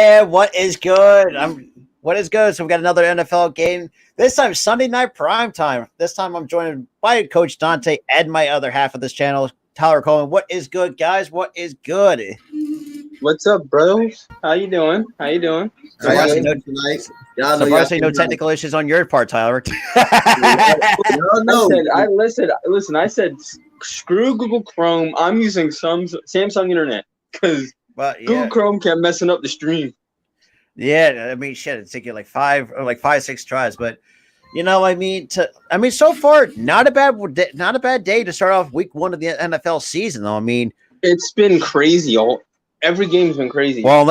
Yeah, what is good? What is good? So we got another NFL game. This time Sunday night prime time. This time I'm joined by Coach Dante and my other half of this channel, Tyler Coleman. What is good, guys? What is good? What's up, bros? How you doing? Surprisingly, no know technical issues on your part, Tyler. I said, screw Google Chrome. I'm using some Samsung Internet because Google Chrome kept messing up the stream. Yeah, I mean, shit, it'd take you like 5, 6 tries, but so far, not a bad day to start off week 1 of the NFL season, though. I mean, it's been crazy. Every game's been crazy. Well,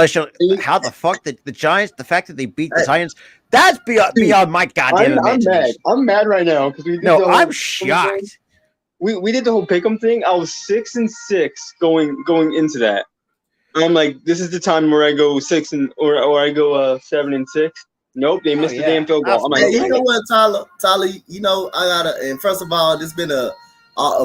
how the fuck the Giants, the fact that they beat the Titans, that's beyond my goddamn imagination. I'm mad right now because I'm shocked. We did the whole pick'em thing. I was 6-6 going into that. I'm like, this is the time where I go 6 or I go 7-6. Nope, they missed the damn field goal. I'm like, hey, you know what, Tyler? And first of all, this been a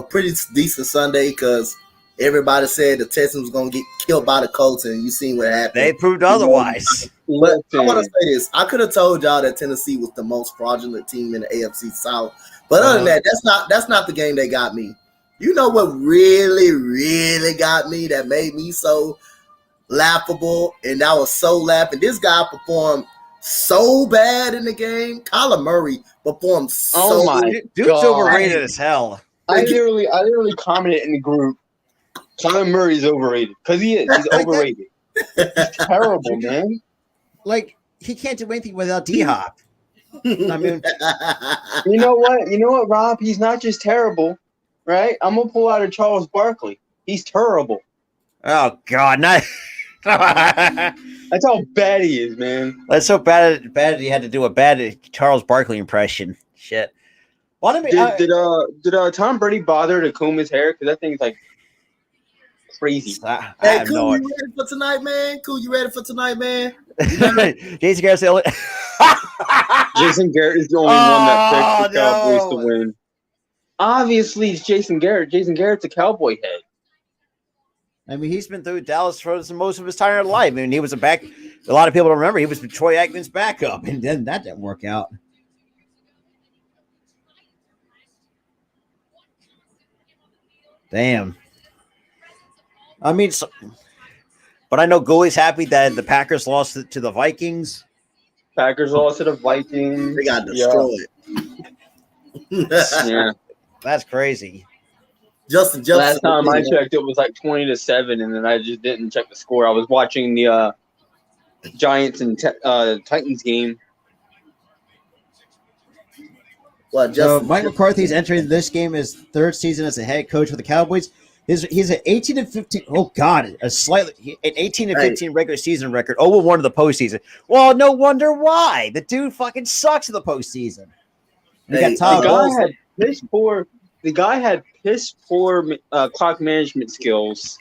pretty decent Sunday because everybody said the Texans was gonna get killed by the Colts, and you seen what happened. They proved otherwise. But I want to say this: I could have told y'all that Tennessee was the most fraudulent team in the AFC South. But other than that, that's not the game that got me. You know what really got me? That made me so laughable, and I was so laughing. This guy performed so bad in the game. Kyler Murray performed so bad. Dude's overrated as hell. I literally commented in the group, Kyler Murray's overrated because he is. He's overrated. He's terrible, man. Like, he can't do anything without D-Hop. I mean, you know what, Rob? He's not just terrible, right? I'm gonna pull out a Charles Barkley. He's terrible. Oh God, not. That's how bad he is, man. That's so bad he had to do a bad Charles Barkley impression. Shit. Did Tom Brady bother to comb his hair? Because that thing's like crazy. Hey, Cool, you ready for tonight, man? Jason Garrett's the only. Jason Garrett is the only one that picked the Cowboys to win. Obviously, it's Jason Garrett. Jason Garrett's a Cowboy head. I mean, he's been through Dallas for most of his entire life. I mean, he was a lot of people don't remember he was Troy Aikman's backup, and then that didn't work out. Damn. I mean, but I know Gooley's happy that the Packers lost to the Vikings. They got destroyed. Yeah. That's crazy. Justin. Last time I checked, it was like 20-7, and then I just didn't check the score. I was watching the Giants and Titans game. So Mike McCarthy's entering this game his 3rd season as a head coach for the Cowboys. He's an 18-15. Oh God, an 18-15 regular season record. 0-1 of the postseason. Well, no wonder why. The dude fucking sucks in the postseason. The guy had piss poor clock management skills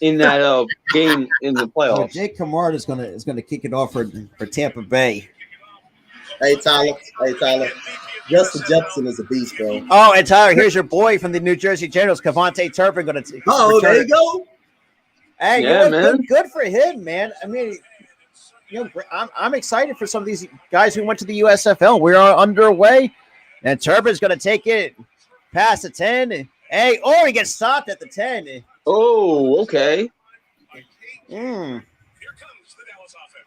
in that game in the playoffs. So Jake Kamara is gonna kick it off for Tampa Bay. Hey Tyler. Justin Jefferson is a beast, bro. Oh, and Tyler, here's your boy from the New Jersey Generals, Cavante Turpin, going to. Oh, there you go. Hey, yeah, man. Good for him, man. I mean, I'm excited for some of these guys who went to the USFL. We are underway, and Turpin's going to take it past the 10. Hey, he gets stopped at the 10. Oh, okay.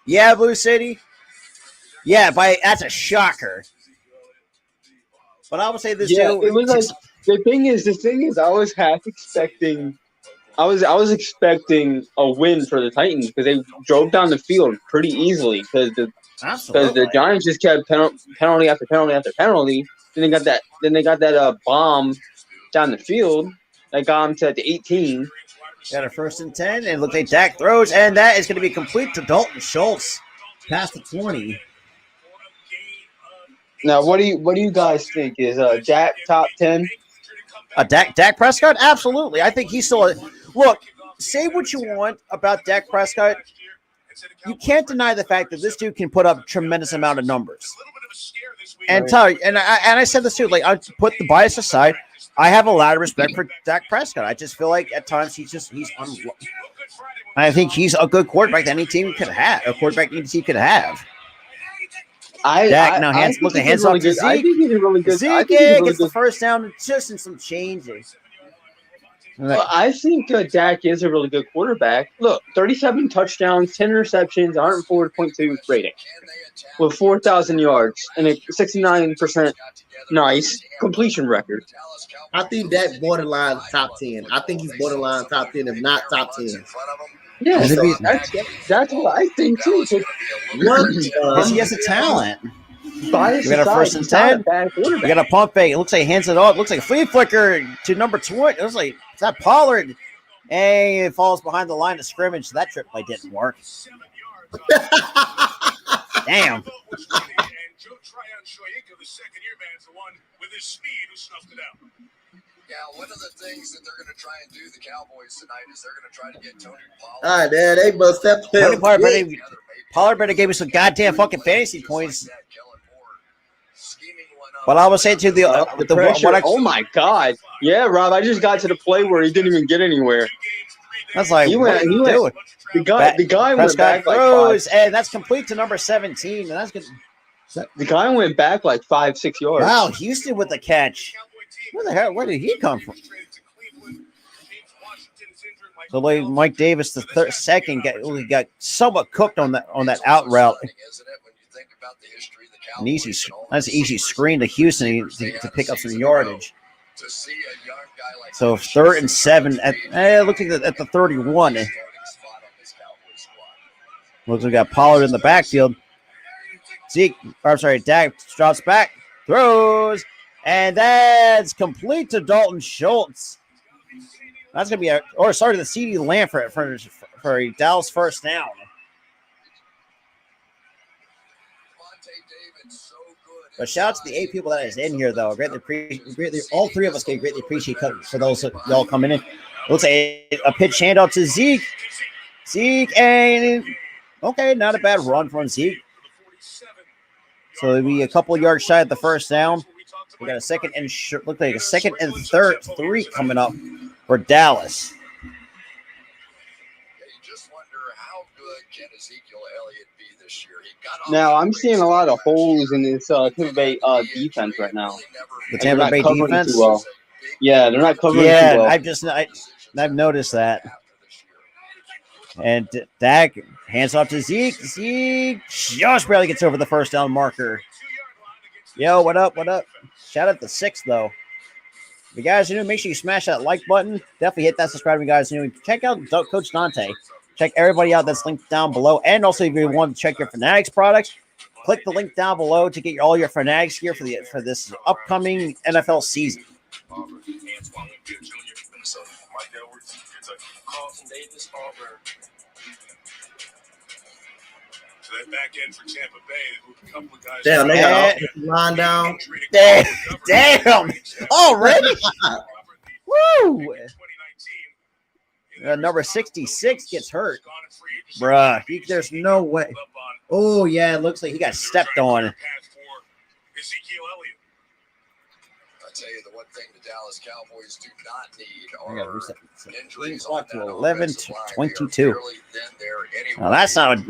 Yeah, Blue City. Yeah, that's a shocker. But I would say this too. It was like the thing is, I was half expecting. I was expecting a win for the Titans because they drove down the field pretty easily because the Giants just kept penalty after penalty after penalty. Then they got that bomb down the field that got them to the 18. Got a 1st and 10, and looks like Dak throws, and that is going to be complete to Dalton Schultz past the 20. Now, what do you guys think? Is Dak top 10? Dak Prescott? Absolutely. I think he's still look, say what you want about Dak Prescott. You can't deny the fact that this dude can put up a tremendous amount of numbers. And Tyler, and I said this too, like I put the bias aside. I have a lot of respect for Dak Prescott. I just feel like at times he's I think he's a good quarterback that any team could have. A quarterback any team could have. Dak now hands off to Zeke. I think he's a really good. Zeke gets the first down just in some changes. Well, I think Dak is a really good quarterback. Look, 37 touchdowns, 10 interceptions, 104.2 rating, with 4,000 yards and a 69% nice completion record. I think Dak borderline top 10. I think he's borderline top 10, if not top 10. Yeah, that's what I think too. Because he has a talent. We Bias got a first and 10. We got a pump fake. It looks like he hands it off. It looks like a flea flicker to number 20. It looks like it's that Pollard. And it falls behind the line of scrimmage. So that trip play didn't work. Damn. Yeah, one of the things that they're going to try and do, the Cowboys tonight, is they're going to try to get Tony Pollard. All right, there they must step Pollard better gave me some goddamn fucking fantasy points. But I was saying to the pressure. Oh my God! Yeah, Rob, I just got to the play where he didn't even get anywhere. That's like he went. The guy went back throws, and that's complete to number 17. And that's good. The guy went back like 5-6 yards. Wow, Houston with the catch. Where the hell? Where did he come from? So like Mike Davis, the second, got somewhat cooked on that out route. An that's an easy screen to Houston to pick up some yardage. So 3rd and 7 looking at the 31. Looks like we got Pollard in the backfield. Dak drops back, throws, and that's complete to Dalton Schultz. That's gonna be to the CeeDee Lamb for a Dallas first down. But shout out to the 8 people that is in here, though. Greatly, all 3 of us can greatly appreciate for those y'all coming in. Looks like a pitch handoff to Zeke. And okay, not a bad run from Zeke. So it'll be a couple yards shy of the first down. We got a second and third 3 coming up for Dallas. Now I'm seeing a lot of holes in this Tampa Bay defense right now. The Tampa Bay defense. Well. Yeah, they're not covering too well. I've noticed that. And Dak hands off to Zeke. Zeke just barely gets over the first down marker. Yo, what up? What up? Shout out to 6 though. If you guys are new, make sure you smash that like button. Definitely hit that subscribe if you guys are new. Check out Coach Dante. Check everybody out that's linked down below. And also, if you want to check your Fanatics products, click the link down below to get all your Fanatics gear for this upcoming NFL season. That back end for Tampa Bay, a couple of guys. Damn, they got line down. Damn, already. Woo! Number 66 gets hurt. Bruh, there's no way. Oh, yeah, it looks like he got stepped on. I'll tell you the one thing the Dallas Cowboys do not need are injuries on to 11-22. Now, that's not – I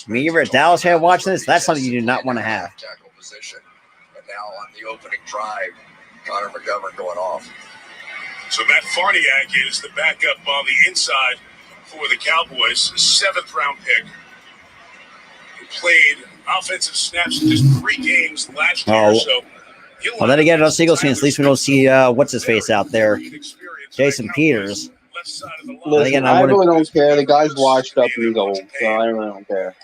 mean, you're a Dallas fan watching this, that's something you do not want to have. And now on the opening drive, Connor McGovern going off. So Matt Farniak is the backup on the inside for the Cowboys, a 7th-round pick. He played offensive snaps in just 3 games last year. So well, then again, us Eagles fans, at least we don't see what's his face out there, Jason Peters. Listen, I really don't care. The guy's washed up and he's old, so I really don't care.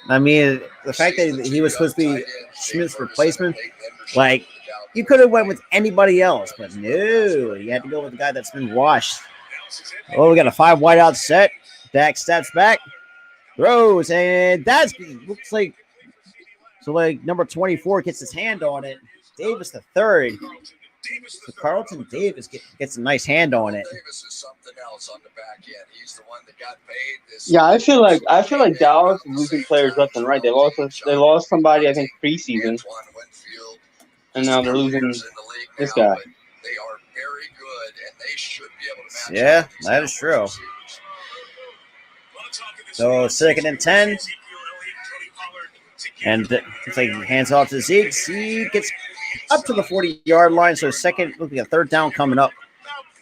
I mean, the fact that he was supposed to be Smith's replacement, like, you could have went with anybody else, but no, you had to go with the guy that's been washed. Oh, we got a 5 wideout set. Dak steps back, throws, and that looks like number 24 gets his hand on it. Davis the 3rd. So Carlton Davis gets a nice hand on it. Yeah, I feel like Dallas is losing players left and right. They lost somebody, I think, preseason. And now they're losing this guy. Yeah, that is true. So 2nd and 10. And it's like hands off to Zeke. Zeke gets up to the 40-yard line. So looking at 3rd down coming up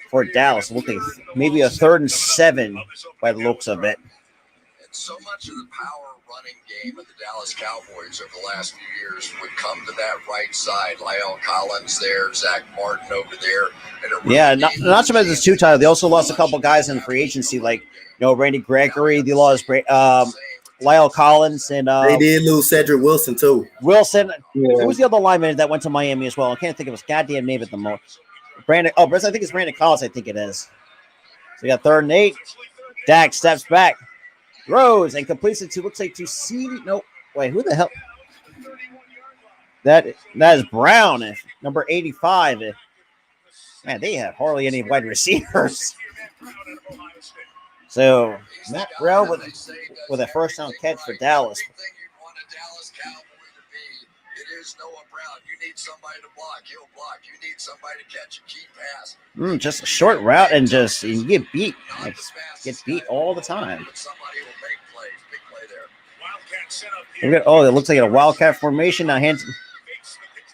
for Dallas. Looking maybe a 3rd and 7 by the looks of it. And so much of the power running game of the Dallas Cowboys over the last few years would come to that right side. Lyle Collins there, Zach Martin over there. And not so much as two title. They also lost a couple guys in free agency, like Randy Gregory. They lost Lyle Collins, and they did lose Cedric Wilson too. Wilson. Who was the other lineman that went to Miami as well? I can't think of his goddamn name at the moment. Brandon. Oh, I think it's Brandon Collins. I think it is. So we got 3rd and 8. Dak steps back. Rose and completes it to looks like to see. Nope. Wait, who the hell? That is Brown, number 85. Man, they have hardly any wide receivers. So Matt Brown with a 1st down catch for Dallas. You need somebody to block. He'll block. You need somebody to catch a key pass. Just a short route and you get beat. Get beat all the time. It looks like a wildcat formation. Now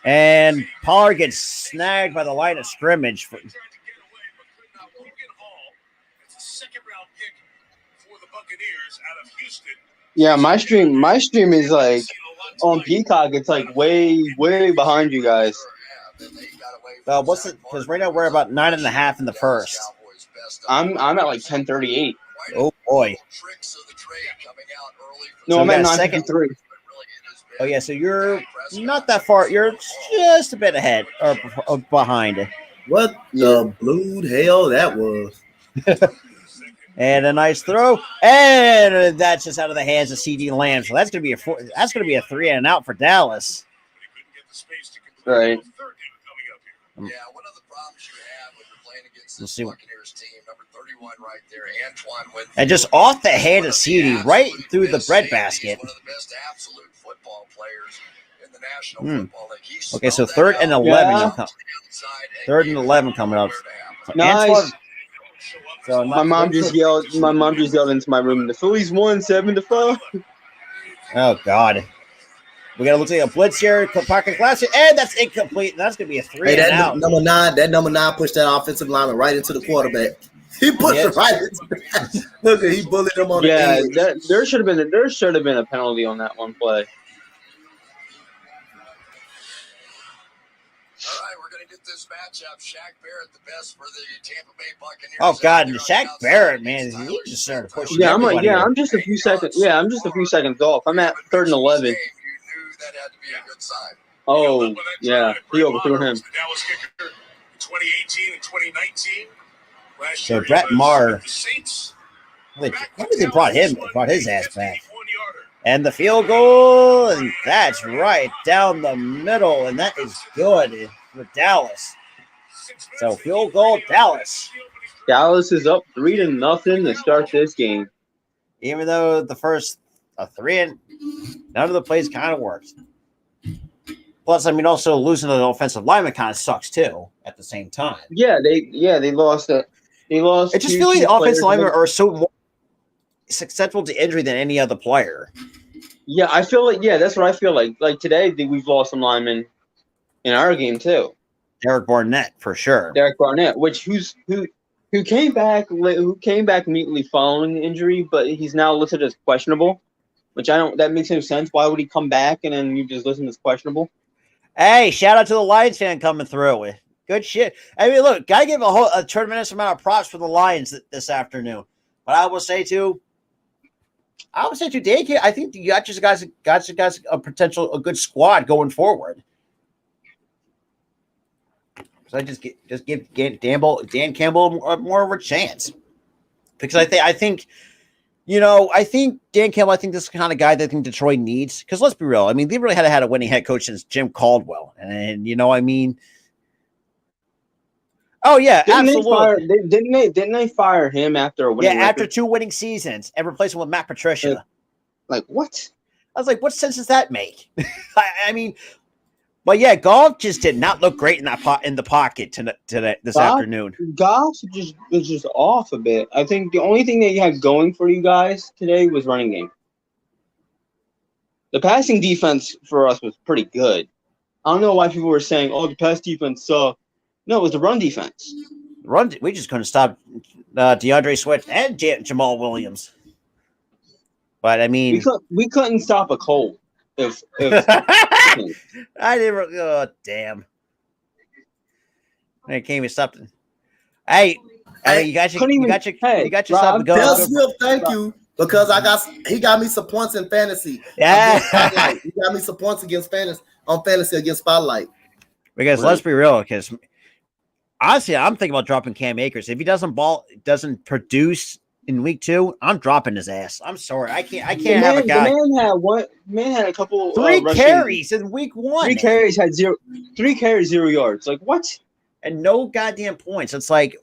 and Pollard gets snagged by the line of scrimmage. Yeah, my stream is like on Peacock. It's like way behind you guys. Well, what's it? Because right now we're about 9.5 in the first. I'm at like 10:38. Oh boy. No, I'm at 9:53. Oh yeah, so you're not that far. You're just a bit ahead or behind. What the blue hell that was? And a nice throw, and that's just out of the hands of CD Lamb. So that's gonna be a 3 and out for Dallas. Right. Yeah, one of the problems you have when you're playing against this Buccaneers team, number 31 right there, Antoine Winfield. And just off the head of CD, right through the breadbasket. One of the best absolute football players in the National Football League. Okay, so 3rd and 11. 3rd and 11 coming up. Nice. So my mom just yelled into my room. The Phillies won 7-5. Oh God. We gotta look like a blitz here, pocket glass, and that's incomplete. That's gonna be a 3 and out. Number 9 pushed that offensive lineman right into the quarterback. He pushed it right into Look, he bullied him on the end. There should have been a penalty on that one play. All right, we're gonna get this matchup. Shaq Barrett, the best for the Tampa Bay Buccaneers. Oh God, Shaq Barrett, man, he just started pushing. I'm just a few seconds. Yeah, I'm just a few seconds off. I'm at 3rd and 11. That had to be a good sign. Oh yeah, he overthrew him. 2018 and 2019. So Brett Maher. Wait, when did they brought his ass back? And the field goal, and that's right down the middle, and that is good for Dallas. So field goal, Dallas. Dallas is up 3-0 to start this game. Even though the first 3 and none of the plays kind of worked. Plus, I mean, also losing an offensive lineman kind of sucks too. At the same time, they lost it. They lost. I just feel like the offensive linemen are so more susceptible to injury than any other player. Yeah, I feel like that's what I feel like. Like today, we've lost some linemen in our game too. Derek Barnett for sure. Derek Barnett, who came back immediately following the injury, but he's now listed as questionable, which that makes no sense. Why would he come back and then you just listen as questionable? Hey, shout out to the Lions fan coming through. Good shit. I mean, look, gotta give a tremendous amount of props for the Lions this afternoon. But I will say to Dave, I think you got guys a good squad going forward. So I just give Dan Campbell more of a chance, because I think Dan Campbell. I think this is the kind of guy that I think Detroit needs. Because let's be real, I mean, they really had a winning head coach since Jim Caldwell, and I mean. Oh yeah, absolutely. Didn't they fire him after a winning record? After 2 winning seasons and replace him with Matt Patricia. Like what? I was like, what sense does that make? I mean, But yeah, Goff just did not look great in the pocket this afternoon. Goff was just off a bit. I think the only thing that you had going for you guys today was running game. The passing defense for us was pretty good. I don't know why people were saying, "Oh, the pass defense sucked." No, it was the run defense. We just couldn't stop DeAndre Swift and Jamal Williams. But I mean, we couldn't stop a Colt. If I didn't. Oh damn! I can't even stop. Hey, you got your yourself to go. Tell Swift thank you because he got me some points in fantasy. Yeah, he got me some points against fantasy against Spotlight. Because let's be real, because honestly, I'm thinking about dropping Cam Akers. If he doesn't produce in week 2, I'm dropping his ass. I'm sorry, I can't have a guy. The man had a couple 3 carries in week 1. 3 carries had 0 yards. Like what? And no goddamn points. It's like,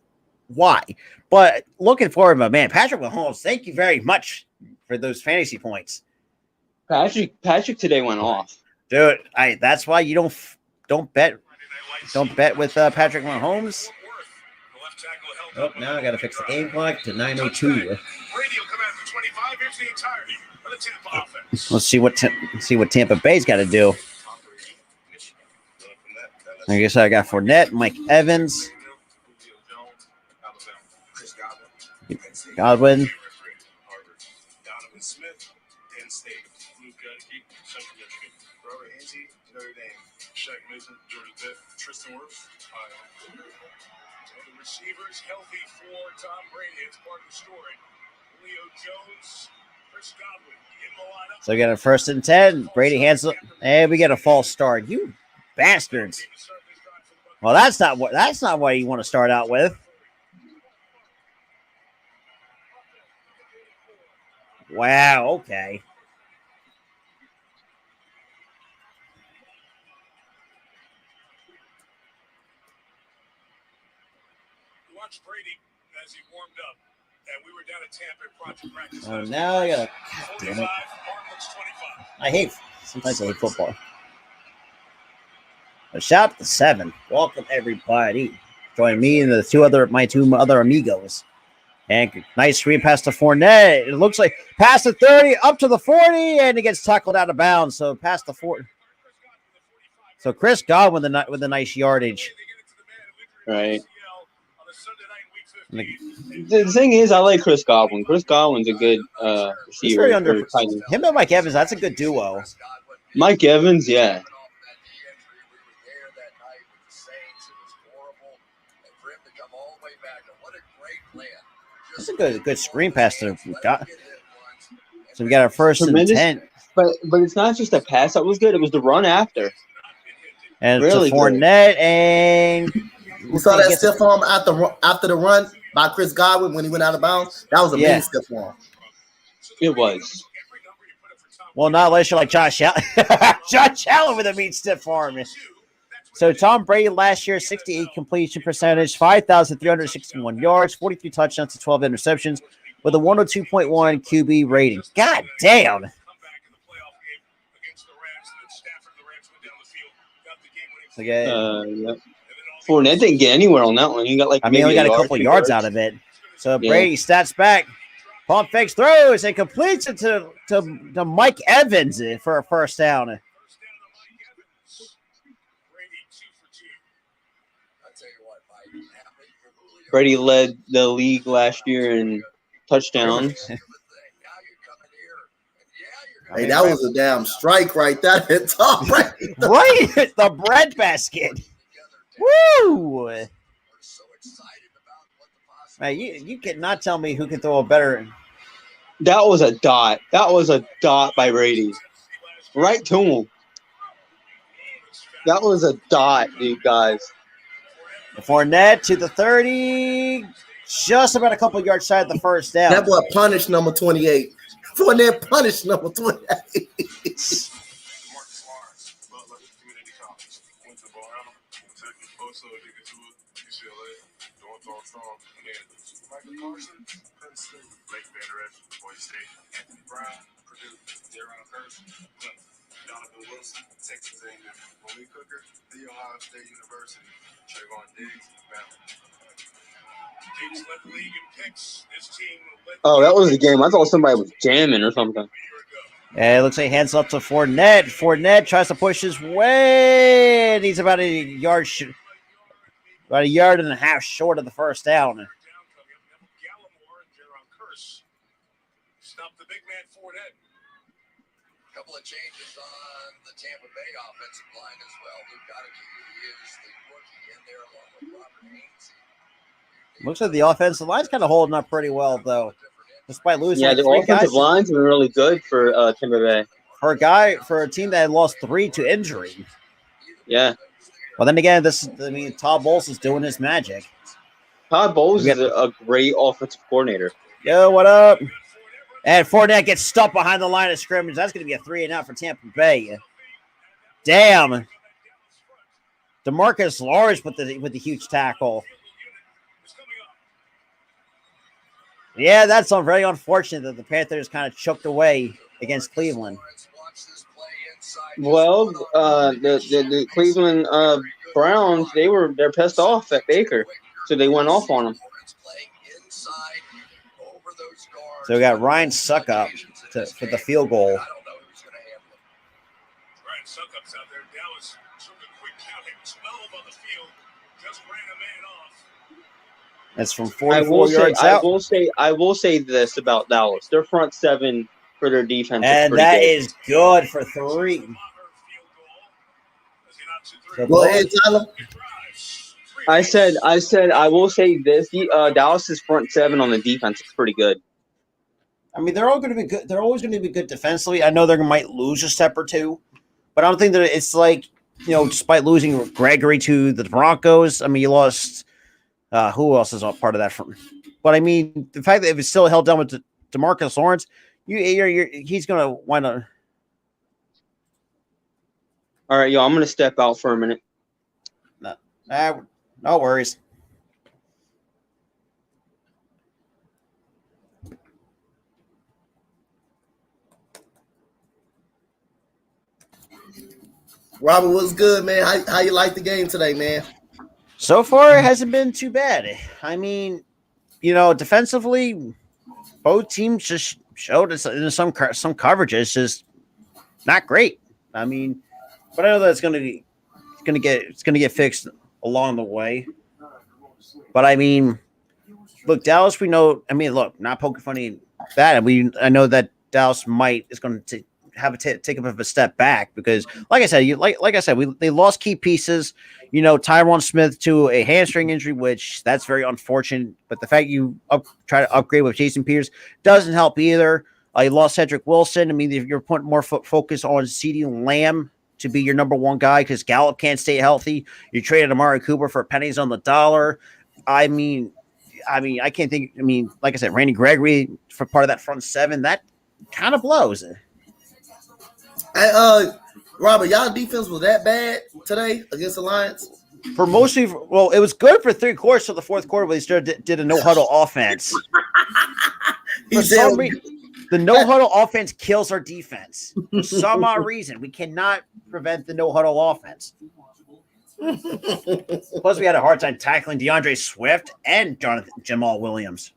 why? But looking forward, my man, Patrick Mahomes. Thank you very much for those fantasy points. Patrick today went off, dude. That's why you don't bet with Patrick Mahomes. Oh, now I got to fix the game clock to 9:02. Let's see what Tampa Bay's got to do. I guess I got Fournette, Mike Evans, Godwin. Receivers healthy for Tom Brady. It's part of the story. Julio Jones, Chris Godwin in the lineup. So we got a 1st and 10. Brady hands it, and we get a false start. You bastards! Well, that's not what you want to start out with. Wow. Okay. Brady as he warmed up, and we were down at Tampa Project Practice. Oh, now I gotta. Damn it. Sometimes I hate football. A shout out to 7. Welcome everybody. Join me and my two other amigos. And nice screen pass to Fournette. It looks like past the 30, up to the 40, and it gets tackled out of bounds. So past the 40. So Chris Godwin with a nice yardage. Right. The thing is, I like Chris Godwin. Chris Godwin's a good receiver. Him and Mike Evans, that's a good duo. Mike Evans, yeah. That's a good screen pass to God. So we got our 1st and 10. But it's not just a pass that was good; it was the run after. And really to Fournette, and you saw that stiff arm after the run by Chris Godwin when he went out of bounds. That was a mean stiff arm. It was. Well, not unless you're like Josh Allen. Josh Allen with a mean stiff arm. So Tom Brady last year, 68 completion percentage, 5,361 yards, 43 touchdowns to 12 interceptions, with a 102.1 QB rating. God damn. Fournette didn't get anywhere on that one. He got only got a couple yards out of it. So Brady stats back, pump fakes, throws, and completes it to Mike Evans for a 1st down. Brady led the league last year in touchdowns. Hey, that was a damn strike right there at top. Right, the breadbasket. Woo! Man, you cannot tell me who can throw a better. That was a dot. That was a dot by Brady. Right to him. That was a dot, you guys. Fournette to the 30. Just about a couple yards shy of the 1st down. That boy punished number 28. Fournette punished number 28. Donovan Wilson, Texas A&M. Malik Hooker, The Ohio State University. Trayvon Diggs, Bama. Diggs led the league in picks. This team led that was the game. I thought somebody was jamming or something. And it looks like hands up to Fournette. Fournette tries to push his way. And he's about a yard and a half short of the first down. Stop the big man Fournette. Couple of changes on the Tampa Bay offensive line as well. Luke Goddard is the rookie in there along with Robert Haynes. Looks like the offensive line's kind of holding up pretty well, though, despite losing. Yeah, the offensive line's been really good for Tampa Bay. For a team that had lost 3 to injury. Yeah. Well, then again, Todd Bowles is doing his magic. Todd Bowles is a great offensive coordinator. Yo, what up? And Fournette gets stuck behind the line of scrimmage. That's going to be a 3-and-out for Tampa Bay. Damn. DeMarcus Lawrence with the huge tackle. Yeah, that's very unfortunate that the Panthers kind of choked away against Cleveland. Well, the Cleveland Browns, they're pissed off at Baker, so they went off on him. So we got Ryan Suckup for the field goal. Ryan Suckup's out there. Dallas took a quick count, hit 12 on the field, just ran a man off. That's from 44 yards out. I will say this about Dallas: their front seven for their defense, and that is good for 3. Go ahead, Tyler. I said I will say this: Dallas's front seven on the defense is pretty good. I mean, they're all going to be good. They're always going to be good defensively. I know they might lose a step or two, but I don't think that it's like, despite losing Gregory to the Broncos. I mean, you lost. Who else is a part of that? But I mean, the fact that if it's still held down with DeMarcus Lawrence, he's going to wind up. All right, I'm going to step out for a minute. No worries. Robert, what's good, man? How you like the game today, man? So far, it hasn't been too bad. I mean, defensively, both teams just showed us in some coverages just not great. I mean, but I know that it's going to get fixed along the way. But I mean, look, Dallas. We know. I mean, look, not poking funny at that. I know that Dallas is going to have take a bit of a step back because, like I said, they lost key pieces. Tyron Smith to a hamstring injury, which that's very unfortunate. But the fact you try to upgrade with Jason Peters doesn't help either. You lost Cedric Wilson. I mean, you're putting more focus on CeeDee Lamb to be your number one guy because Gallup can't stay healthy. You traded Amari Cooper for pennies on the dollar. I mean, I can't think. I mean, like I said, Randy Gregory for part of that front seven that kind of blows. Hey, Robert, y'all defense was that bad today against the Lions? For mostly, well, it was good for 3 quarters of the fourth quarter, but they started did a no-huddle offense. For some reason, the no-huddle offense kills our defense. For some odd reason, we cannot prevent the no-huddle offense. Plus, we had a hard time tackling DeAndre Swift and Jamal Williams.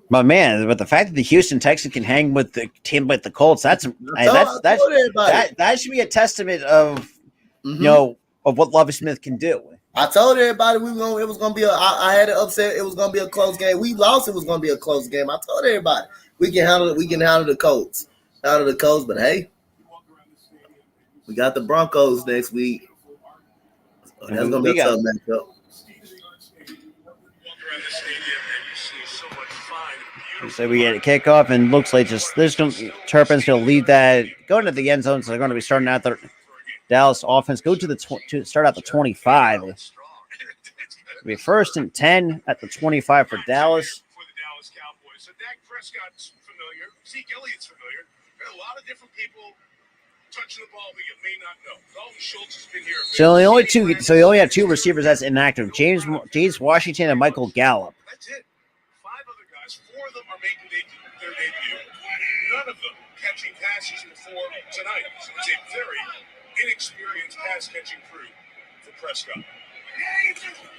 But man, the fact that the Houston Texans can hang with the team with the Colts, that should be a testament of of what Lovie Smith can do. I told everybody it was gonna be I had it upset. It was gonna be a close game. We lost. It was gonna be a close game. I told everybody we can handle it. We can handle the Colts. But hey, we got the Broncos next week. That's gonna be a tough matchup. So we get a kickoff, and looks like Turpin's going to lead that, going to the end zone. So they're going to be starting out the Dallas offense. Go to start out the 25. It'll be 1st and 10 at the 25 for Dallas. For the Dallas Cowboys. So Dak Prescott's familiar. Zeke Elliott's familiar. There are a lot of different people touching the ball, but you may not know. Dalton Schultz has been here. So they only two. So you only have two receivers that's inactive: James Washington and Michael Gallup. That's it. 5 other guys. 4 of them are making their debut. None of them catching passes before tonight. So it's a very inexperienced pass catching crew for Prescott.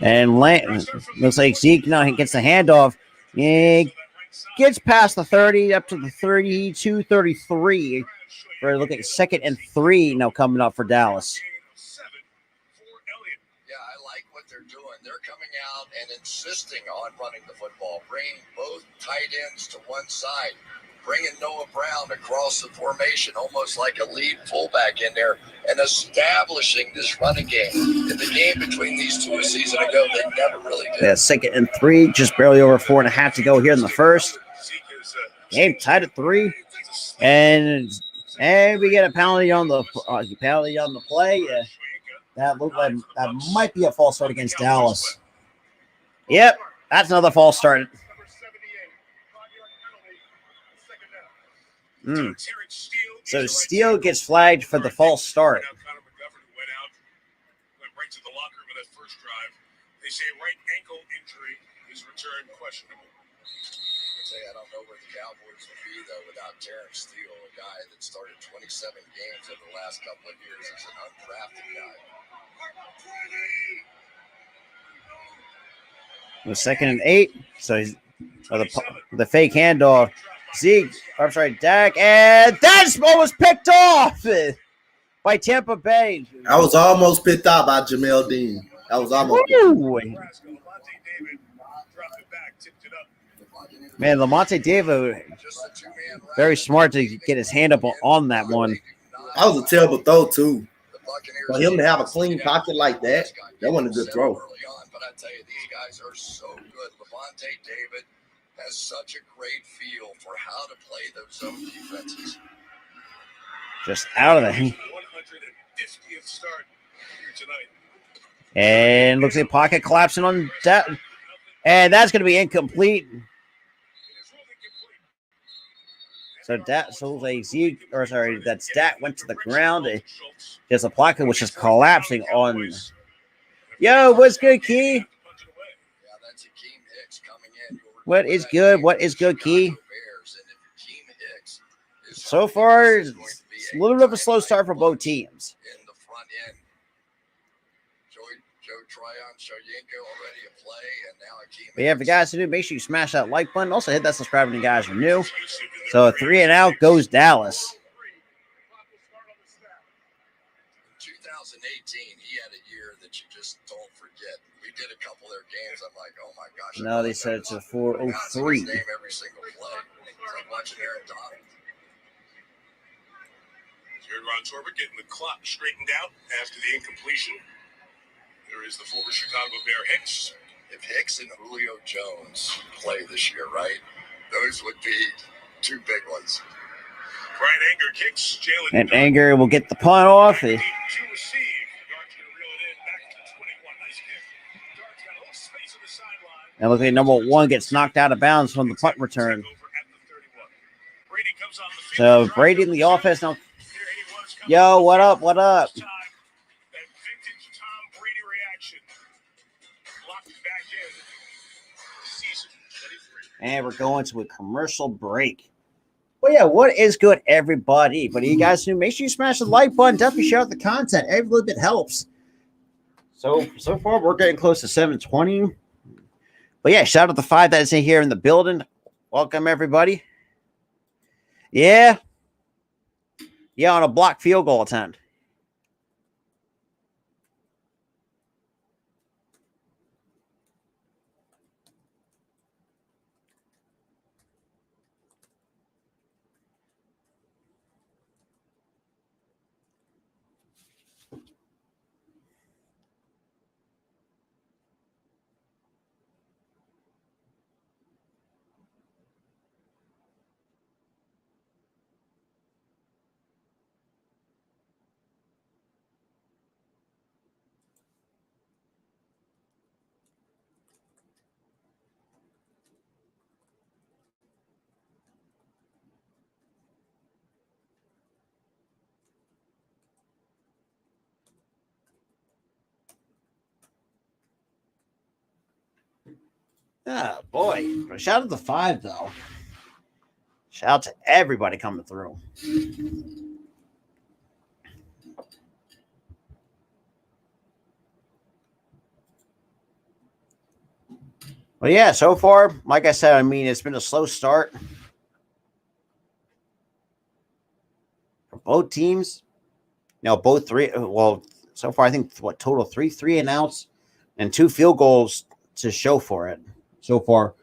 And looks like Zeke now he gets the handoff. He gets past the 30 up to the 32, 33. We're looking at 2nd and 3 now coming up for Dallas. Yeah, I like what they're doing. They're coming out and insisting on running the football, bringing both tight ends to one side, bringing Noah Brown across the formation, almost like a lead fullback in there, and establishing this running game. In the game between these two a season ago, they never really did. Yeah, 2nd and 3, just barely over 4.5 to go here in the first. Game tied at 3, and we get a penalty on the play. That looked like that might be a false start against Dallas. Yep, that's another false start. So Steele gets flagged for the false start. Right to the locker room of that first drive. They say right ankle injury is returned questionable. I don't know where the Cowboys would be though without Terrence Steele, a guy that started 27 games over the last couple of years as an undrafted guy. The 2nd and 8. So he's the fake handoff. Dak, and that's almost picked off by Tampa Bay. I was almost picked out by Jamel Dean. That was almost. Man, Lamonte David, very smart to get his hand up on that one. That was a terrible throw too. For him to have a clean pocket like that wasn't a good throw. But I tell you, these guys are so good. Lamonte David has such a great feel for how to play those zone defenses. Just out of the 150th start here tonight. And looks like pocket collapsing on that. And that's going to be incomplete. So like that's Dak went to the ground. There's a pocket which is collapsing on. Yo, what's good, Key? What is good? What is good, Key? So far, it's a little bit of a slow start for both teams. In the front end, Joe Tryon, Shoyinka already in play, and now Akeem. But yeah, for guys to do, make sure you smash that like button. Also hit that subscribe when you guys are new. So 3 and out goes Dallas. In 2018, he had a year that you just don't forget. We did a couple of their games. I'm like, oh my gosh. No, they said it's a 403. Name every single play. It's like watching Aaron Donald. Here's Ron Torbert getting the clock straightened out after the incompletion. There is the former Chicago Bear Hicks. If Hicks and Julio Jones play this year, right, those would be 2 big ones. Brian Anger kicks. Jalen And Anger will get the punt off. to receive. Dart's going to reel it in back to 21. Nice kick. Dart's got a little space on the sideline. And look like number 1 gets knocked out of bounds from the punt return. Brady comes on the field. So Brady in the offense now. Yo, what up? What up? That vintage Tom Brady reaction. Locked back in. Season 23. And we're going to a commercial break. Well, yeah, what is good, everybody? But you guys do make sure you smash the like button. Definitely share out the content. Every little bit helps. So far, we're getting close to 720. But yeah, shout out to 5 that is in here in the building. Welcome, everybody. Yeah, on a blocked field goal attempt. Oh, boy. Shout out to 5, though. Shout out to everybody coming through. Well, yeah, so far, like I said, I mean, it's been a slow start for both teams. Now, both three, well, so far, I think, total three and outs and 2 field goals to show for it. So far,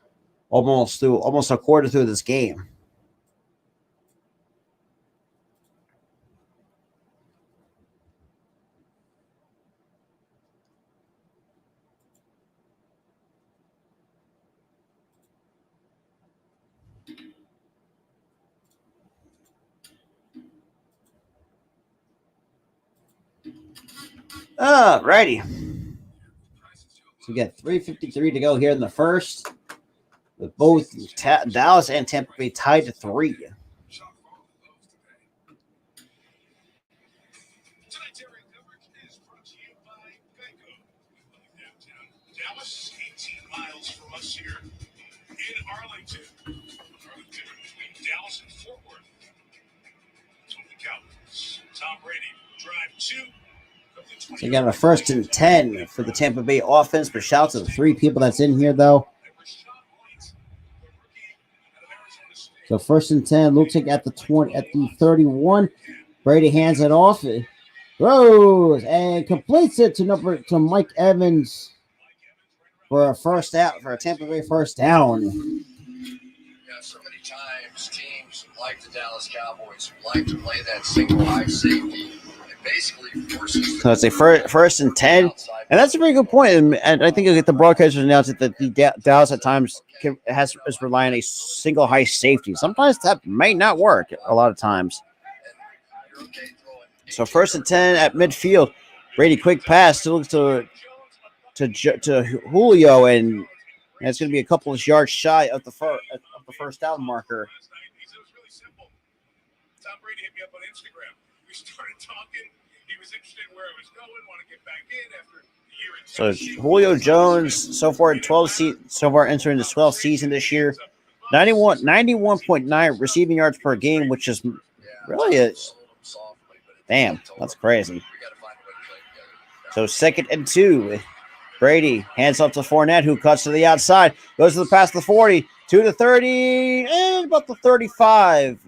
almost a quarter through this game. Righty. So we got 3:53 to go here in the first, with both Dallas and Tampa Bay tied to 3. Dallas, 18 miles from us here in Arlington. Between Dallas and Fort Worth. The Cowboys. Tom Brady, drive 2. So you got a 1st and 10 for the Tampa Bay offense. But shout out to the 3 people that's in here, though. So 1st and 10 looks like at the 31. Brady hands it off, throws and completes it to Mike Evans for a Tampa Bay first down. Yeah, so many times teams like the Dallas Cowboys like to play that single high safety. Basically forces. So it's a 1st and 10, and that's a very good point. And I think the broadcasters announced that the Dallas at times is relying on a single high safety. Sometimes that may not work. A lot of times. So 1st and 10 at midfield. Brady quick pass to Julio, and it's going to be a couple of yards shy of the first down marker. Tom Brady hit me up on Instagram. We started talking. He was interested in where I was going. Want to get back in after the year. So Julio Jones so far entering the 12th season this year, 91.9 receiving yards per game, which is really that's crazy. So 2nd and 2. Brady hands off to Fournette, who cuts to the outside, goes to the past the 40, to the 30, and about the 35.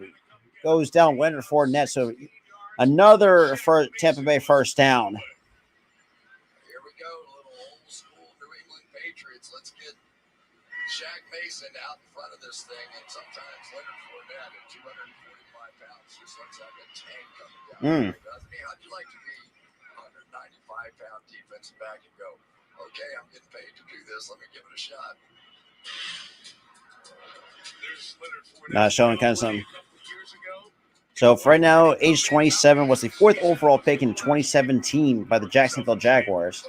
Goes down Leonard Fournette. So another Tampa Bay first down. Here we go, a little old school New England Patriots. Let's get Shaq Mason out in front of this thing, and sometimes Leonard Fournette at 245 pounds just looks like a tank coming down. Doesn't he? How'd you like to be 195-pound defensive back and go, okay, I'm getting paid to do this. Let me give it a shot. Not showing kind of something. So for right now, age 27 was the 4th overall pick in 2017 by the Jacksonville Jaguars.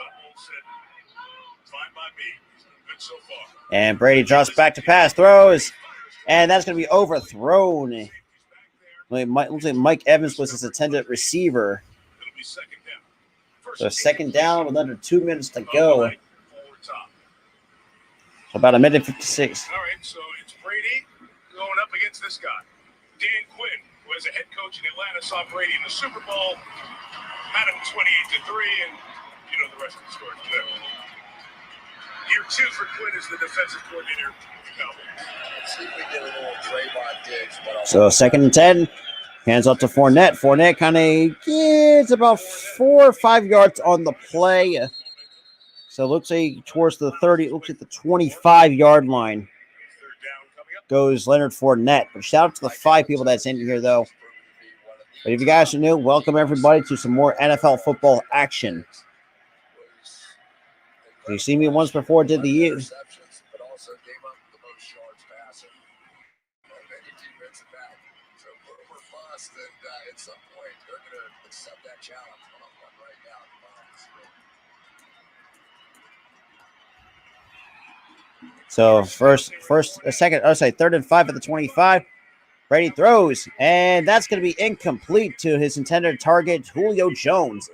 And Brady drops back to pass, throws, and that's going to be overthrown. Looks like Mike Evans was his intended receiver. So 2nd down with under 2 minutes to go. So about 1:56. All right, so it's Brady going up against this guy, Dan Quinn, who as a head coach in Atlanta saw Brady in the Super Bowl, had him 28-3, and you know the rest of the story from there. Year 2 for Quinn as the defensive coordinator of the Cowboys. Let's see if we get a little Trayvon Diggs. So 2nd and 10, hands up to Fournette. Fournette kind of gets about 4 or 5 yards on the play. So it looks like towards the 30, it looks like the 25-yard line goes Leonard Fournette. But shout out to the 5 people that's in here, though. But if you guys are new, welcome everybody to some more NFL football action. You see me once before, did the year. So 3rd and 5 at the 25. Brady throws, and that's going to be incomplete to his intended target, Julio Jones.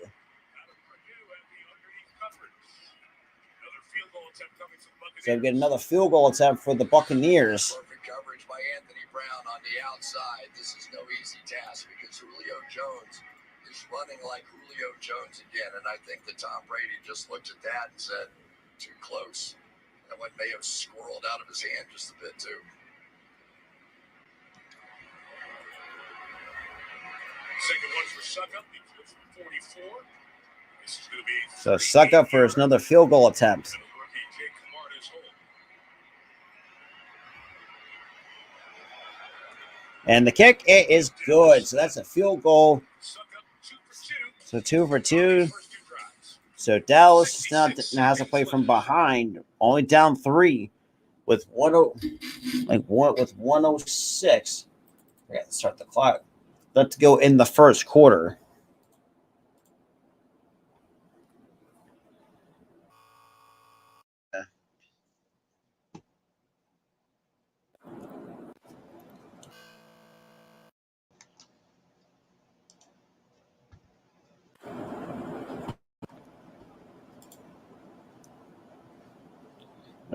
So we get another field goal attempt for the Buccaneers. Perfect coverage by Anthony Brown on the outside. This is no easy task because Julio Jones is running like Julio Jones again. And I think that Tom Brady just looked at that and said, too close. That one may have squirreled out of his hand just a bit too. Second one for Suckup, 44. This is going to be So Suckup for another field goal attempt. And the kick, it is good. So that's a field goal. So 2 for 2. So Dallas now has to play from behind, only down 3 with 106. I got to start the clock. Let's go in the first quarter.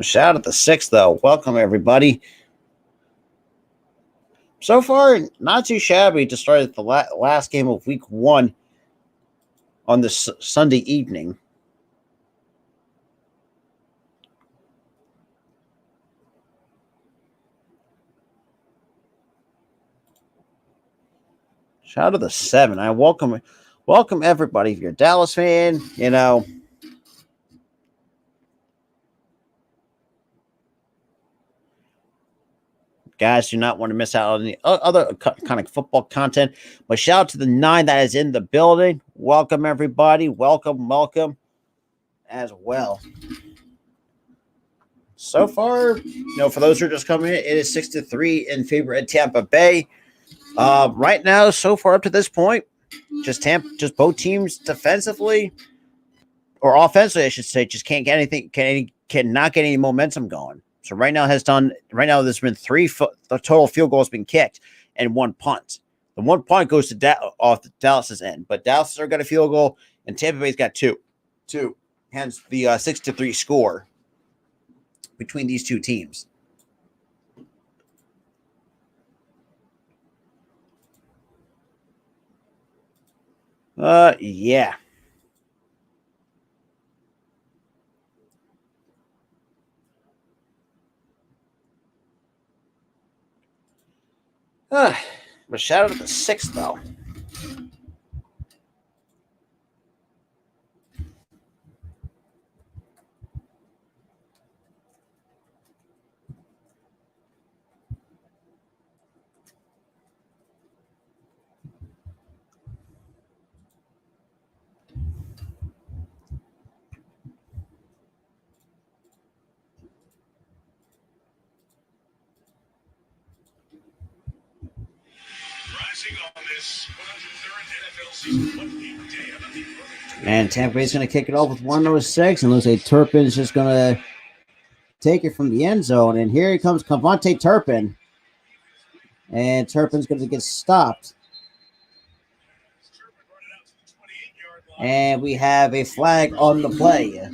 Shout out at the 6th, though. Welcome, everybody. So far, not too shabby to start at the last game of week 1 on this Sunday evening. Shout out to the 7. I welcome everybody. If you're a Dallas fan, you know. Guys, do not want to miss out on any other kind of football content. But shout out to the 9 that is in the building. Welcome, everybody. Welcome as well. So far, for those who are just coming in, it is 6-3 in favor of Tampa Bay. Right now, so far up to this point, just both teams defensively or offensively, I should say, just can't get anything, cannot get any momentum going. So right now there's been 3 the total field goals been kicked and 1 punt. The 1 punt goes to off the Dallas's end, but Dallas has got a field goal and Tampa Bay's got 2. Hence the 6-3 score between these two teams. Yeah. But shout out to the 6th, though. And Tampa Bay's going to kick it off with 106, and looks like Turpin's just going to take it from the end zone. And here he comes, Cavante Turpin. And Turpin's going to get stopped. And we have a flag on the play.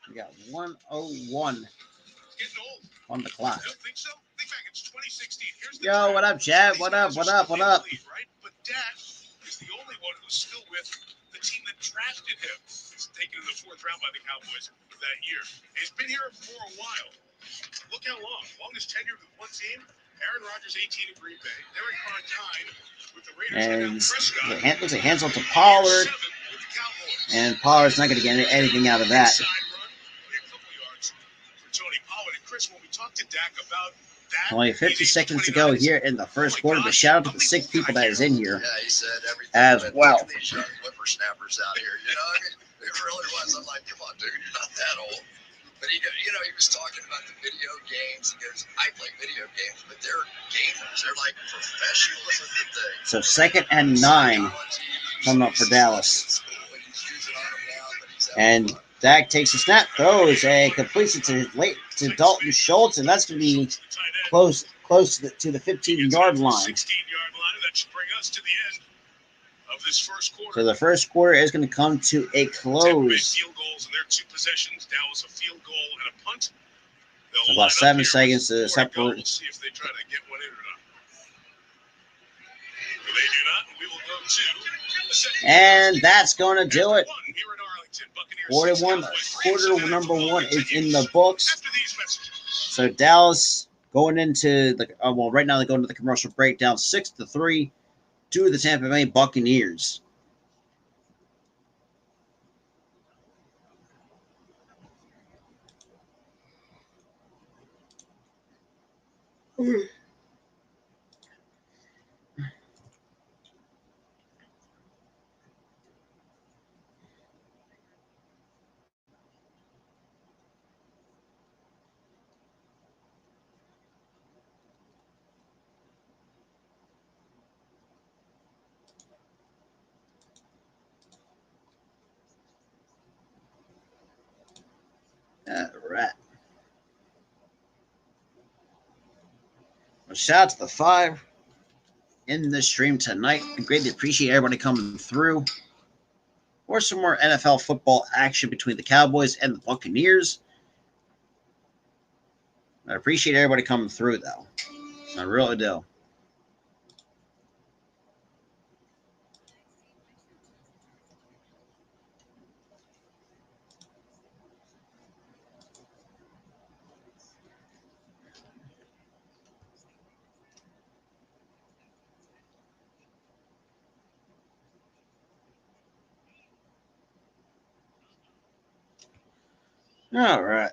We got 101 on the clock. Yo, what up, Chad? What up? But Dak is the only one who's still with the team that drafted him. He's taken in the 4th round by the Cowboys that year. He's been here for a while. Look how long. Longest tenure with one team. Aaron Rodgers, 18 in Green Bay. Derek Carr, 9 with the Raiders. And looks like hands up to Pollard. And Pollard's not going to get anything out of that. Only 50 seconds to go here in the first quarter, but shout out to the 6 people that is in here as well. These young whippersnappers out here, it really was. I'm like, come on, dude, you're not that old. But he was talking about the video games. He goes, I play video games, but they're gamers. They're like professionals at the thing. So 2nd and 9 coming up for Dallas. And Dak takes a snap, throws, and completes it to Dalton Schultz, and that's going to be close to the 15-yard line. 16-yard line. That should bring us to the end of this first quarter. So the first quarter is going to come to a close. Tampa made field goals in their 2 possessions. Dallas a field goal and a punt. So about 7 seconds to separate. We'll see if they try to get one in or not. If they do not, we will go to the second. And that's going to do it. Here in Arlington, Buccaneers 41, quarter number 1 is in the books. So Dallas going into the right now they're going to the commercial break, down 6-3 to the Tampa Bay Buccaneers. All right. Well, shout out to the 5 in the stream tonight. I greatly appreciate everybody coming through. For some more NFL football action between the Cowboys and the Buccaneers. I appreciate everybody coming through, though. I really do. All right.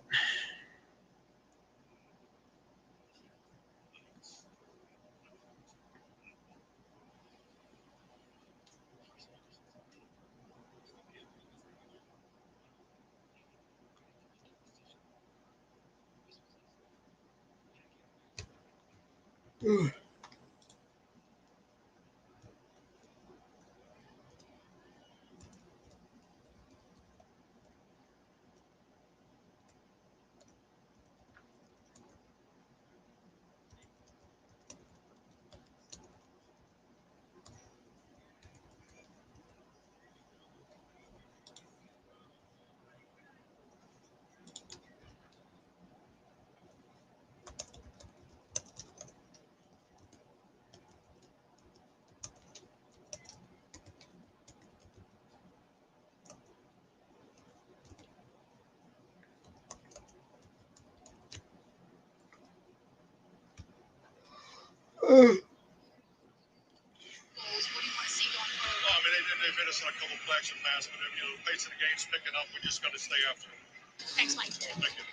They've hit us on a couple of flags and pass, but the pace of the game's picking up. We just got to stay after them. Thanks, Mike. Thank you.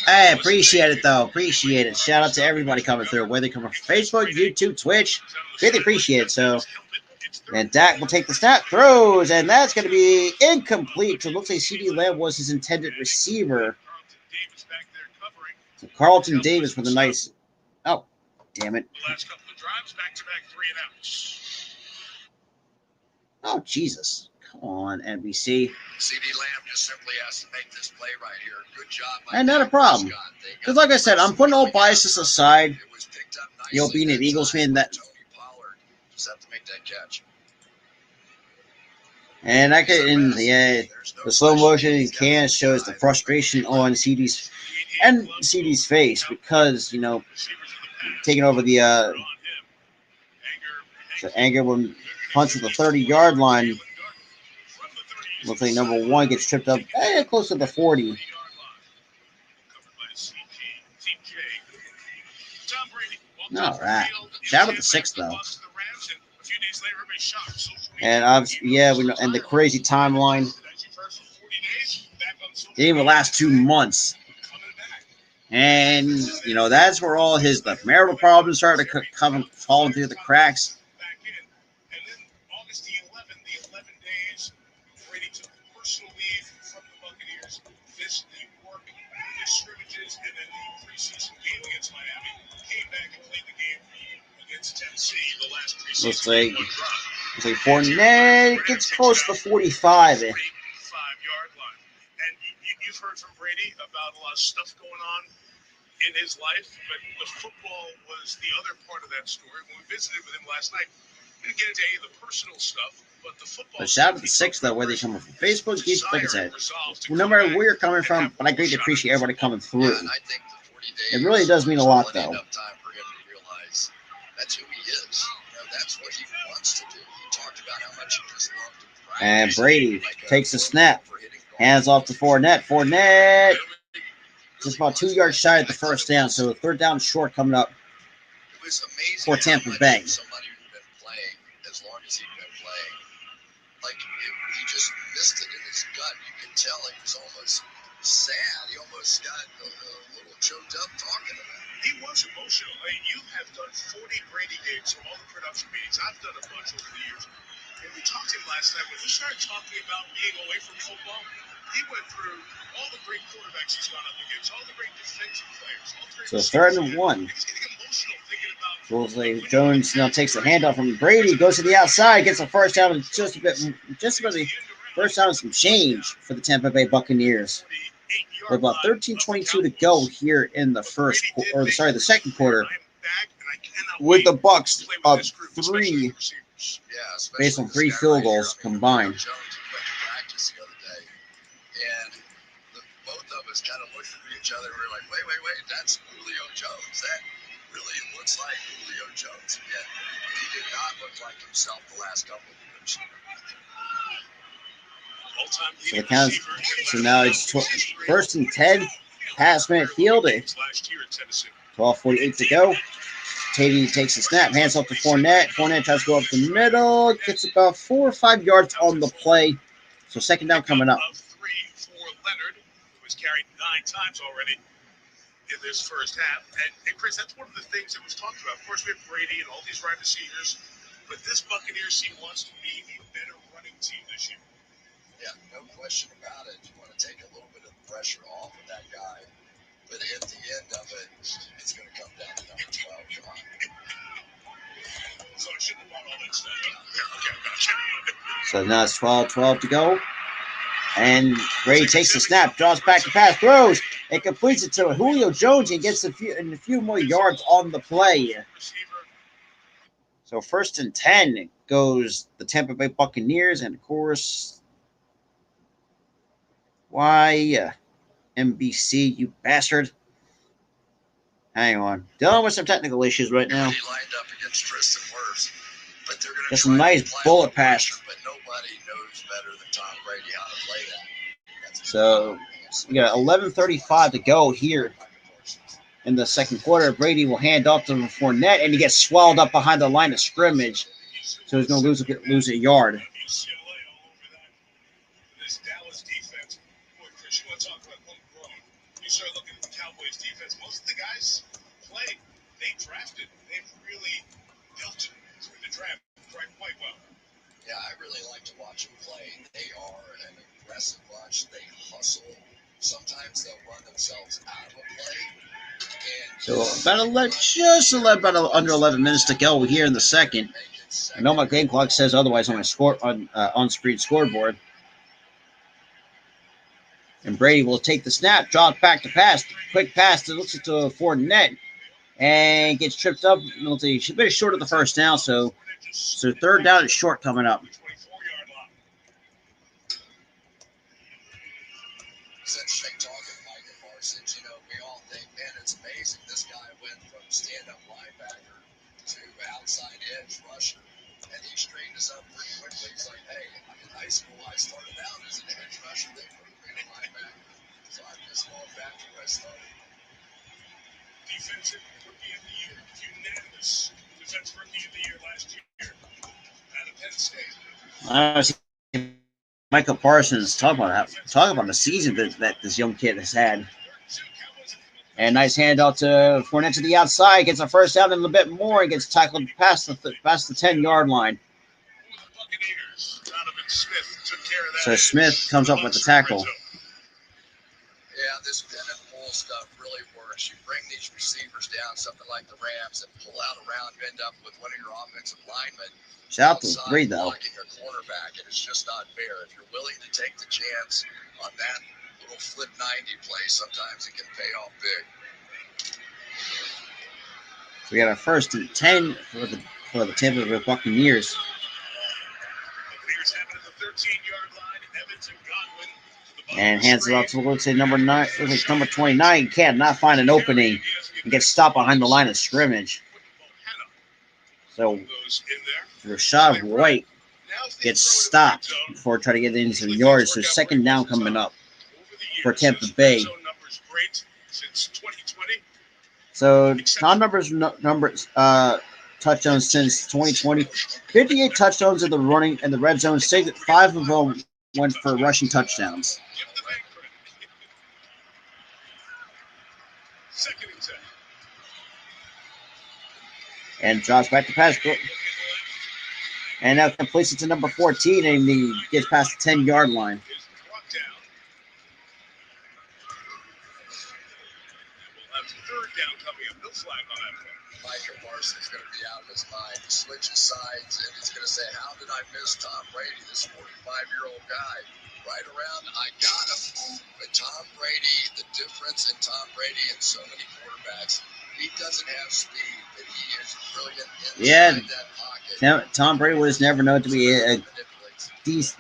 Hey, appreciate it, though. Appreciate it. Shout out to everybody coming through, whether they come from Facebook, YouTube, Twitch. Really appreciate it. So, and Dak will take the snap, throws, and that's going to be incomplete. So it looks like CD Lamb was his intended receiver. So Carlton Davis with a nice. Oh, damn it. The last couple of drives, back-to-back 3 and outs. Oh, Jesus. Come on, NBC. CD Lamb just simply has to make this play right here. Good job. And not a problem. Because like I said, I'm putting all biases aside. Being an Eagles fan, that. Just have to make that catch. And I could, in the slow motion can shows the frustration on CD's face because taking over the anger when punts at the 30-yard line. Looks like number 1 gets tripped up close to the 40. All right. Shout out to 6 though. And obviously, we know, and the crazy timeline. Didn't even last 2 months. And that's where all the marital problems started to come falling through the cracks. Looks like Fournette gets close to the 45. we've heard from Brady about a lot of stuff going on in his life, but the football was the other part of that story. When we visited with him last night, we didn't get into any of the personal stuff, but the football. But shout out to the six, though, whether you're coming from Facebook, YouTube, like I said, no matter where you're coming from, but I greatly appreciate everybody coming through. Yeah, and I think the 40 days It really does mean a lot, though. Enough time for him to realize that's who he is. That's what he wants to do. He talked about how much he just loved to practice. And Brady takes the snap, hands off to Fournette. Fournette just about 2 yards shy at the first down, so third down short coming up for Tampa Bay. Somebody who'd been playing as long as he'd been playing, he just missed it in his gut. You could tell he was almost sad. He almost got a little choked up talking about it. He was emotional. I mean, you have done 40 Brady games, so all the production meetings. I've done a bunch over the years. And we talked to him last night. When he started talking about being away from football, he went through all the great quarterbacks he's gone up against, all the great defensive players. So third and one. Jones now takes the handoff from Brady, goes to the outside, gets a first down, and just about the first down and some change for the Tampa Bay Buccaneers. With about 13:22 to go here in the the second quarter, with the Bucs up 3, based on 3 field goals combined. Both of us kind of looked at each other and we were like, wait, that's Julio Jones. That really looks like Julio Jones. Yet he did not look like himself the last couple of years. So now it's first and 10, pass midfield, 12:48 to go. Tavy takes the snap, hands off to Fournette. Fournette tries to go up the middle, gets about 4 or 5 yards on the play. So second down coming up. Carried 9 times already in this first half. And Chris, that's one of the things that was talked about. Of course, we have Brady and all these wide receivers, but this Buccaneers team wants to be a better running team this year. Yeah, no question about it. You want to take a little bit of the pressure off of that guy, but at the end of it, it's going to come down to number 12. Come on. So I shouldn't have bought all that stuff. Yeah, okay, gotcha. So now it's 12 to go. And Brady takes the snap, draws back the pass, throws, and completes it to Julio Jones and gets a few more yards on the play. So first and 10 goes the Tampa Bay Buccaneers, and of course, why NBC, you bastard. Hang on. Dealing with some technical issues right now. Just a nice bullet pass. But nobody knows better than Tom Brady how to play that. So we got 11:35 to go here in the second quarter. Brady will hand off to Fournette, and he gets swallowed up behind the line of scrimmage. So he's going to lose a yard. This Dallas defense, boy, Chris, you want to talk about homegrown. You start looking at the Cowboys defense. Most of the guys they drafted. They've really built through the draft quite well. Yeah, I really like to watch them play. They are an aggressive bunch. They hustle. Sometimes they'll run themselves out of a play. So about under 11 minutes to go here in the second. I know my game clock says otherwise on my on-screen scoreboard. And Brady will take the snap, drops back to pass, quick pass to looks to Fournette, and gets tripped up. A bit short of the first down, so third down is short coming up. It's interesting talking to Michael Parsons. You know, we all think, man, it's amazing. This guy went from stand-up linebacker to outside edge rusher, and he straightened us up pretty quickly. He's like, hey, in high school, I started out as an edge rusher. They put me in a linebacker. So I'm just going back to where I started. Defensive Rookie of the Year, unanimous Defensive Rookie of the Year last year out of Penn State. Michael Parsons, talk about the season that this young kid has had. And nice handoff to Fournette to the outside, gets a first down and a little bit more, and gets tackled past the 10-yard line. So Smith comes up with the tackle. Yeah, this pin and pull stuff really works. You bring these receivers down, something like the Rams, and pull out around, end up with one of your offensive linemen. Shout out to 3, though. Blocking a cornerback, and it's just not fair. If you're willing to take the chance on that little flip 90 play, sometimes it can pay off big. So we got a 1st and 10 for the Tampa Bay Buccaneers. Buccaneers have it at the 13-yard line. Evans and Godwin. And hands it off to, let's say, number 29. Cannot find an opening and gets stopped behind the line of scrimmage. So Rashad White gets stopped before trying to get into some yards. So 2nd down coming up for Tampa Bay. So Tom numbers touchdowns since 2020. 58 touchdowns in the running and the red zone. 5 of them went for rushing touchdowns. And drops back to pass. And now completes it to number 14, and he gets past the 10-yard line. Micah Parsons going to be out of his mind. He switches sides, and he's going to say, how did I miss Tom Brady, this 45-year-old guy? Right around, I got him. But Tom Brady, the difference in Tom Brady and so many quarterbacks, he doesn't have speed, but he is brilliant inside that pocket. Tom Brady was never known to be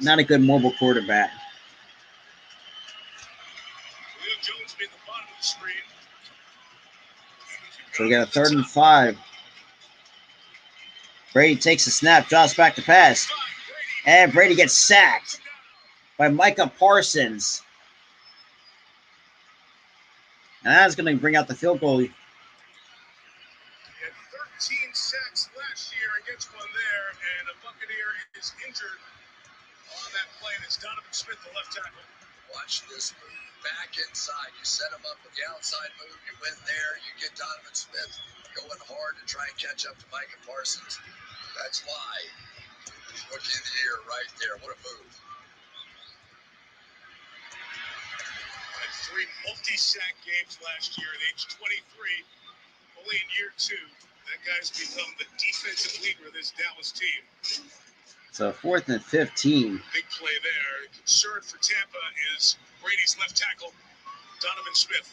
not a good mobile quarterback. So we got a 3rd and 5. Brady takes a snap, drops back to pass. And Brady gets sacked by Micah Parsons. And that's going to bring out the field goal. He had 13 sacks last year and gets one there, and a Buccaneer is injured on that play. And it's Donovan Smith, the left tackle. Watch this move. Back inside. You set him up with the outside move. You win there. You get Donovan Smith going hard to try and catch up to Micah Parsons. That's why he's Rookie of the Year right there. What a move. Had 3 multi-sack games last year at age 23. Only in year 2. That guy's become the defensive leader of this Dallas team. So 4th and 15. Big play there. Concern for Tampa is Brady's left tackle, Donovan Smith.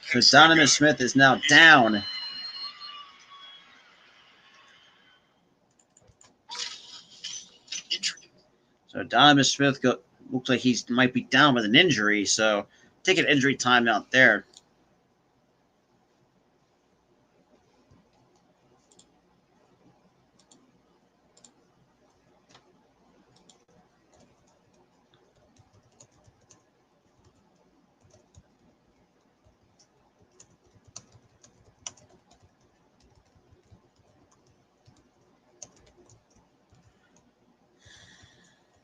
So Donovan Smith is now down. So Donovan Smith looks like he might be down with an injury. So take an injury timeout there.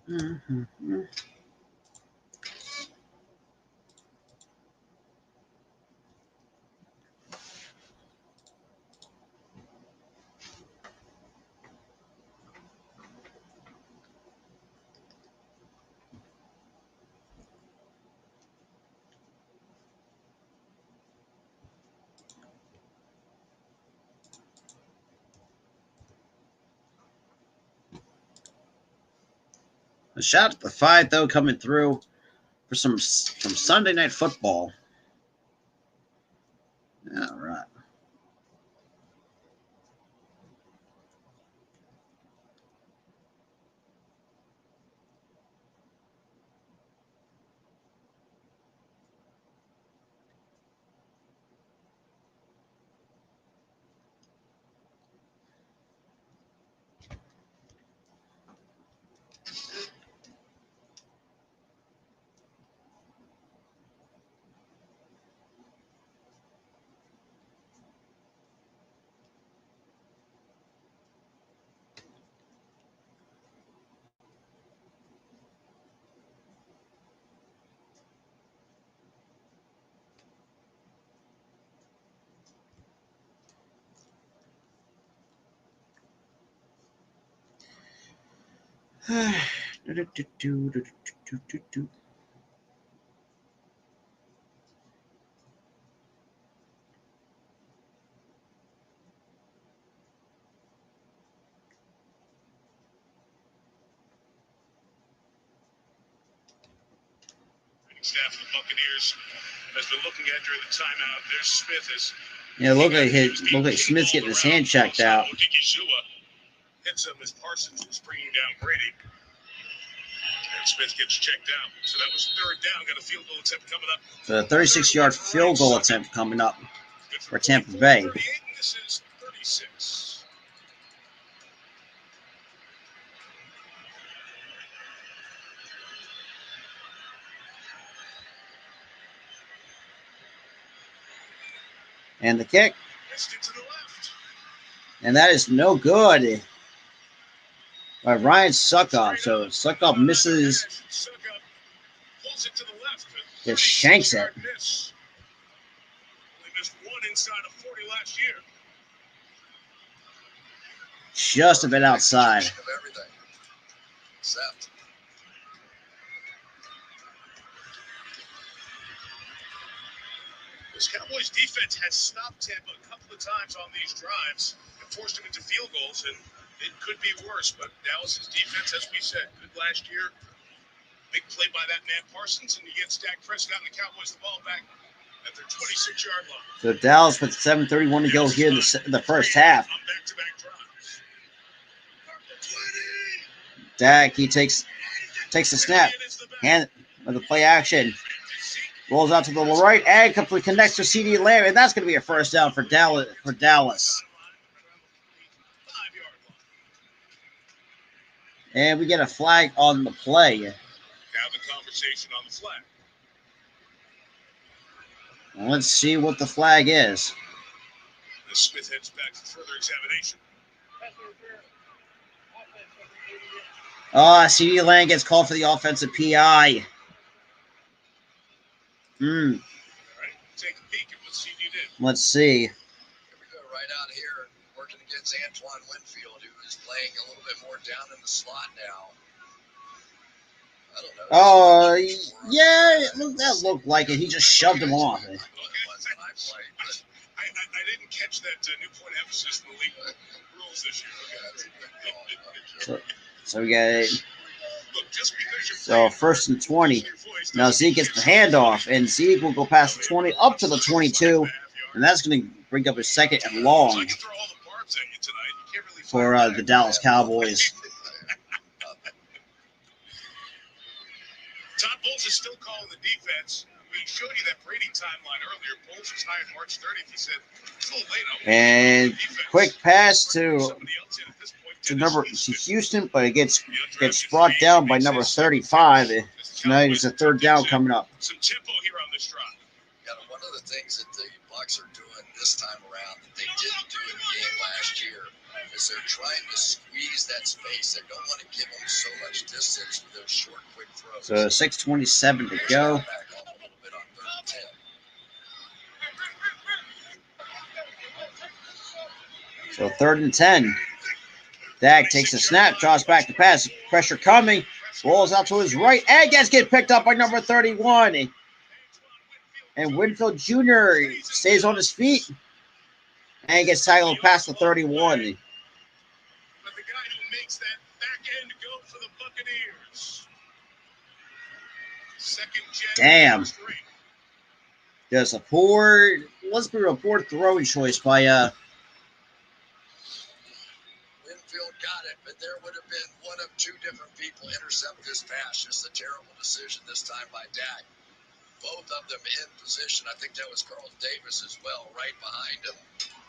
Mm-hmm. A shout out to the 5, though, coming through for some Sunday Night Football. All right. Staff of the Buccaneers has been looking at during the timeout. There's Smith as look like Smith's getting his hand checked out. Hits him as Parsons was bringing down Brady. And Smith gets checked out. So that was third down. Got a field goal attempt coming up. So a 36-yard field goal attempt coming up for Tampa Bay. This is 36. And the kick. To the left. And that is no good by Ryan Suckoff. So Suckoff misses. Pulls it to the left. Just shanks it. Only missed one inside of 40 last year. Just a bit outside. Except this Cowboys defense has stopped Tampa a couple of times on these drives and forced them into field goals, and it could be worse. But Dallas's defense, as we said, good last year. Big play by that man Parsons, and he gets Dak Prescott and the Cowboys the ball back at their 26-yard line. So Dallas with 7:31 to go here in the first half. Dak, he takes the snap, hand with the play action, rolls out to the right, and completely connects to CD Lamb, and that's going to be a first down for Dallas. And we get a flag on the play. Have the conversation on the flag. Let's see what the flag is. The Smith heads back for further examination. CD Lamb gets called for the offensive PI. All right, take a peek at what CD did. Let's see. Here we go, right out here, working against Antoine Winfield, who is playing a little bit more down in the slot now. I don't know. Oh, yeah, that looked like it. He just shoved him off. I didn't catch that new point emphasis in the league rules this year. So we got first and 20. Now Zeke gets the handoff, and Zeke will go past the 20 up to the 22, and that's going to bring up a second and long for the Dallas Cowboys. Todd Bowles is still calling the defense. We showed you that Brady timeline earlier. Bowles was hired March 30th. He said, it's a little late. And quick pass to Houston, but it gets brought down by number 35. So now it's a third down coming up. Some tempo here on this drive. Yeah, one of the things that the Bucs are doing this time around that they didn't do in the game last year is they're trying to squeeze that space. They don't want to give them so much distance with those short, quick throws. So 6:27 to go. So 3rd and 10. Dak takes a snap, draws back the pass. Pressure coming. Rolls out to his right. And gets picked up by number 31. And Winfield Jr. stays on his feet. And gets tackled past the 31. But the guy who makes that back end go for the Buccaneers. Damn. Just a poor throwing choice by Winfield got it, but there would have been one of two different people intercept this pass. Just a terrible decision this time by Dak. Both of them in position. I think that was Carl Davis as well, right behind him.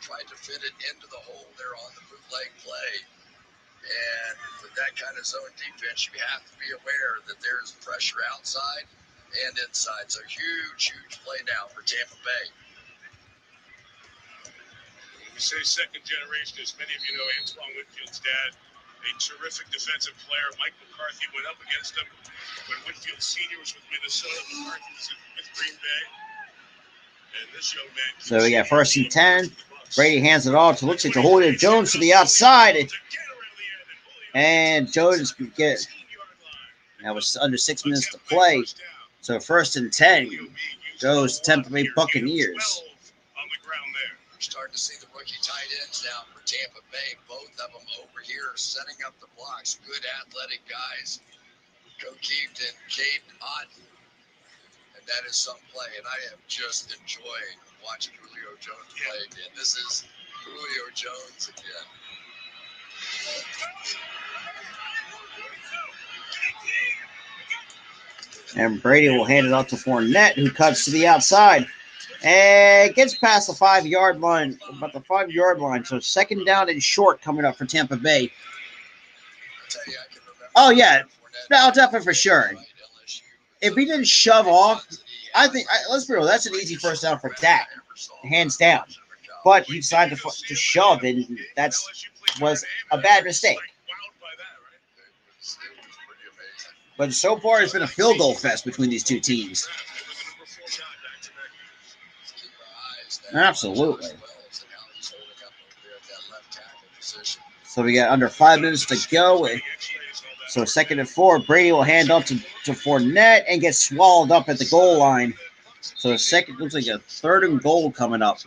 Tried to fit it into the hole there on the bootleg play. And with that kind of zone defense, you have to be aware that there's pressure outside and inside. So huge play now for Tampa Bay. We say second generation, as many of you know, Antoine Winfield's dad, a terrific defensive player. Mike McCarthy went up against him when Winfield Sr. was with Minnesota. McCarthy was with Green Bay. And this young man. So we got 1st and 10. Brady hands it off to looks like to Julio Jones to the outside. And Jones can get. That was under 6 minutes to play. So 1st and 10 goes to Tampa Bay Buccaneers. We're starting to see the rookie tight ends now for Tampa Bay. Both of them over here setting up the blocks. Good athletic guys. O'Keefe and Cade Otten. that is some play, and I am just enjoying watching Julio Jones play again. This is Julio Jones again. And Brady will hand it off to Fournette, who cuts to the outside and gets past the 5-yard line, about the 5-yard line. So 2nd down and short coming up for Tampa Bay. Oh, yeah. No, definitely for sure. If he didn't shove off, I think, let's be real, that's an easy first down for Dak, hands down. But he decided to shove, and that was a bad mistake. But so far, it's been a field goal fest between these two teams. Absolutely. So we got under 5 minutes to go. So 2nd and 4, Brady will hand off to Fournette and get swallowed up at the goal line. So looks like a 3rd and goal coming up.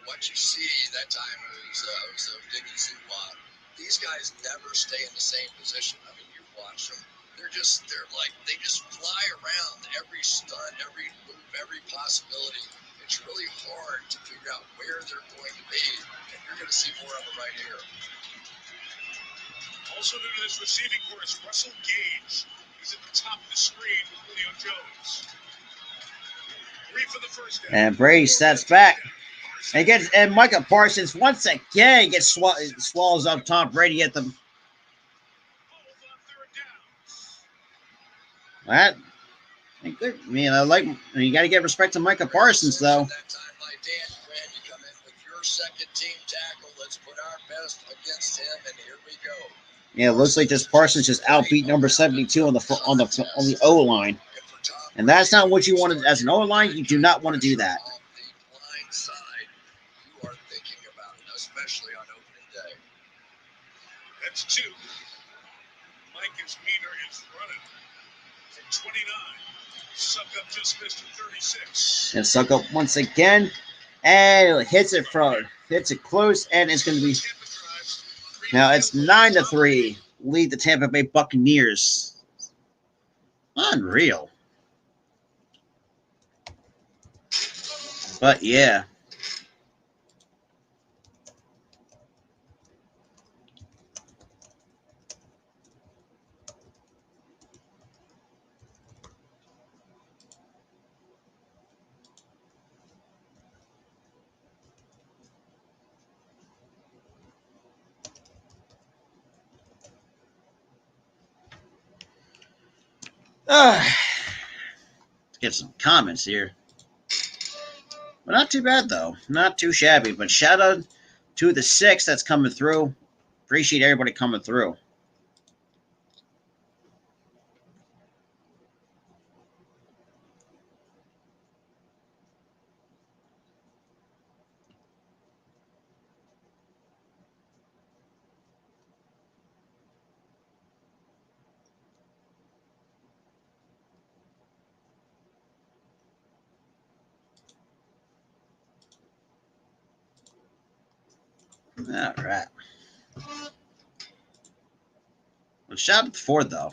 What you see that time was a Diggy Zubat. These guys never stay in the same position. I mean, you watch them. They just fly around every stunt, every move, every possibility. It's really hard to figure out where they're going to be, and you're going to see more on the right here. Also new to this receiving course, Russell Gage is at the top of the screen with Julio Jones. 3 for the first down. And Brady steps back. And Micah Parsons once again gets swallows up Tom Brady at the. That ain't good. I mean, you got to give respect to Micah Parsons, though. That time, like Dan Quinn, you come in with your second team tackle. Let's put our best against him, and here we go. Yeah, it looks like this Parsons just outbeat number 72 on the O line, and that's not what you wanted as an O line. You do not want to do that. You are thinking about it, especially on opening day. That's 2. Micah's meter is running from 29. Suckup just missed at 36. And Suckup once again, and hits it close, and it's going to be. Now it's 9-3. Lead the Tampa Bay Buccaneers. Unreal. But yeah. Let's get some comments here. But not too bad, though. Not too shabby. But shout out to the 6 that's coming through. Appreciate everybody coming through. All right. Well, shout out to Ford, though.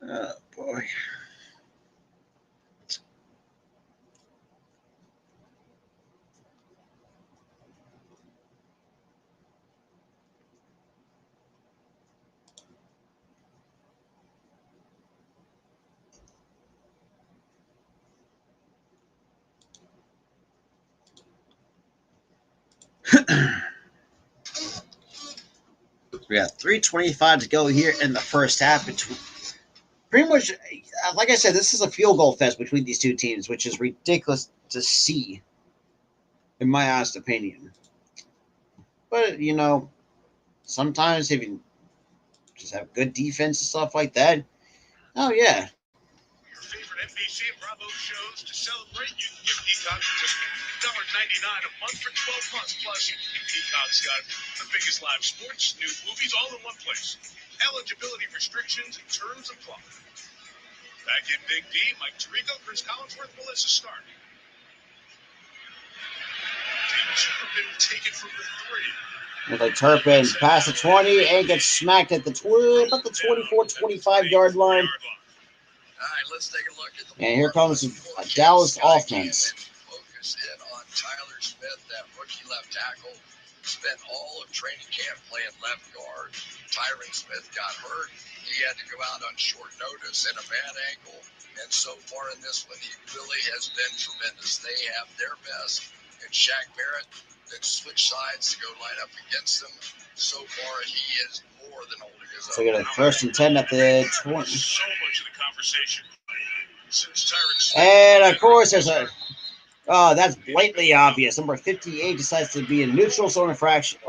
Oh, boy. We got 3:25 to go here in the first half. Pretty much, like I said, this is a field goal fest between these two teams, which is ridiculous to see, in my honest opinion. But, sometimes if you just have good defense and stuff like that, oh, yeah. Your favorite NBC ABC and Bravo shows to celebrate. You can get Peacock for just $1.99 a month for 12 months. Plus, Peacock's got the biggest live sports, new movies, all in one place. Eligibility restrictions and terms apply. Back in Big D, Mike Tirico, Chris Collinsworth, Melissa Stark. Turpin take it from the 3. With a Turpin past the 20 and gets smacked at the 24-25 yard line. All right, let's take a look at the And here comes a Dallas offense. Focus in on Tyler Smith, that rookie left tackle. Spent all of training camp playing left guard. Tyron Smith got hurt. He had to go out on short notice and a bad ankle. And so far in this one, he really has been tremendous. They have their best. And Shaq Barrett that switched sides to go line up against them. So far, he is more than holding his own. So we got a 1st and 10 at the 20. So much of the conversation since Tyron Smith. And of course, there's a. Oh, that's blatantly obvious. Number 58 decides to be a neutral zone infraction.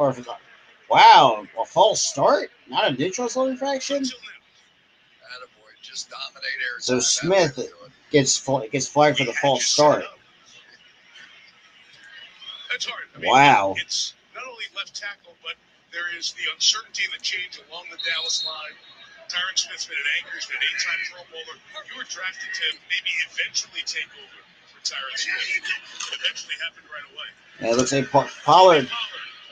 Wow, a false start? Not a neutral zone infraction? Attaboy, just dominate air So time. Smith gets flagged for the false start. That's hard. I mean, Wow. It's not only left tackle, but there is the uncertainty and the change along the Dallas line. Tyron Smith's been an anchor, he's been an 8-time Pro Bowler. You were drafted to maybe eventually take over for Tyron Smith. It eventually happened right away. And it looks like Pollard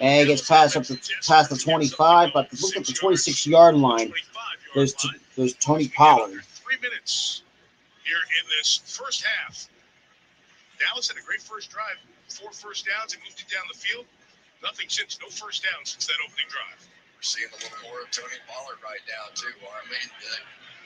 and he gets past the 25, but look at the 26-yard line. There's Tony Pollard. 3 minutes here in this first half. Dallas had a great first drive, 4 first downs, and moved it down the field. Nothing since, no first down since that opening drive. We're seeing a little more of Tony Pollard right now, too, aren't we?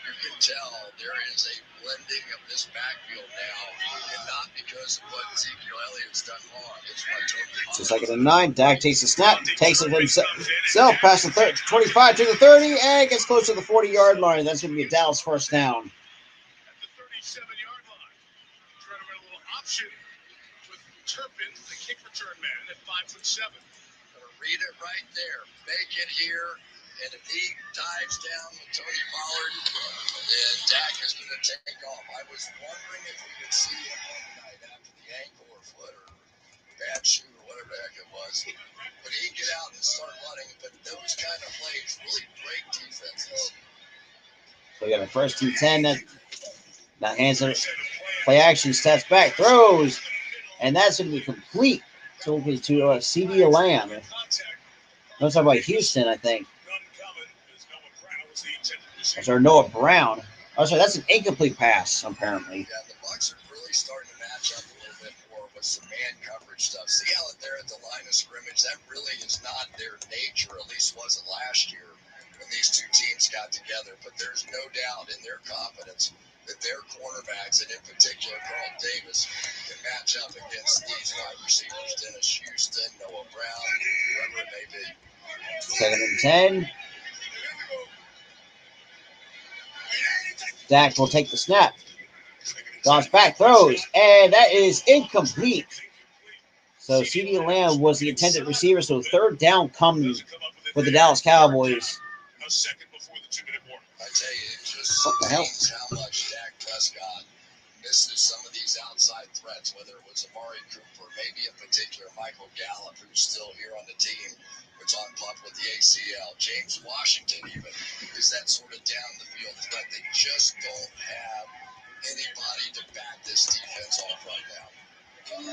You can tell there is a blending of this backfield now, and not because of what Ezekiel Elliott's done wrong. It's what Tony Pollard. So 2nd and 9, Dak takes a snap, takes it himself past the 25 to the 30, and gets close to the 40-yard line. That's going to be a Dallas first down. At the 37-yard line, trying to run a little option with Turpin, the kick return man at 5'7". Gonna read it right there. Make it here. And if he dives down with Tony Pollard, then Dak is going to take off. I was wondering if we could see him on tonight after the ankle or foot or bad shoe or whatever the heck it was. But he get out and start running. But those kind of plays really break defenses. So we got a 1st and 10. That hands it. Play action, steps back, throws. And that's going to be complete. So we'll be to CD Lamb. Let's talk about Houston, I think. Or Noah Brown. Oh, sorry, that's an incomplete pass, apparently. Yeah, the Bucs are really starting to match up a little bit more with some man coverage stuff. See how they're at the line of scrimmage? That really is not their nature, at least wasn't last year when these two teams got together. But there's no doubt in their confidence that their cornerbacks, and in particular Carl Davis, can match up against these wide receivers. Dennis Houston, Noah Brown, whoever it may be. 2nd and 10. Dak will take the snap. Drops back, throws, and that is incomplete. So CeeDee Lamb was the intended receiver, so 3rd down coming for the Dallas Cowboys. A second before the 2-minute warning. I tell you, it just What the hell? seems how much Dak Prescott misses some of these outside threats, whether it was Amari Cooper, maybe in particular Michael Gallup, who's still here on the team, who's on pup with the ACL. James Washington even is that sort of down the field threat. They just don't have anybody to back this defense off right now. The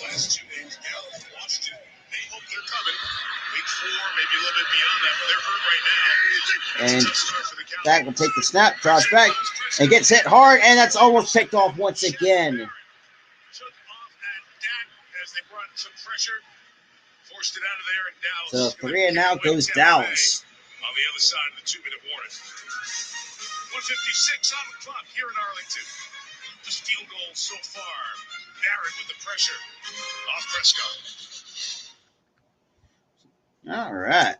last 2 days, Gallup, Washington, they hope they're coming. Week 4, maybe a little bit beyond that, but they're hurt right now. And It's a tough start for the Cowboys. Dak will take the snap, drops back, and gets hit hard, and that's almost picked off once again. Took off at Dak as they brought some pressure, forced it out of there, and Dallas. So 3 and out goes Dallas. On the other side of the 2-minute warning. 1:56 on the clock here in Arlington. Just field goal so far. Barrett with the pressure off Prescott. All right.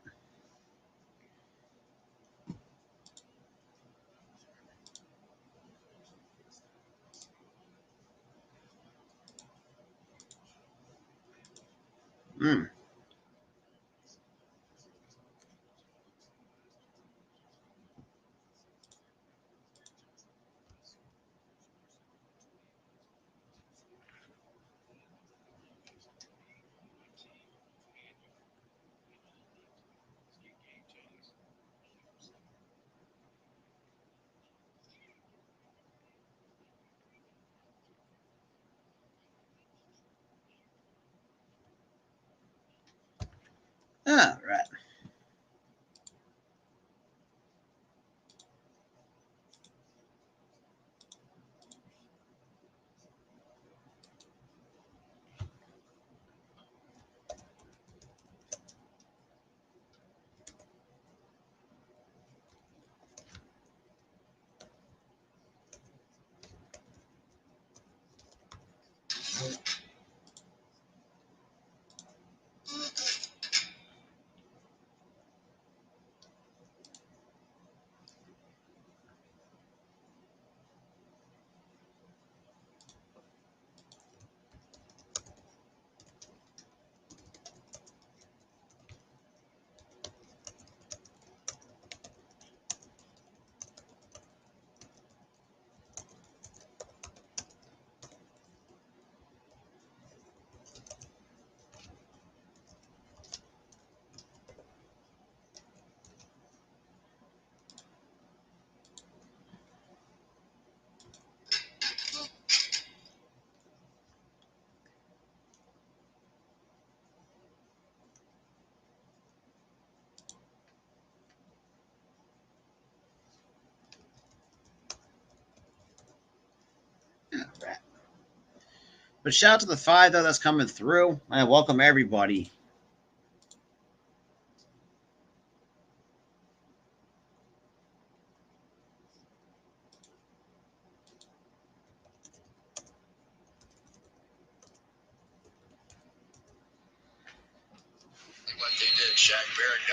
But shout out to the 5, though, that's coming through. I welcome everybody.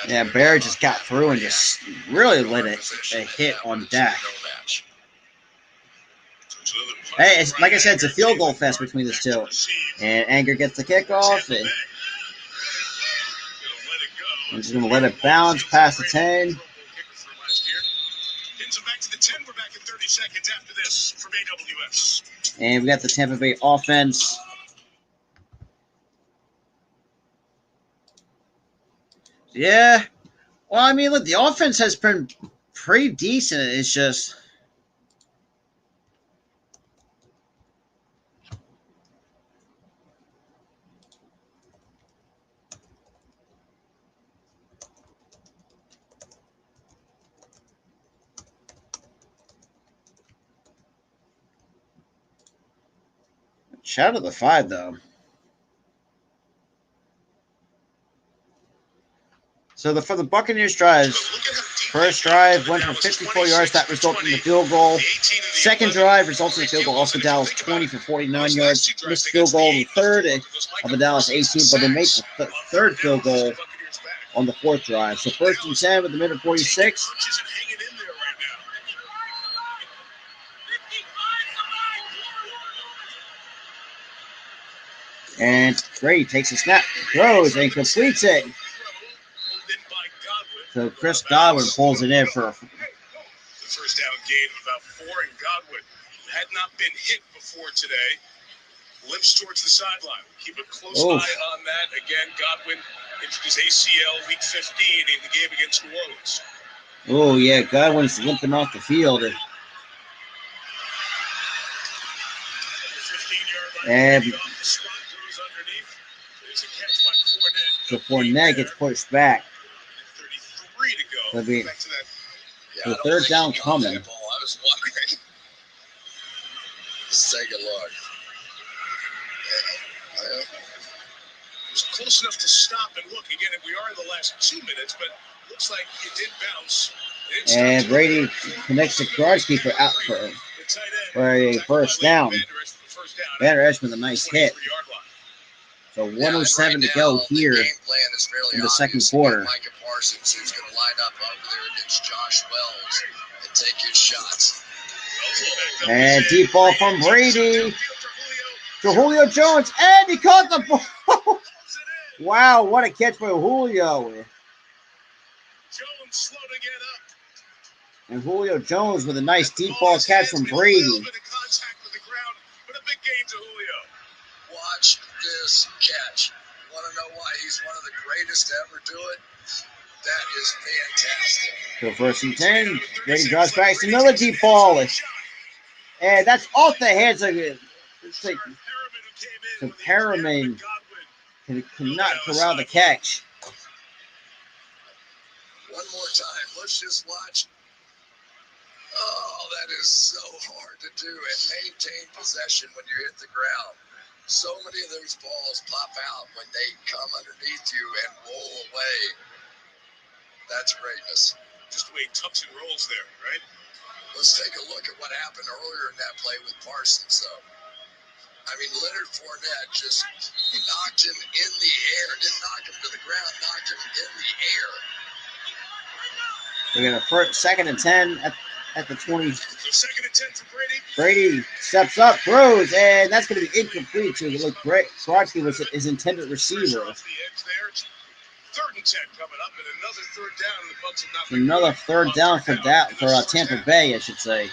Yeah, Barrett just got through and just really let a hit on Dak. Hey, like I said, it's a field goal fest between these two. And Anger gets the kickoff. And I'm just going to let it bounce past the 10. And we got the Tampa Bay offense. Yeah. Well, I mean, look, the offense has been pretty decent. It's just... Shout out to the 5, though. So for the Buccaneers drives, first drive went for 54 yards. That resulted in the field goal. Second drive resulted in a field goal off the Dallas 20 for 49 yards. Missed field goal in the third of the Dallas 18, but they made the third field goal on the fourth drive. So 1st and 10 with the minute 46. And Brady takes a snap, throws, and completes it. So Chris Godwin pulls it in for the first down gain of about 4, and Godwin had not been hit before today. Limps towards the sideline. Keep a close eye on that. Again, Godwin injured his ACL week 15 in the game against New Orleans. Oh, yeah, Godwin's limping off the field. And so Fournette gets pushed back. 33 to go. That'll be the third down coming. I was wondering. Let's take a look. It was close enough to stop and look. Again, we are in the last 2 minutes, but looks like it did bounce. And Brady connects the guard keeper out for a first down. Vander Esch with a nice hit. So 1:07 to go here in the second quarter. Micah Parsons, who's going to line up over there against Josh Wells and take his shots. And deep ball from Brady to Julio Jones, and he caught the ball. Wow, what a catch by Julio. And Julio Jones with a nice deep ball catch from Brady. Watch this catch. You want to know why he's one of the greatest to ever do it? That is fantastic. So 1st and 10, Brady draws back to another deep ball. And that's off the hands of it. So Perriman cannot corral the catch. One more time. Let's just watch. Oh, that is so hard to do and maintain possession when you hit the ground. So many of those balls pop out when they come underneath you and roll away. That's greatness. Just the way he tucks and rolls there, right? Let's take a look at what happened earlier in that play with Parsons, though. I mean, Leonard Fournette just knocked him in the air. Didn't knock him to the ground, knocked him in the air. We got a 2nd and 10 at the 20. So 2nd and 10 for Brady. Brady steps up, throws, and that's going to be incomplete. So it looked great. Brodsky was his intended receiver. 3rd and 10 coming up, and another 3rd down. And the Bucs have not another 3rd down for Tampa Bay, I should say. You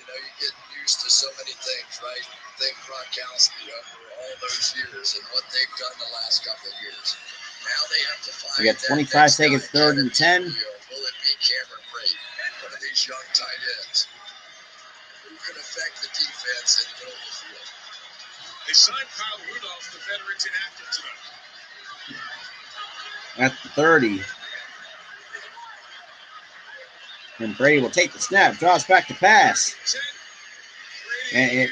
know, you get used to so many things, right? You think Gronkowski over all those years and what they've done the last couple of years. Now they have to find. We got 25 seconds, 3rd and 10. Will it be Cameron Brate, one of these young tight ends, who can affect the defense in the middle of the field? They signed Kyle Rudolph, the veteran's inactive tonight. At the 30. And Brady will take the snap, draws back to pass. And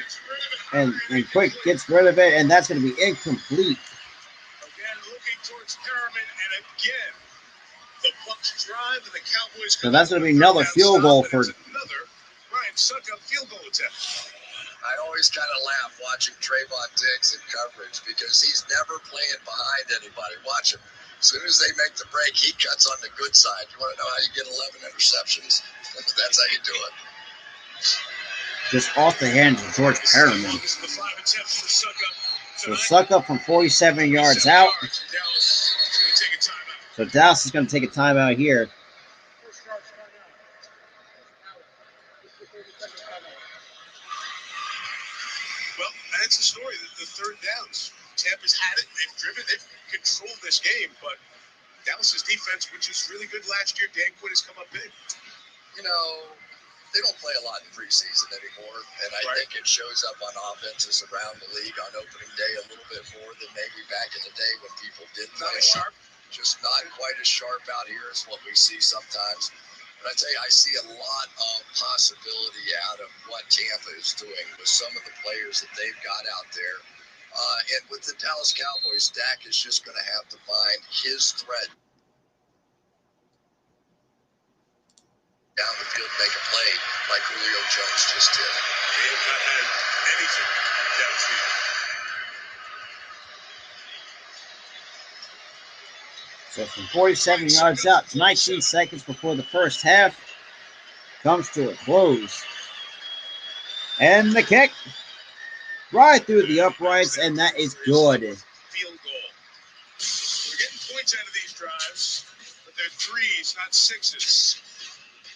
And Quick gets rid of it, and that's going to be incomplete. Again, looking towards Perriman, and again, the Bucs drive and the Cowboys. So that's going to be another field goal for. Another Ryan Suckup field goal attempt. I always kind of laugh watching Trayvon Diggs in coverage because he's never playing behind anybody. Watch him. As soon as they make the break, he cuts on the good side. You want to know how you get 11 interceptions? That's how you do it. Just off the hands of George Perriman. So Suckup from 47 yards out. So Dallas is going to take a timeout here. Well, that's the story. The third downs. Tampa's had it. They've driven. They've controlled this game. But Dallas's defense, which was really good last year, Dan Quinn has come up big. You know, they don't play a lot in preseason anymore. And I think it shows up on offenses around the league on opening day a little bit more than maybe back in the day when people did play a lot. Just not quite as sharp out here as what we see sometimes. But I tell you, I see a lot of possibility out of what Tampa is doing with some of the players that they've got out there. And with the Dallas Cowboys, Dak is just going to have to find his thread down the field, make a play like Julio Jones just did. They have not had anything downfield. So from 47 yards out, 19 seconds before the first half, comes to a close. And the kick right through the uprights, and that is good. Field goal. We're getting points out of these drives, but they're threes, not sixes.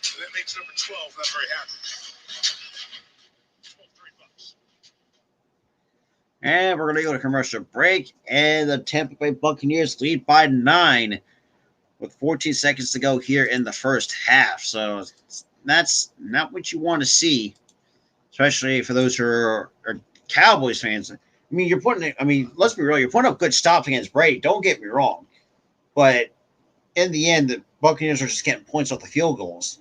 So that makes number 12 not very happy. $3. And we're going to go to commercial break, and the Tampa Bay Buccaneers lead by 9 with 14 seconds to go here in the first half. So that's not what you want to see, especially for those who are Cowboys fans. I mean, let's be real, you're putting up good stops against Brady. Don't get me wrong. But in the end, the Buccaneers are just getting points off the field goals.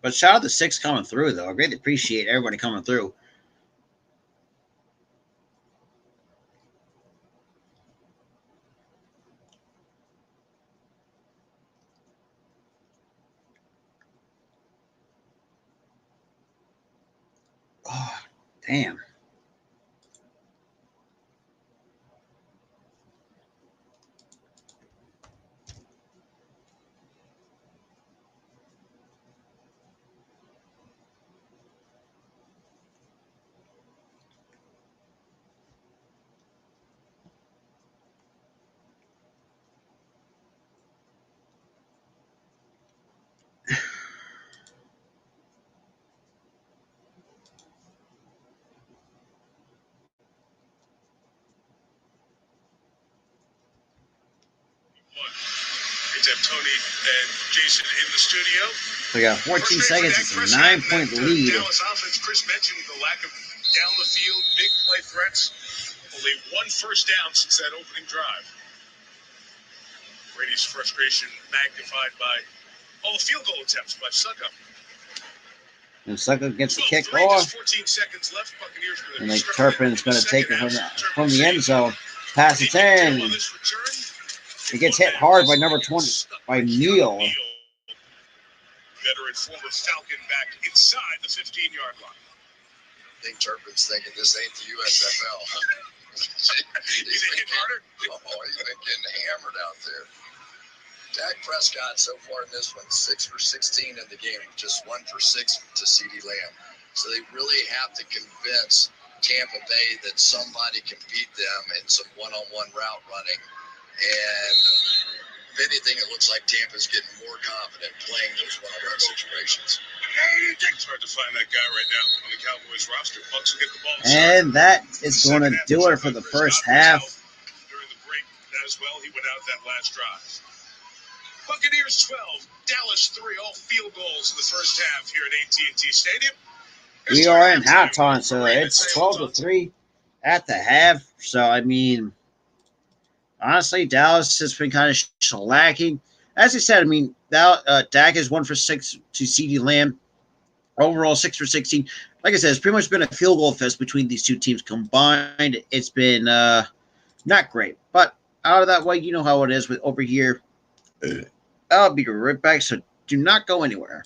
But shout out to 6 coming through, though. I really appreciate everybody coming through. Oh, damn. Great to have Tony and Jason in the studio. We got 14 seconds. It's a 9-point lead. Dallas offense, Chris mentioned the lack of down the field, big play threats. Only one first down since that opening drive. Brady's frustration magnified by all the field goal attempts by Suckup. And Suckup gets the kick off. 14 seconds left. Buccaneers and like Turpin's going to take it from the end zone. Pass it in. It gets hit hard by number 20, by Neal. Veteran former Falcon back inside the 15-yard line. think Turpin's thinking this ain't the USFL. He's been harder. Oh, he's been getting hammered out there. Dak Prescott so far in this one, 6 for 16 in the game, just 1 for 6 to CeeDee Lamb. So they really have to convince Tampa Bay that somebody can beat them in some one-on-one route running. And if anything, it looks like Tampa's getting more confident playing those one-on-one situations. It's hard to find that guy right now on the Cowboys roster. Bucks will get the ball. And that is going to do it for the first half. During the break as well, he went out that last drive. Buccaneers 12, Dallas 3, all field goals in the first half here at AT&T Stadium. We are in halftime, so it's 12-3 at the half. So, I mean, honestly, Dallas has been kind of shellacking. As I said, I mean, Dak is 1 for 6 to CeeDee Lamb. Overall, 6 for 16. Like I said, it's pretty much been a field goal fest between these two teams combined. It's been not great. But out of that way, you know how it is with over here. I'll be right back, so do not go anywhere.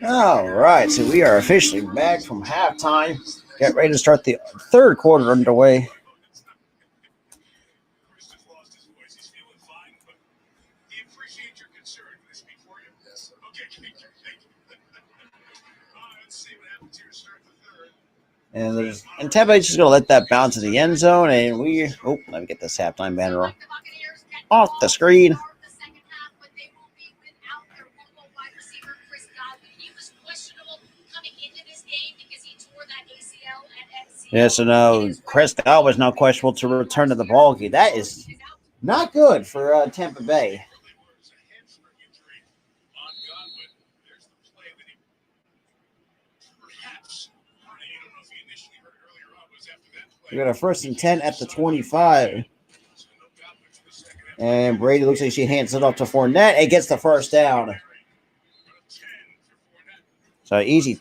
All right, so we are officially back from halftime. Get ready to start the third quarter underway. And Tampa is just going to let that bounce to the end zone, and let me get this halftime banner off the screen. Yeah, so now Prescott was now questionable to return to the ball game. That is not good for Tampa Bay. We got a 1st and 10 at the 25. And Brady looks like she hands it off to Fournette and gets the first down. So easy.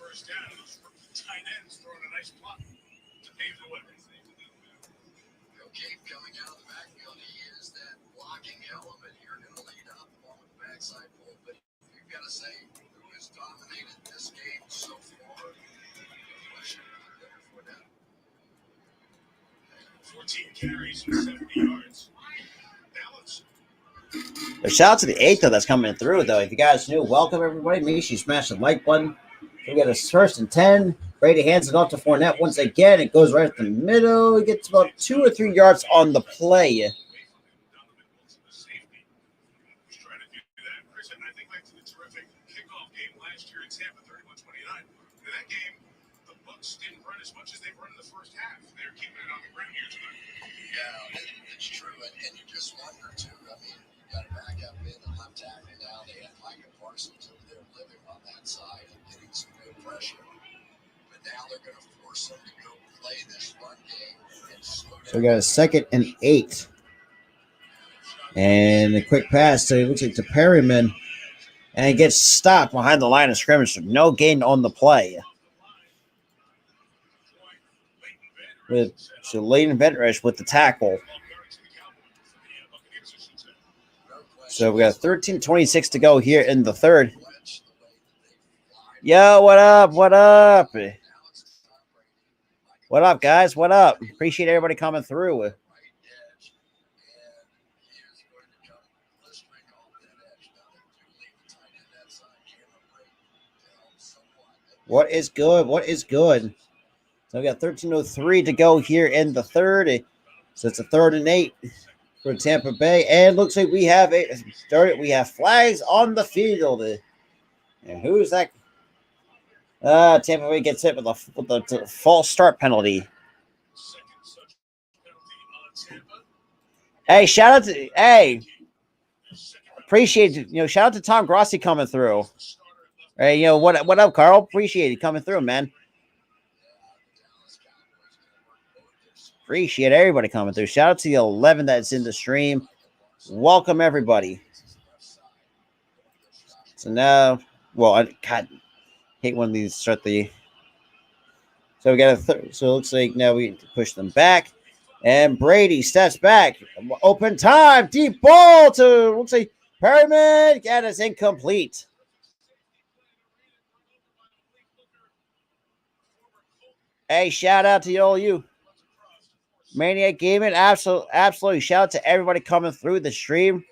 Carries 70 yards. A shout out to the 8th, though, that's coming through, though. If you guys new, welcome, everybody. Make sure you smash the like button. We got a 1st and 10. Brady hands it off to Fournette once again. It goes right at the middle. He gets about 2 or 3 yards on the play. It's true, and you just wonder too. I mean, you got a backup in the left tackle now. They have Micah Parsons over there living on that side and getting some good pressure. But now they're going to force him to go play this run game. So we got a 2nd and 8, and a quick pass. So it looks like to Perryman, and it gets stopped behind the line of scrimmage. So no gain on the play. So Leighton Ventress with the tackle. So we got 13:26 to go here in the third. Yo, what up? What up? What up, guys? What up? Appreciate everybody coming through. What is good? What is good? So we got 13:03 to go here in the third. So it's a 3rd and 8 for Tampa Bay. And looks like we have flags on the field. And who's that? Tampa Bay gets hit with a false start penalty. Hey, appreciate it. Shout out to Tom Grossi coming through. Hey, what up, Carl? Appreciate it coming through, man. Appreciate everybody coming through. Shout out to the 11 that's in the stream. Welcome, everybody. So now, I hate when these start the. So we got so it looks like now we push them back. And Brady steps back. Open time. Deep ball to, looks like Perryman. That is incomplete. Hey, shout out to all you. Maniac Gaming, absolutely. Shout out to everybody coming through the stream.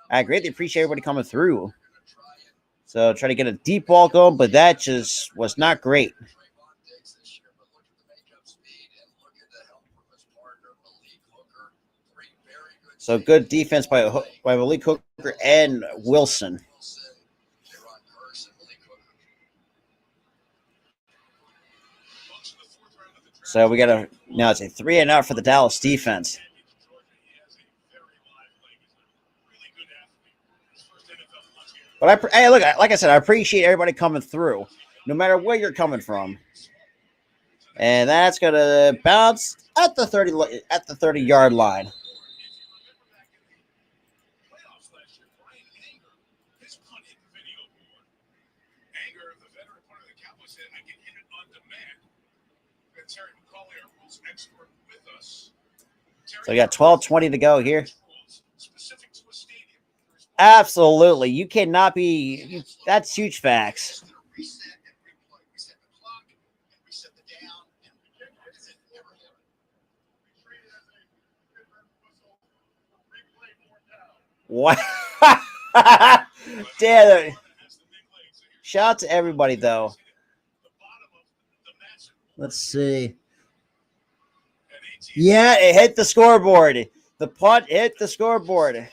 I greatly appreciate everybody coming through. So try to get a deep ball going, but that just was not great. So good defense by Malik Hooker and Wilson. So we got now it's a 3-and-out for the Dallas defense. But look, like I said, I appreciate everybody coming through, no matter where you're coming from. And that's gonna bounce at the 30-yard line. So we got 12:20 to go here. Absolutely. You cannot be – that's huge facts. What? Damn. Shout out to everybody, though. Let's see. Yeah, it hit the scoreboard. The punt hit the scoreboard.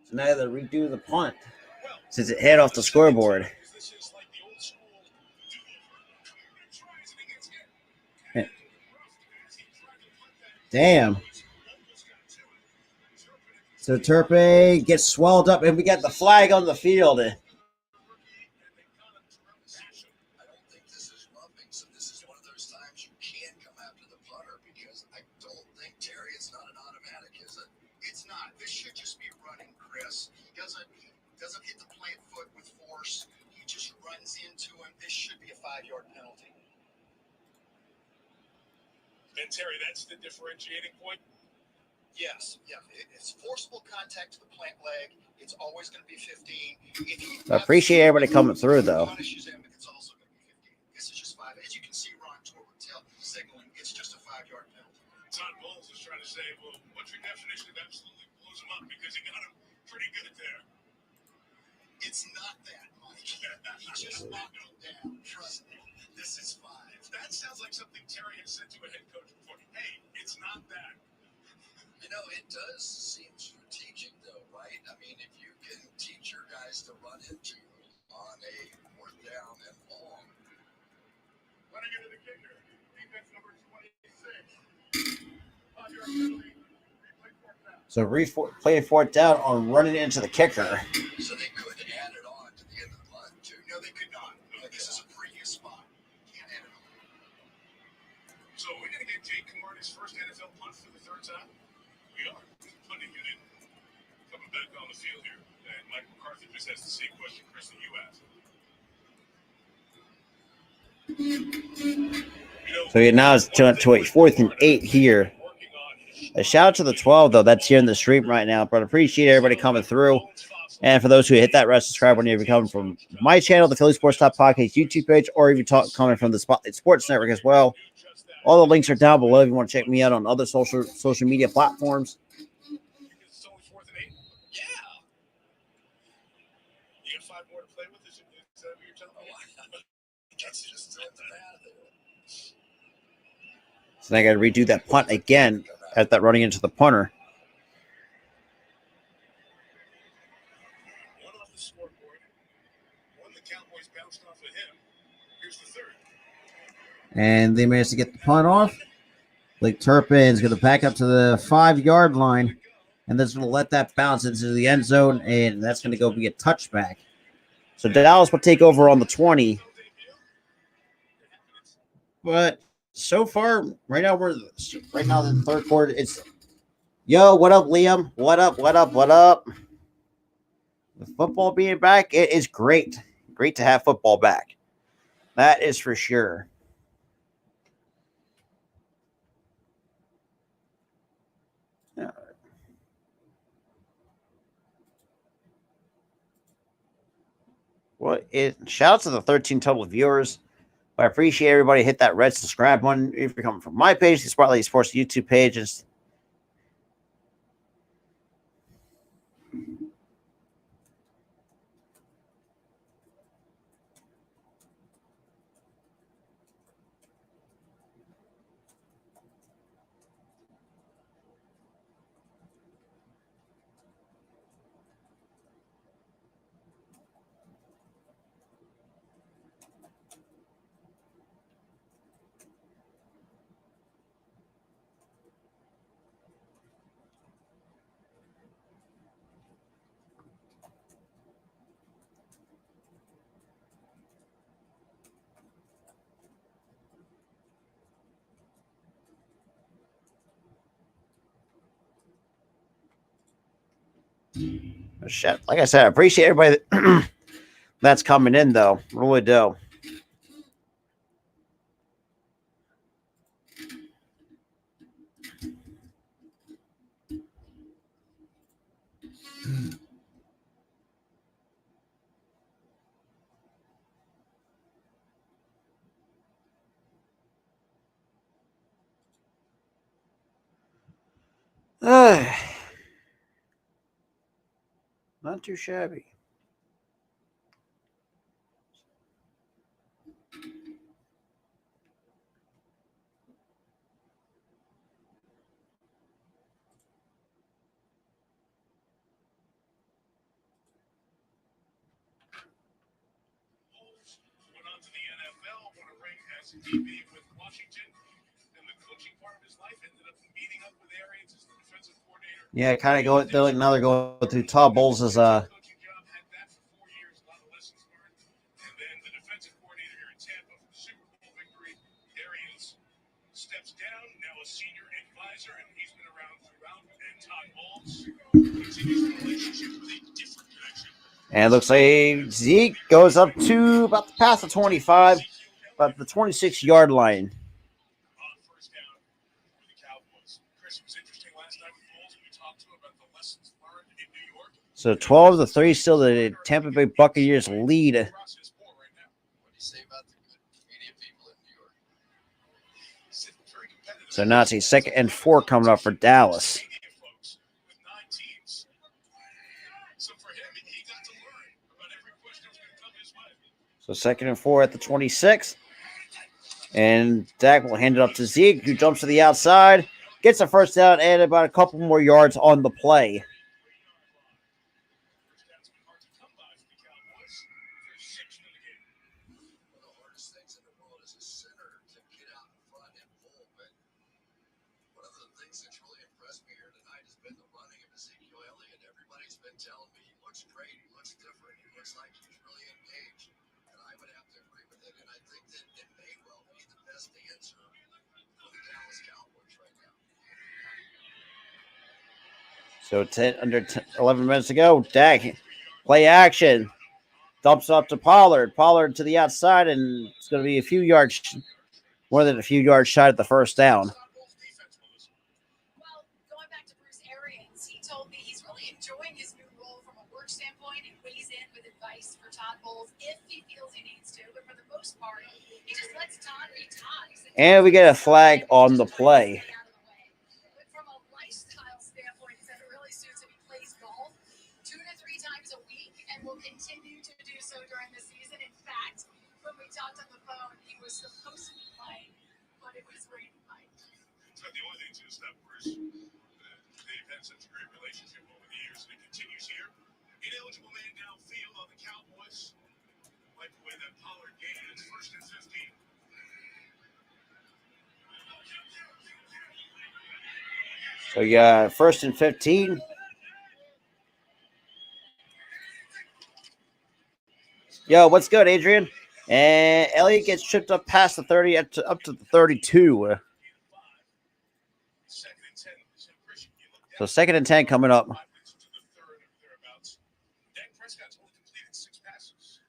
So now they redo the punt since it hit off the scoreboard. Damn. So Turpin gets swelled up, and we got the flag on the field. Doesn't hit the plant foot with force. He just runs into him. This should be a 5-yard penalty. And Terry, that's the differentiating point? Yes. Yeah. It's forcible contact to the plant leg. It's always going to be 15. I appreciate everybody coming through, though. Punishes him, it's also going to be 15. This is just 5. As you can see, Ron Tortel signaling it's just a 5-yard penalty. Todd Bowles is trying to say, well, what's your definition of absolutely blows him up because he got him pretty good there. It's not that, Mike. He just knocked him down. Trust me. This is 5. That sounds like something Terry has said to a head coach before. Hey, it's not that. You know, it does seem strategic, though, right? I mean, if you can teach your guys to run into on a 4th down and long. Running into the kicker. Defense number 26. 5-yard penalty. So play 4th down on running into the kicker. So they could add it on to the end of the punt, too. No, they could not. This is a previous spot. Can't add it on. So we're going to get Jake Camarda's first NFL punt for the 3rd time? We are. Punting unit coming back on the field here. And Mike McCarthy just has the same question, Chris, that you asked. So now it's to a 4th and 8 here. A shout out to the 12, though. That's here in the stream right now. But I appreciate everybody coming through. And for those who hit that rest, subscribe when you're coming from my channel, the Philly Sports Top Podcast YouTube page, or if you're coming from the Spotlight Sports Network as well. All the links are down below if you want to check me out on other social media platforms. It's only 4th and 8? Yeah. You got 5 more to play with? Is that what you're telling me? I guess you just threw them out of there. So now I got to redo that punt again at that running into the punter. One off the scoreboard. One the Cowboys bounced off of him. Here's the 3rd. And they managed to get the punt off. Blake Turpin's going to back up to the 5-yard line. And that's going to let that bounce into the end zone. And that's going to go be a touchback. So Dallas will take over on the 20. But so far, right now in the 3rd quarter, it's yo, what up, Liam? What up? The football being back, it is great. Great to have football back. That is for sure. Yeah. Shout out to the 13 total viewers. I appreciate everybody. Hit that red subscribe button if you're coming from my page, the Spotlight Sports YouTube pages. Shit. Like I said, I appreciate everybody that's coming in, though. Really do. Not too shabby. Went on to the NFL, won a ring as a DB with Washington, and the coaching part of his life ended up meeting up with Arians as the defensive coordinator. Yeah, kind of going. Now they're going through Todd Bowles' Coaching job, had that for 4 years, a lot of lessons learned, and then the defensive coordinator here in Tampa for the Super Bowl victory. Arians steps down, now a senior advisor, and he's been around throughout. And Todd Bowles continues the relationship with a different connection. And it looks like Zeke goes up to about past the 25, about the 26-yard line. First down for the Cowboys. Chris, it was interesting last night with Bowles. We talked to him about the lessons learned in New York. So 12-3, still the Tampa Bay Buccaneers lead. What do you say about the good media people in New York? So now it's a 2nd and 4 coming up for Dallas. So 2nd and 4 at the 26. And Dak will hand it up to Zeke, who jumps to the outside, gets a first down, and about a couple more yards on the play. Telling me he looks great, he looks different, he looks like he's really engaged, and I would have to agree with it, and I think that it may well be the best answer for the Dallas Cowboys right now. So 11 minutes to go. Dak, play action, dumps up to Pollard. Pollard to the outside, and it's going to be a few yards, more than a few yards shy at the first down. Well, going back to Bruce Arians, he told me he's really enjoying his new role from a work standpoint and weighs in with advice for Todd Bowles if he feels he needs to. But for the most part, he just lets Todd be Todd. And we get a flag on the play. But from a lifestyle standpoint, he said it really suits him. He plays golf 2 to 3 times a week and will continue to do so during the season. In fact, when we talked on the phone, he was supposed to be playing, but it was raining. It's not the only thing to stop Bruce. They've had such a great relationship over the years, and it continues here. Ineligible man downfield on the Cowboys. Like the way that Pollard gained it. It's 1st and 15. So you got 1st and 15. Yo, what's good, Adrian? And Elliott gets tripped up past the 30 up to the 32. So 2nd and 10 coming up. Dak Prescott's only completed 6 passes.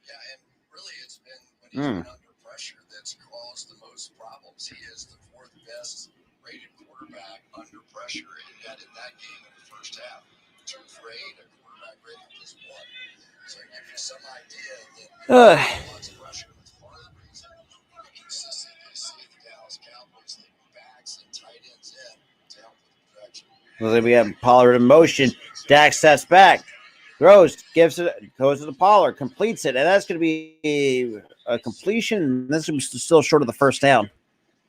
Yeah, and really it's been when he's been under pressure that's caused the most problems. He is the 4th best rated quarterback under pressure, and yet in that game in the first half, 2 for 8, a quarterback rated just 1. So it gives you some idea that lots of pressure is part of the reason we consistently see the Dallas Cowboys leaving backs and tight ends in to help with the protection. So then we have Pollard in motion. Dak steps back, throws, goes to the Pollard, completes it, and that's going to be a completion. This is still short of the first down.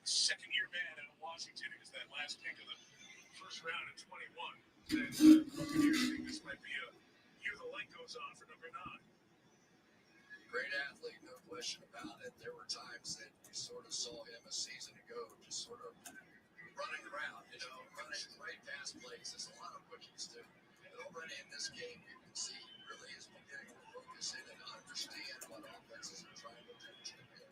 Second-year man out of Washington. It was that last pick of the first round in 21. And Buccaneers think this might be a year the light goes on for number 9. Great athlete, no question about it. There were times that you sort of saw him a season ago just sort of running around, running right past plays, as a lot of rookies do. But already in this game, you can see he really is beginning to focus in and understand what offenses are trying to do to him.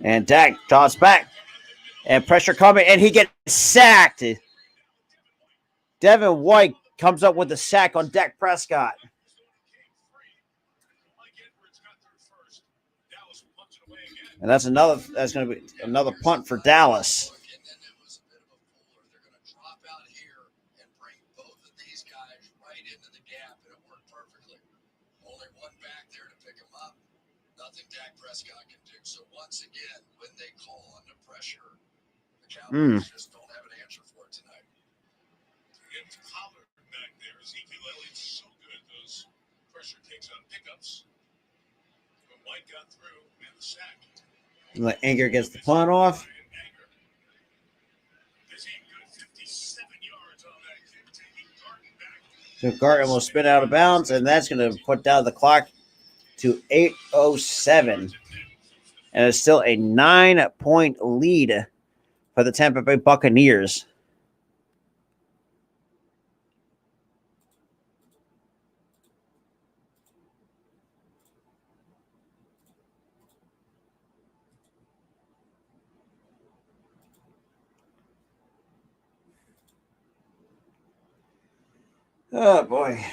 And Dak toss back. And pressure coming, and he gets sacked. Devin White comes up with the sack on Dak Prescott. And that's going to be another punt for Dallas. Only one back there to pick him up. Nothing Dak Prescott can do. So once again, when they call on the pressure, the Cowboys just don't have an answer for it tonight. It's Pollard back there. Ezekiel Elliott's so good at those pressure takes on pickups. But White got through and the sack. The Anger gets the punt off. So Garten will spin out of bounds, and that's going to put down the clock to 8:07. And it's still a 9-point lead for the Tampa Bay Buccaneers. Oh, boy.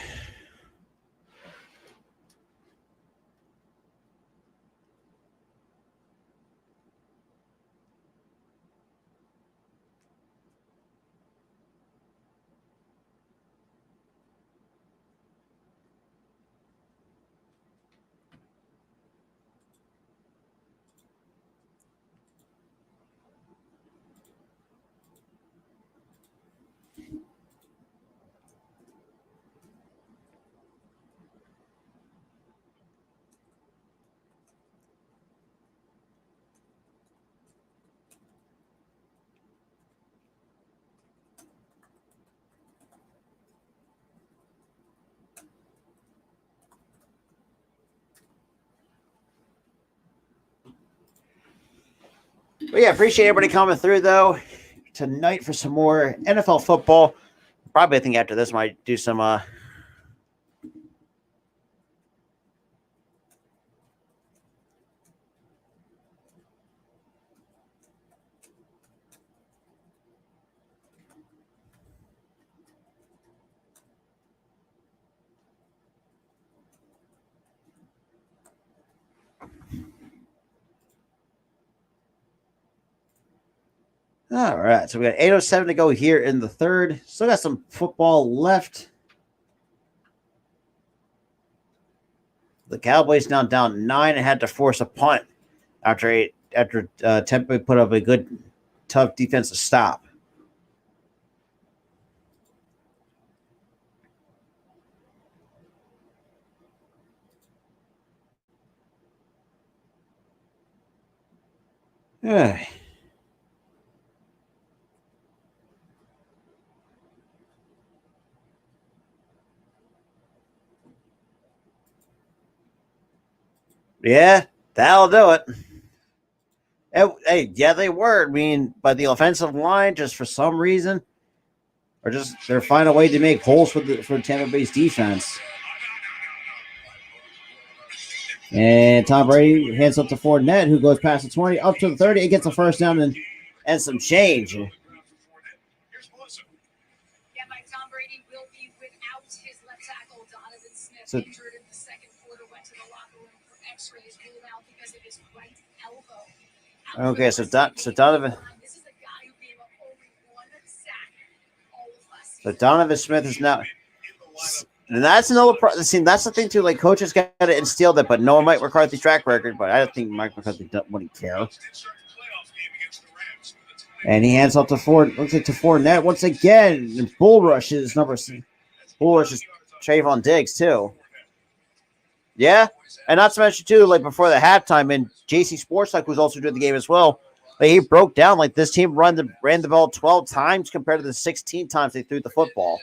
But yeah, appreciate everybody coming through, though, tonight for some more NFL football. Probably, I think after this, might do some all right, so we got 8:07 to go here in the third. Still got some football left. The Cowboys now down 9 and had to force a punt after Tampa put up a good, tough defensive stop. Yeah. Yeah, that'll do it. Hey, yeah, they were. I mean, but the offensive line, just for some reason, or just they're finding a way to make holes for Tampa Bay's defense. And Tom Brady hands up to Fournette, who goes past the 20, up to the 30, and gets a first down and some change. Yeah, Mike, Tom Brady will be without his left tackle, Donovan Smith, injured in the second quarter, went to the locker room for x-rays, ruled out because of his right elbow. Okay, so Donovan. This is a guy who gave up only one sack all of last So season. Donovan Smith is now. And that's another see. That's the thing too. Like coaches got to instill that, but no Mike McCarthy's track record. But I don't think Mike McCarthy wouldn't care. And he hands off to Ford. Looks like to Fournette once again. Bull rushes number. Bull rushes Trayvon Diggs too. Yeah, and not to mention too, like before the halftime, and JC Sports Talk was also doing the game as well. Like he broke down like this team ran the ball 12 times compared to the 16 times they threw the football.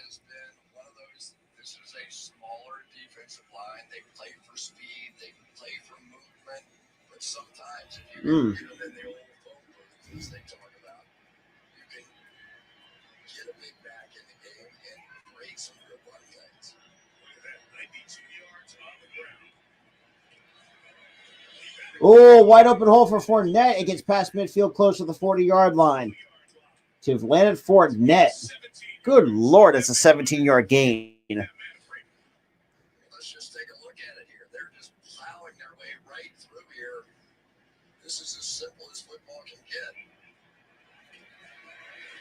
Oh, wide open hole for Fournette. It gets past midfield close to the 40-yard line. To landed Fournette. Good Lord, it's a 17-yard gain. Let's just take a look at it here. They're just plowing their way right through here. This is as simple as football can get.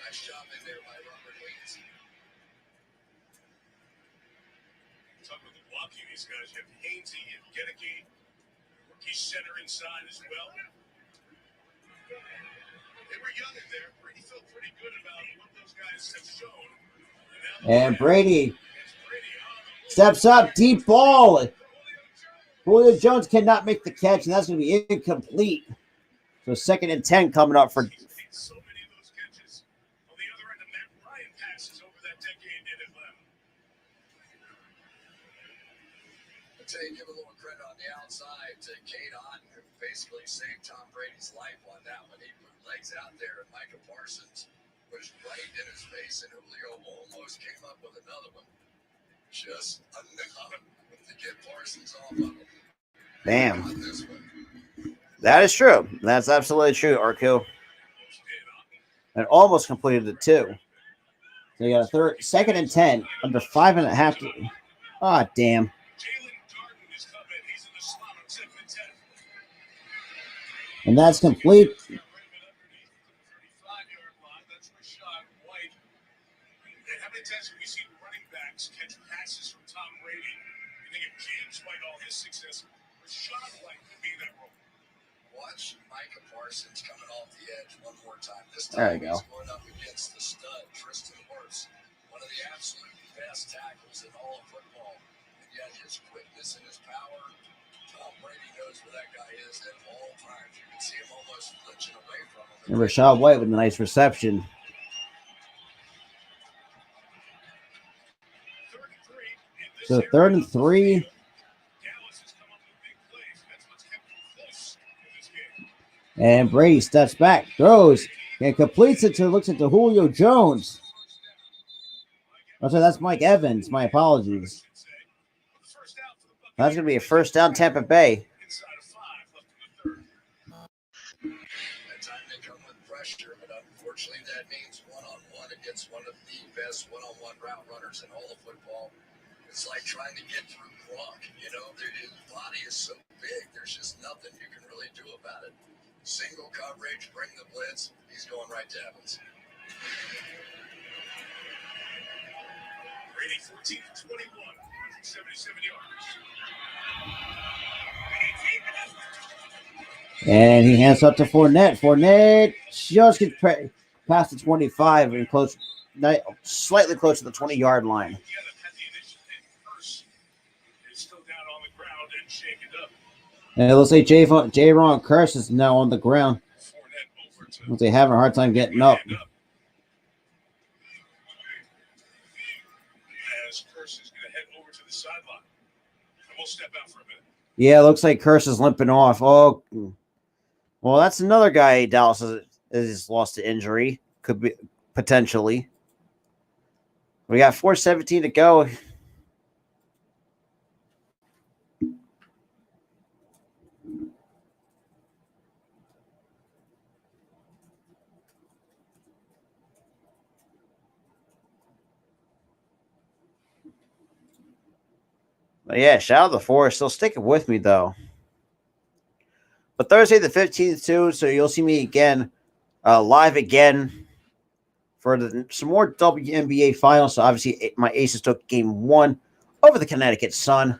Nice job in there by Robert Haynes. Talk about the blocking these guys. You have Hainsey and Gedeke. Rookie center inside as well. They were young in there. Brady felt pretty good about what those guys have shown. And Brady steps up, deep ball. Julio Jones cannot make the catch, and that's going to be incomplete. So 2nd and 10 coming up for. So many of those catches. On the other end, the Matt Ryan passes over that decade in Atlanta. I'd say give a little credit on the outside to Kate Otten, who basically saved Tom Brady's life on that one. He put legs out there, and Micah Parsons was right in his face, and Julio almost came up with another one. Just enough to get Parsons off of him. Damn. That is true. That's absolutely true, Arco. And almost completed it, too. So you got a 2nd and 10, under 5.5. Ah, damn. And that's complete. How many times have we seen running backs catch passes from Tom Brady? You think if James White, all his success, Rashad White could be that role. Watch Micah Parsons coming off the edge one more time. This There time you go. he's going up against the stud, Tristan Wirfs, one of the absolute best tackles in all of football. And yet his quickness and his power, Tom Brady knows where that guy is at all times. You can see him almost flinching away from him. And Rashad White with a nice reception. So 3rd and 3. And Brady steps back, throws, and completes it to looks at the Julio Jones. Oh, sorry, that's Mike Evans. My apologies. That's going to be a 1st down, Tampa Bay. That time they come with pressure, but unfortunately that means one-on-one against one of the best one-on-one route runners in all of football. It's like trying to get through Gronk, you know, his body is so big, there's just nothing you can really do about it. Single coverage, bring the blitz, he's going right to Evans. Brady 14-21, 77 yards. And he hands up to Fournette. Fournette just gets past the 25 and close, slightly close to the 20-yard line. And it looks like J-Ron Kearse is now on the ground. Looks like having a hard time getting up. As Kearse is going to head over to the sideline. And we'll step out for a minute. Yeah, it looks like Kearse is limping off. Oh, well, that's another guy Dallas is lost to injury. Could be potentially. We got 4:17 to go. But yeah, shout out to the Forest. Still sticking with me, though. But Thursday the 15th, too, so you'll see me again, live again for some more WNBA finals. So obviously, my Aces took game 1 over the Connecticut Sun.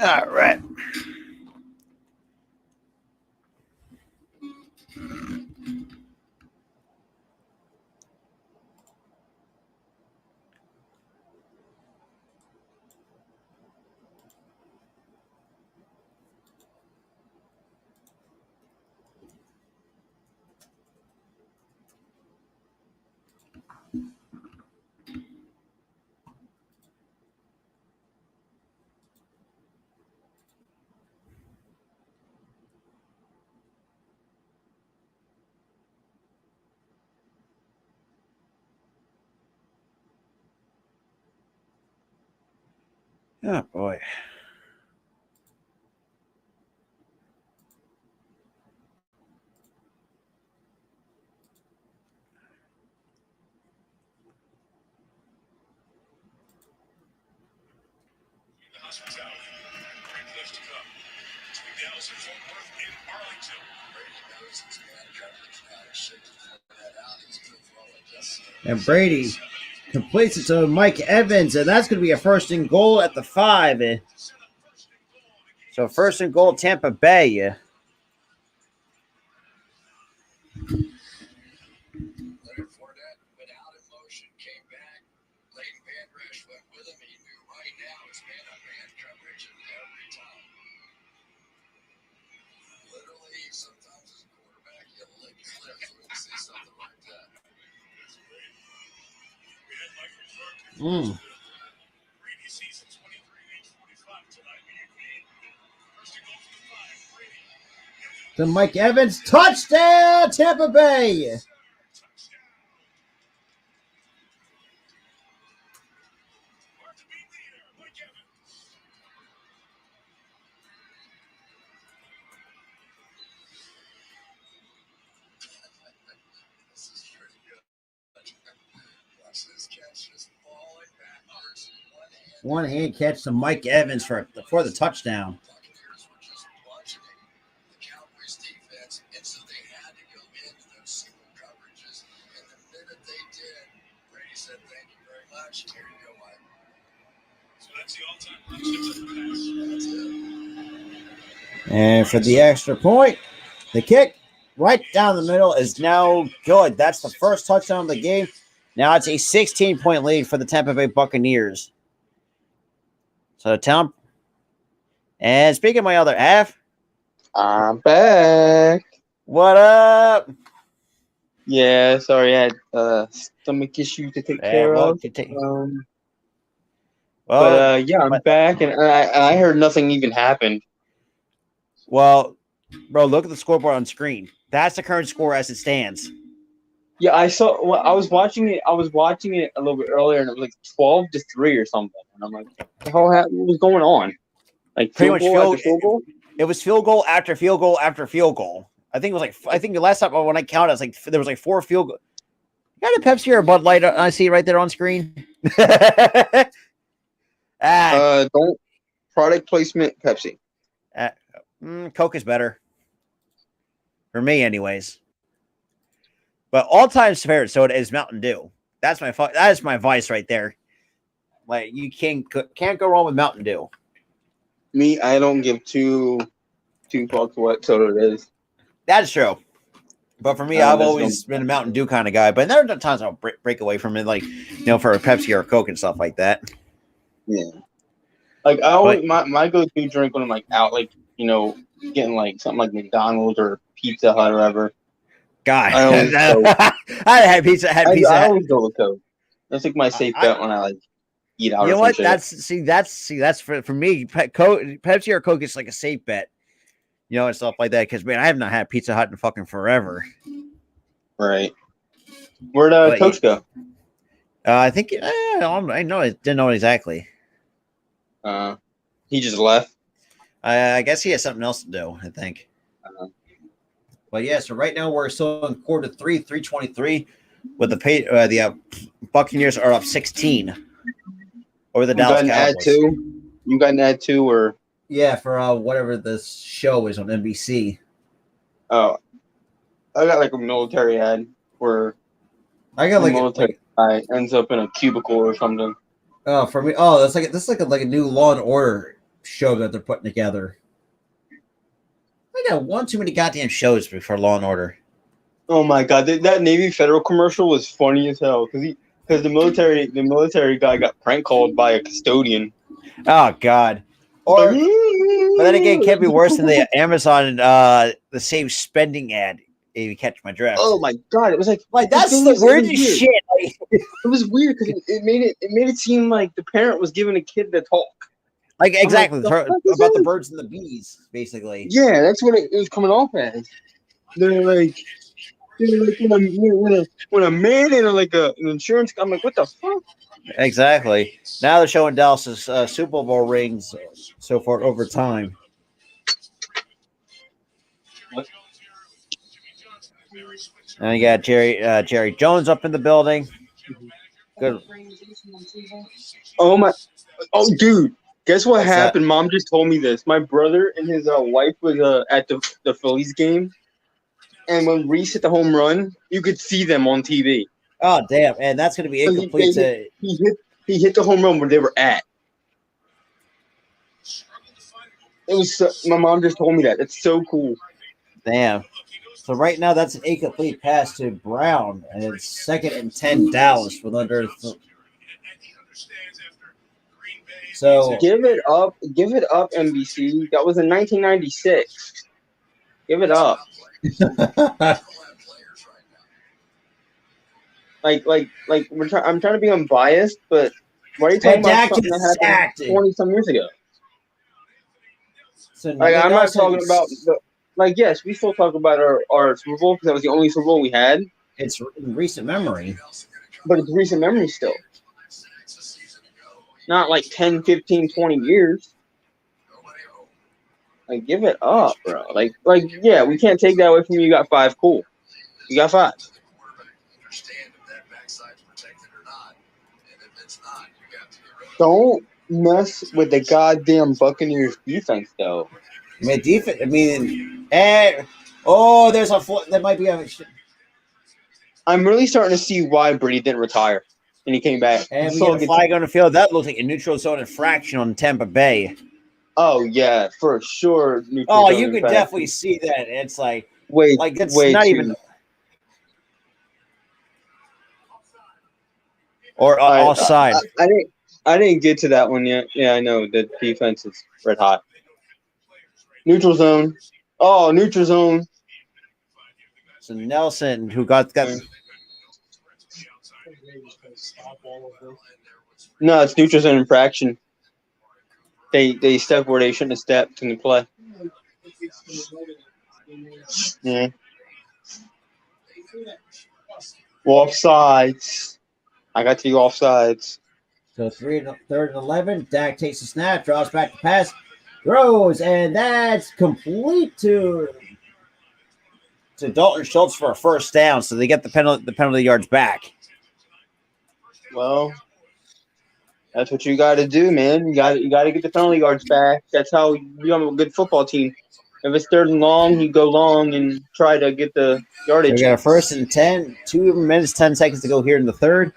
All right. Oh, boy. And Brady completes it to Mike Evans, and that's going to be a first and goal at the 5. So first and goal, Tampa Bay. To Mike Evans, touchdown, Tampa Bay. One hand catch to Mike Evans for the touchdown. The Cowboys defense instantly had to go into those single coverages, and the minute they did, Brady said, "Thank you very much. Here you go, Mike." So that's the all-time touchdown pass. That's it. And for the extra point, the kick right down the middle is now good. That's the first touchdown of the game. Now it's a 16-point lead for the Tampa Bay Buccaneers. So, Tom, and speaking of my other half, I'm back. What up? Yeah, sorry, I had stomach issue to take care of. I'm back, and I heard nothing even happened. Well, bro, look at the scoreboard on screen. That's the current score as it stands. Yeah, I saw. Well, I was watching it a little bit earlier, and it was like 12-3 or something. And I'm like, what was going on? Like field goal after field goal? It was field goal after field goal after field goal. I think it was like. I think the last time when I counted, it was like there was like 4 field goals. You got a Pepsi or a Bud Light? I see right there on screen. Don't product placement Pepsi. Coke is better for me, anyways. But all-time favorite soda is Mountain Dew. That is my vice right there. Like you can't go wrong with Mountain Dew. Me, I don't give two fucks what soda it is. That's true. But for me, I've always been a Mountain Dew kind of guy. But there are times I'll break away from it, like for a Pepsi or a Coke and stuff like that. Yeah. Like I always my go-to drink when I'm like out, like getting like something like McDonald's or Pizza Hut or whatever. God, I had pizza. I always go with Coke. That's like my safe bet when I like eat out. You know what? That's for me. Pepsi or Coke is like a safe bet. And stuff like that. Because man, I have not had Pizza Hut in fucking forever. Right. Where'd Coach go? I think I didn't know exactly. He just left. I guess he has something else to do. I think. But yeah, so right now we're still in quarter 3, 3:23, with the Buccaneers are up 16 over the Dallas Cowboys. You got an ad too, or yeah, for whatever this show is on NBC. Oh, I got like a military ad where I got like a military guy ends up in a cubicle or something. Oh, for me, this is like a new Law and Order show that they're putting together. I got one too many goddamn shows for Law and Order. Oh my god, that Navy Federal commercial was funny as hell because the military guy got prank called by a custodian. Oh god. Or, but then again, it can't be worse than the Amazon the same spending ad. If you catch my drift. Oh my god, it was like that's the weirdest shit. It was weird because it made it seem like the parent was giving a kid the talk. Like exactly like, about the birds and the bees, basically. Yeah, that's what it was coming off as. They're like when a man in an insurance, I'm like, what the fuck? Exactly. Now they're showing Dallas's Super Bowl rings so far over time. What? And you got Jerry Jones up in the building. Good. Oh dude. Guess what happened? That? Mom just told me this. My brother and his wife was at the Phillies game, and when Reese hit the home run, you could see them on TV. Oh damn! And that's going to be incomplete. He hit the home run where they were at. It was my mom just told me that. It's so cool. Damn. So right now that's an incomplete pass to Brown, and it's 2nd and 10 Dallas with under. So give it up, NBC. That was in 1996. Give it up. I'm trying to be unbiased, but why are you talking about something that happened 20-some years ago? So I'm not talking about yes, we still talk about our Super Bowl because that was the only Super Bowl we had. It's in recent memory, but it's recent memory still. Not like 10, 15, 20 years. Like, give it up, bro. Like, yeah, we can't take that away from you. You got 5. Cool. You got 5. Don't mess with the goddamn Buccaneers defense, though. There's a there might be a. I'm really starting to see why Brady didn't retire, and he came back. And we got a flag on the field. That looks like a neutral zone infraction on Tampa Bay. Oh yeah, for sure. You could definitely see that. It's like it's not even. Or offside. I didn't get to that one yet. Yeah, I know the defense is red hot. Neutral zone. Oh, neutral zone. So Nelson, who got. No, it's neutral zone infraction. They stepped where they shouldn't have stepped in the play. Yeah. Offsides. I got to go offsides. So 3rd and 11. Dak takes the snap, draws back the pass, throws, and that's complete to Dalton Schultz for a first down. So they get the penalty yards back. Well, that's what you got to do, man. You got to get the penalty yards back. That's how you become a good football team. If it's 3rd and long, you go long and try to get the yardage. We got a 1st and 10. 2 minutes, 10 seconds to go here in the 3rd.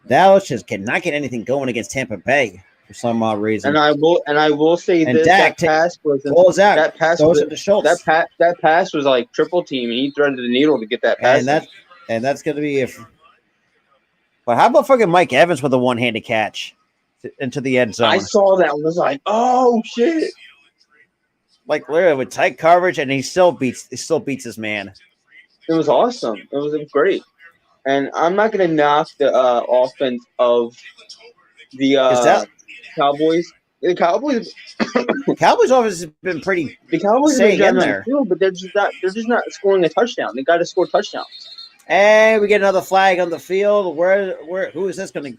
Dallas just cannot get anything going against Tampa Bay for some odd reason. And I will say this: Dak that pass was that pass goes into Schultz. That pass was like triple team, and he threaded the needle to get that pass. And that's going to be if. But how about fucking Mike Evans with a one-handed catch into the end zone? I saw that and was like, oh shit! Like literally with tight coverage, and he still beats his man. It was awesome. It was great. And I'm not going to knock the offense of the Cowboys. The Cowboys offense has been pretty. The Cowboys have been in there, field, but they're just not scoring a touchdown. They got to score touchdowns. And we get another flag on the field. Who is this going to?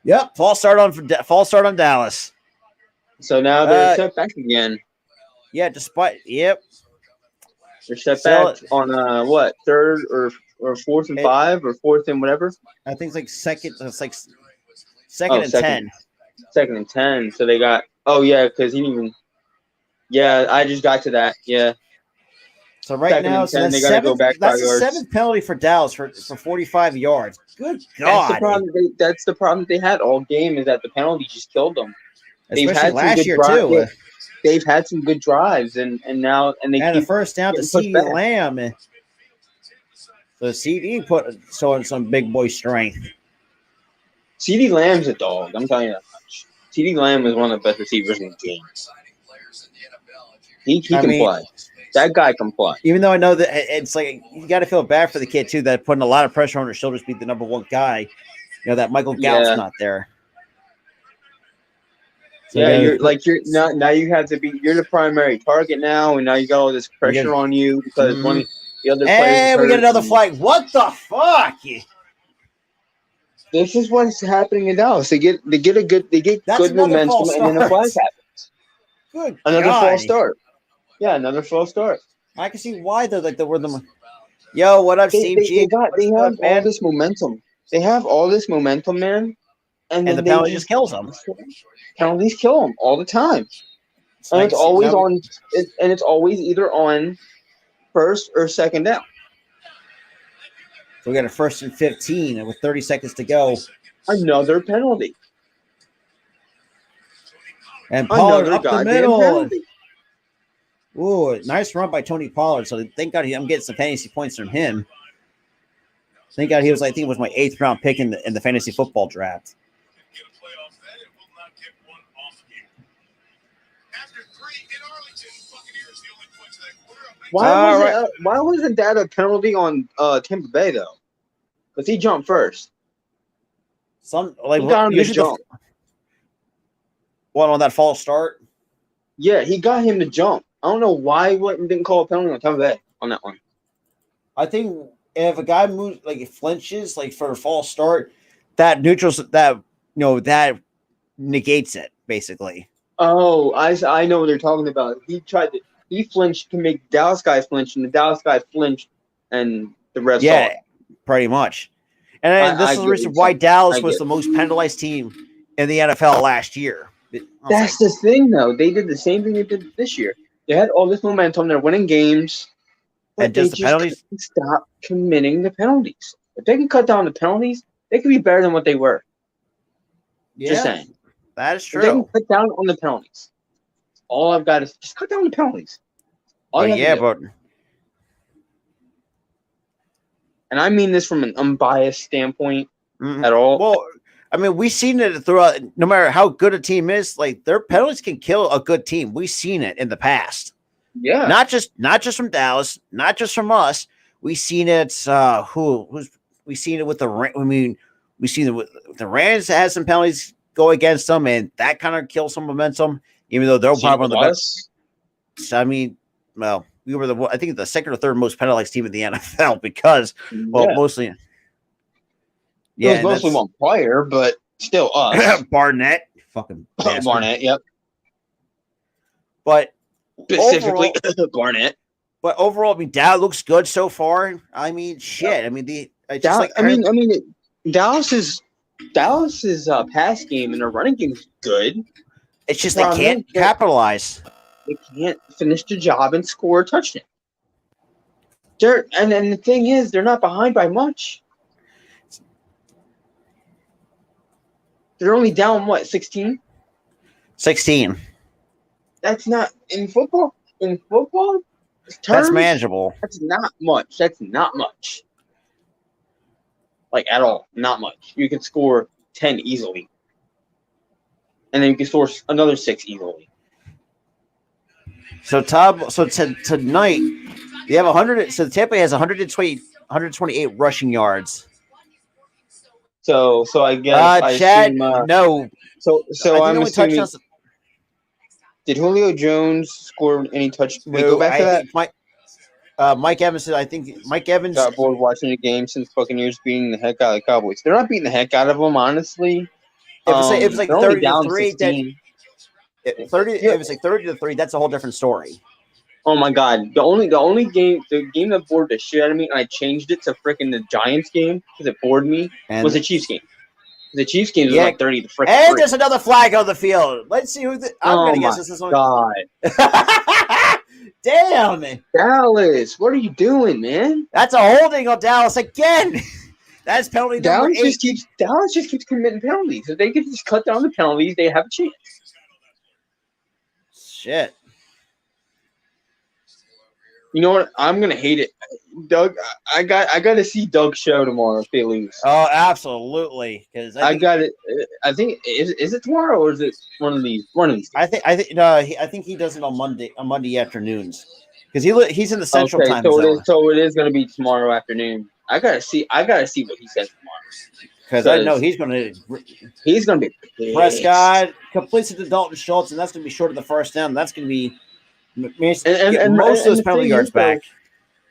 Yep, false start on Dallas. So now they're set back again. Yeah, yep. They're set back on 3rd or 4th and 5 or 4th and whatever. I think it's like second. It's like second and 10. 2nd and 10. So they got. Oh yeah, because he didn't even. Yeah, I just got to that. Yeah. So right now, so that's they got to go back 5 that's the yards. seventh penalty for Dallas for 45 yards. Good God. That's the problem they had all game is that the penalty just killed them. Especially last year, too. They've had some good drives, and now they keep the first down to CeeDee Lamb. So CeeDee showing some big boy strength. CeeDee Lamb's a dog. I'm telling you that much. CeeDee Lamb is one of the best receivers in the game. He can play. That guy can play. Even though I know that it's like you got to feel bad for the kid too, that putting a lot of pressure on his shoulders to be the number one guy. You know that Michael Gallup's not there. So now you have to be. You're the primary target now, and now you got all this pressure on you because one of the other players. Hey, we get another flag. What the fuck? This is what's happening in Dallas. They get good momentum, and then the flag happens. Another false start. Yeah, another false start. I can see why they're like the. Yo, what up, Steve G? They have all this momentum. They have all this momentum, man. And the penalty just kills them. Penalties kill them all the time. And it's always on. And it's always either on first or second down. So we got a 1st and 15, and with 30 seconds to go, another penalty. And Pollard up the middle. Ooh, nice run by Tony Pollard. So thank God I'm getting some fantasy points from him. Thank God he was, I think it was my 8th round pick in the fantasy football draft. Why wasn't that a penalty on Tampa Bay though? Because he jumped first. He got him to jump. What, on that false start? Yeah, he got him to jump. I don't know why he didn't call a penalty on Tampa Bay on that one. I think if a guy moves flinches for a false start, that negates it basically. Oh, I know what they're talking about. He flinched to make Dallas guy flinch, and the Dallas guy flinched, and the rest. Yeah, pretty much. And this is the reason why Dallas was the most penalized team in the NFL last year. That's the thing, though. They did the same thing they did this year. They had all this momentum. They're winning games. And just the penalties? Stop committing the penalties. If they can cut down the penalties, they could be better than what they were. Yeah, just saying. That is true. If they can cut down on the penalties. All I've got is just cut down the penalties. But and I mean this from an unbiased standpoint at all. Well, I mean, we've seen it throughout. No matter how good a team is, their penalties can kill a good team. We've seen it in the past. Yeah, not just from Dallas, not just from us. We've seen it. We've seen it with the. I mean, we've seen it with the Rams that had some penalties go against them, and that kind of kills some momentum. Even though they're probably one of the best. I mean, well, we were I think the second or third most penalized team in the NFL because, mostly. Yeah, it was mostly one player, but still us. Barnett. Fucking bastard. Barnett, yep. But specifically Barnett. But overall, I mean, Dallas looks good so far. I mean, shit. I mean, Dallas's pass game and their running game is good. It's just they can't capitalize. They can't finish the job and score a touchdown. And the thing is, they're not behind by much. They're only down, 16? 16. That's not in football. In football terms, that's manageable. That's not much. That's not much. At all. Not much. You can score 10 easily. And then you can score another 6 easily. So tonight, you have 100. So Tampa has 128 rushing yards. So I guess Chad, no. So I'm assuming. Did Julio Jones score any touchdowns? No, go back to that. Mike Evans. I think Mike Evans got bored watching the game since Buccaneers beating the heck out of the Cowboys. They're not beating the heck out of them, honestly. It was like 30-3. If it was like 30-3, that's a whole different story. Oh my God! The game that bored the shit out of me, and I changed it to freaking the Giants game because it bored me. Was the Chiefs game? The Chiefs game was 30 to freaking. And there's another flag on the field. Let's see who. I'm gonna guess this is one. God! Damn. Dallas, what are you doing, man? That's a holding on Dallas again. That's penalty number 8. Dallas just keeps committing penalties. If they could just cut down the penalties, they have a chance. Shit. You know what? I'm gonna hate it, Doug. I got to see Doug's show tomorrow if they lose. Oh, absolutely. Because I got it. I think is it tomorrow or is it one of these? One of these. I think he does it on Monday afternoons because he's in the Central time zone. So it is gonna be tomorrow afternoon. I gotta see what he says tomorrow. Because I know he's gonna be pissed. Prescott completes it to Dalton Schultz, and that's gonna be short of the first down. That's gonna be most of those penalty yards back.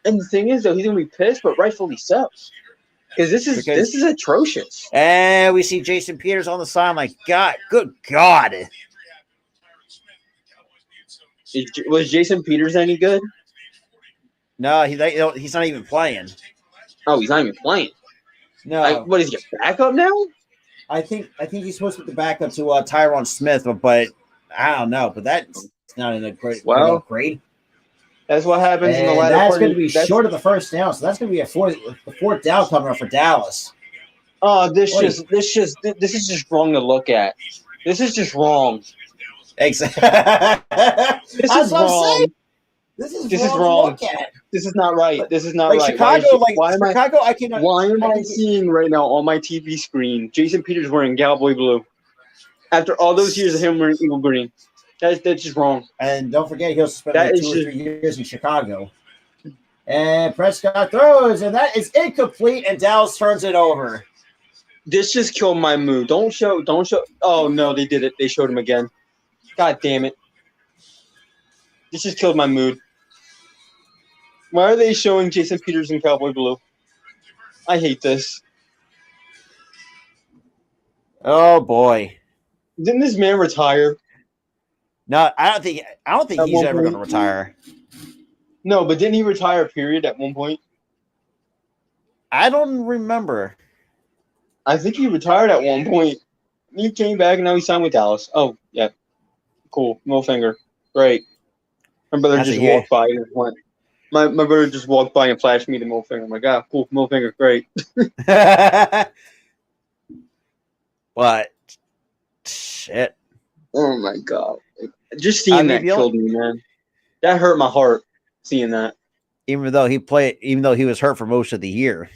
And the thing is, though, he's gonna be pissed, but rightfully so, because this is atrocious. And we see Jason Peters on the sideline. Good God! Was Jason Peters any good? No, he's not even playing. Oh, he's not even playing. No, what is your backup now? I think he's supposed to be the backup to Tyron Smith, but I don't know. But that's not in a great grade. That's what happens in the latter part. That's going to be short of the first down, so that's going to be a fourth down coming up for Dallas. Oh, this is just wrong to look at. This is just wrong. Exactly. This is wrong. This is wrong. This is not right. This is not right. Why am I seeing right now on my TV screen Jason Peters wearing cowboy blue after all those years of him wearing eagle green? That's just wrong. And don't forget, he'll spend 2 or 3 years in Chicago. And Prescott throws, and that is incomplete, and Dallas turns it over. This just killed my mood. Don't show. Oh, no, they did it. They showed him again. God damn it. This just killed my mood. Why are they showing Jason Peters in cowboy blue? I hate this. Oh, boy. Didn't this man retire? No, I don't think he's ever going to retire. No, but didn't he retire, period, at one point? I don't remember. I think he retired at one point. He came back, and now he signed with Dallas. Oh, yeah. Cool. Middle finger. Great. My brother just walked by and went. My brother just walked by and flashed me the middle finger. I'm like, cool. Middle finger. Great. But, shit. Oh, my God. Just seeing that killed me, man. That hurt my heart, seeing that. Even though he was hurt for most of the year.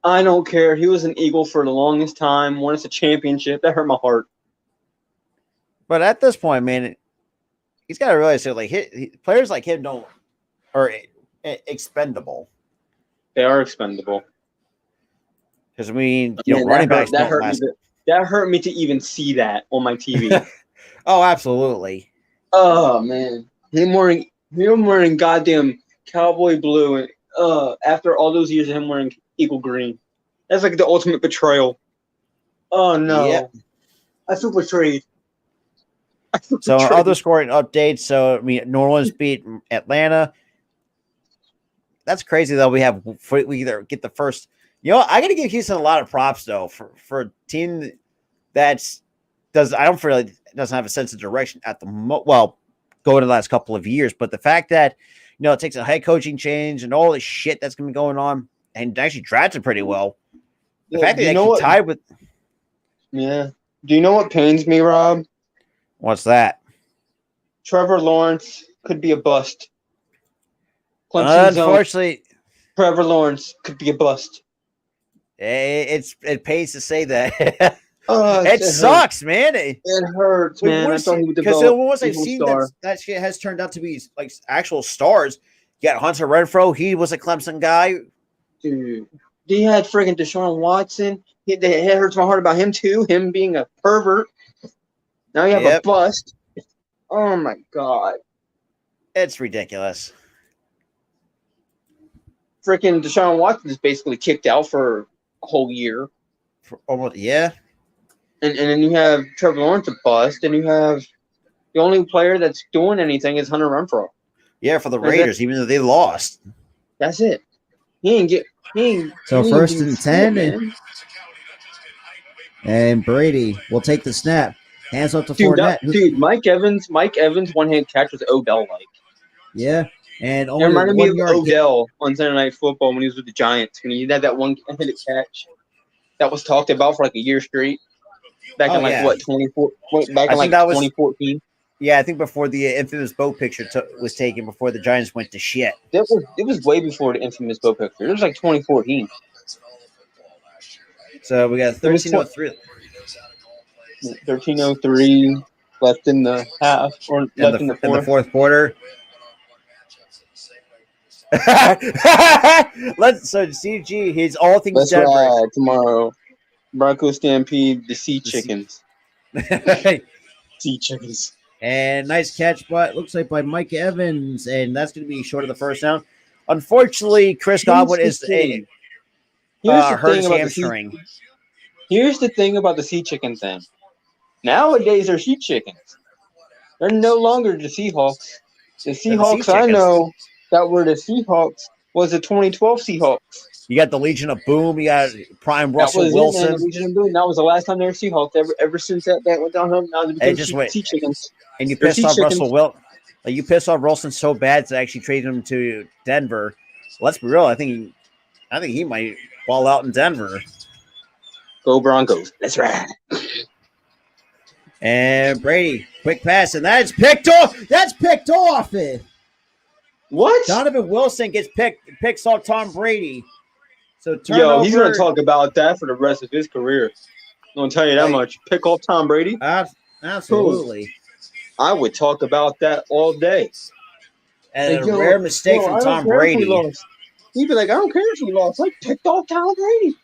I don't care. He was an Eagle for the longest time. Won us a championship. That hurt my heart. But at this point, man, he's got to realize that players like him are expendable. They are expendable. Because running backs don't last. That hurt me to even see that on my TV. Oh, absolutely. Oh man, him wearing goddamn cowboy blue, and after all those years of him wearing eagle green, that's like the ultimate betrayal. Oh no, yep. I feel betrayed. So other scoring updates. So New Orleans beat Atlanta. That's crazy though. We either get the first. I got to give Houston a lot of props though for a team that doesn't have a sense of direction at the going the last couple of years. But the fact that it takes a head coaching change and all this shit that's going to be going on, and actually drafted pretty well. The fact that they actually tied with. Yeah. Do you know what pains me, Rob? What's that? Trevor Lawrence could be a bust. Unfortunately, Trevor Lawrence could be a bust. It pays to say that. It sucks, man. It hurts, man. Because the ones I've seen that shit has turned out to be like actual stars. You got Hunter Renfrow. He was a Clemson guy. Dude, he had friggin' Deshaun Watson. It hurts my heart about him too. Him being a pervert. Now you have a bust. Oh my God. It's ridiculous. Freaking Deshaun Watson is basically kicked out for a whole year. Yeah. And then you have Trevor Lawrence a bust, and you have the only player that's doing anything is Hunter Renfrow. Yeah, for the Raiders, even though they lost. That's it. So first and 10, and Brady will take the snap. Hands up to Fournette. Dude, Mike Evans' one-hand catch was Odell-like. Yeah, and It only reminded me of 1 yard. Odell on Sunday Night Football when he was with the Giants. When he had that one-handed catch that was talked about for like a year straight. Back in like what 24? Back in like 2014. Yeah, I think before the infamous boat picture was taken, before the Giants went to shit. It was way before the infamous boat picture. It was like 2014. So we got 13:03. 13:03 left in the half or left in the fourth quarter. So CG, he's all things Let's Denver. ride tomorrow. Broncos Stampede, the Sea Chickens. Sea Chickens. And nice catch, but looks like by Mike Evans, and that's going to be short of the first down. Unfortunately, Chris Godwin is hurt his hamstring. Here's the thing about the Sea Chicken thing. Nowadays, they're Sea Chickens. They're no longer the Seahawks. The Seahawks I know that were the Seahawks was the 2012 Seahawks. You got the Legion of Boom. You got Prime Russell Wilson. The Legion of Boom. That was the last time they were Seahawks. Ever since that went downhill, now they became Sea Chickens. And you pissed off Russell Wilson. You pissed off Wilson so bad to actually trade him to Denver. Let's be real. I think he might ball out in Denver. Go Broncos. That's right. And Brady, quick pass, and that's picked off. That's picked off. What? Donovan Wilson picks off Tom Brady. So turnover. He's going to talk about that for the rest of his career. I'm going to tell you that much. Pick off Tom Brady? Absolutely. I would talk about that all day. And a rare mistake from Tom Brady. He'd be like, I don't care if he lost. I picked off Tom Brady.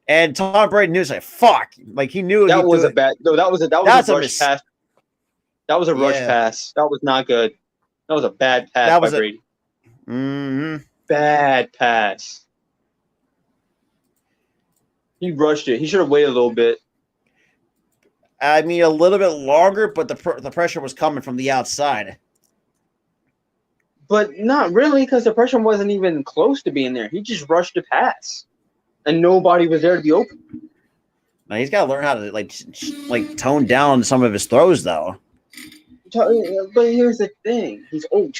And Tom Brady knew, like, fuck. Like, he knew that was a bad. No, that was a rush pass. That was a rush pass. That was not good. That was a bad pass by Brady. Bad pass. He rushed it. He should have waited a little bit. I mean, a little bit longer, but the pressure was coming from the outside. But not really, because the pressure wasn't even close to being there. He just rushed the pass, and nobody was there to be open. Now he's got to learn how to like tone down some of his throws, though. But here's the thing: he's old.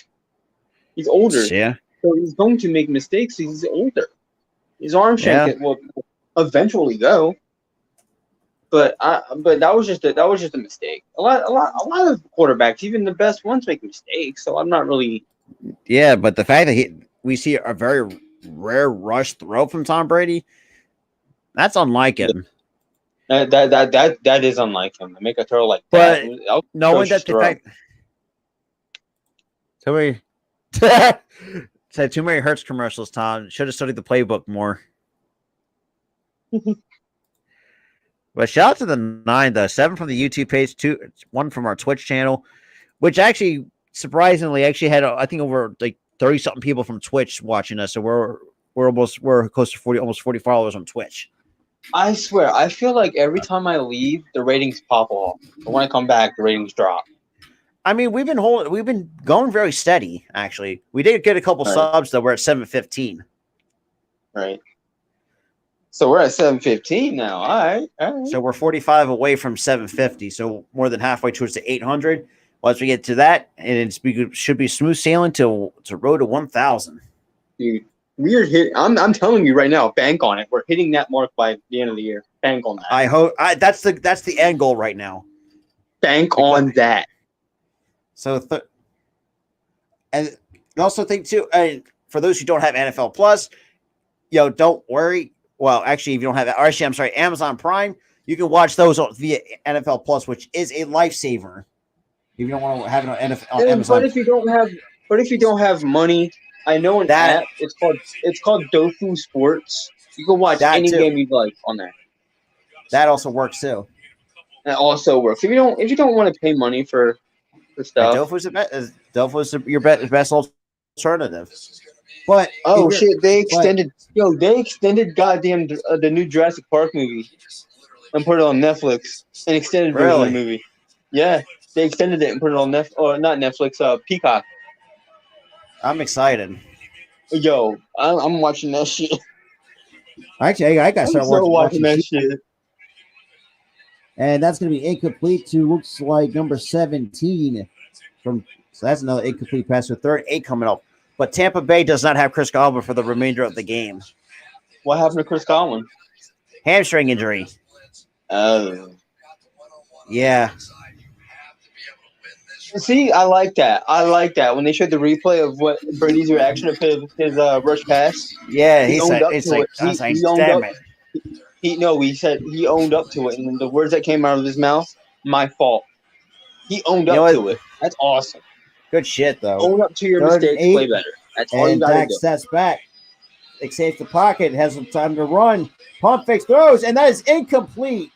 He's older. Yeah. So he's going to make mistakes. He's older. His arm shank will eventually go. But that was just a mistake. A lot of quarterbacks, even the best ones, make mistakes. So I'm not really. Yeah, but the fact that we see a very rare rush throw from Tom Brady, that's unlike him. That is unlike him to make a throw like that. But knowing that the fact, said too many Hurts commercials, Tom. Should have studied the playbook more. But shout out to the 9, though. 7 from the YouTube page, 1 from our Twitch channel, which actually surprisingly had I think over like 30-something people from Twitch watching us. So we're close to 40, almost 40 followers on Twitch. I swear, I feel like every time I leave, the ratings pop off. But when I come back, the ratings drop. I mean, we've been going very steady. Actually, we did get a couple subs though. We're at 715. Right. So we're at 715 now. All right. So we're 45 away from 750. So more than halfway towards the 800. Once we get to that, and it should be smooth sailing to road to 1,000. Dude, we're hitting. I'm telling you right now, bank on it. We're hitting that mark by the end of the year. Bank on that. I hope that's the end goal right now. Bank on that. So, and also think too, for those who don't have NFL Plus, don't worry. Well, actually, if you don't have Amazon Prime, you can watch those via NFL Plus, which is a lifesaver. If you don't want to have it on Amazon. But if you don't have money, I know an app. It's called Dofu Sports. You can watch any game you'd like on there. That also works too. That also works. If you don't want to pay money for stuff, Dofu's your best alternative. But they extended goddamn the new Jurassic Park movie and put it on Netflix. An extended version of the movie. Yeah, they extended it and put it on not Netflix, Peacock. I'm excited. Yo, I'm watching that shit. Actually, I got to start watching that shit. And that's going to be incomplete to looks like number 17. So that's another incomplete pass. So 3rd and 8 coming up. But Tampa Bay does not have Chris Godwin for the remainder of the game. What happened to Chris Godwin? Hamstring injury. Oh. Yeah. See, I like that. When they showed the replay of what Brady's reaction of his rush pass. Yeah, he owned up to it. He owned up. He said he owned up to it, and the words that came out of his mouth, "My fault." He owned up to it. That's awesome. Good shit, though. Own up to your mistakes, play better. That's all you got to do. Dak steps back. Escapes the pocket, has some time to run. Pump fakes, throws, and that is incomplete.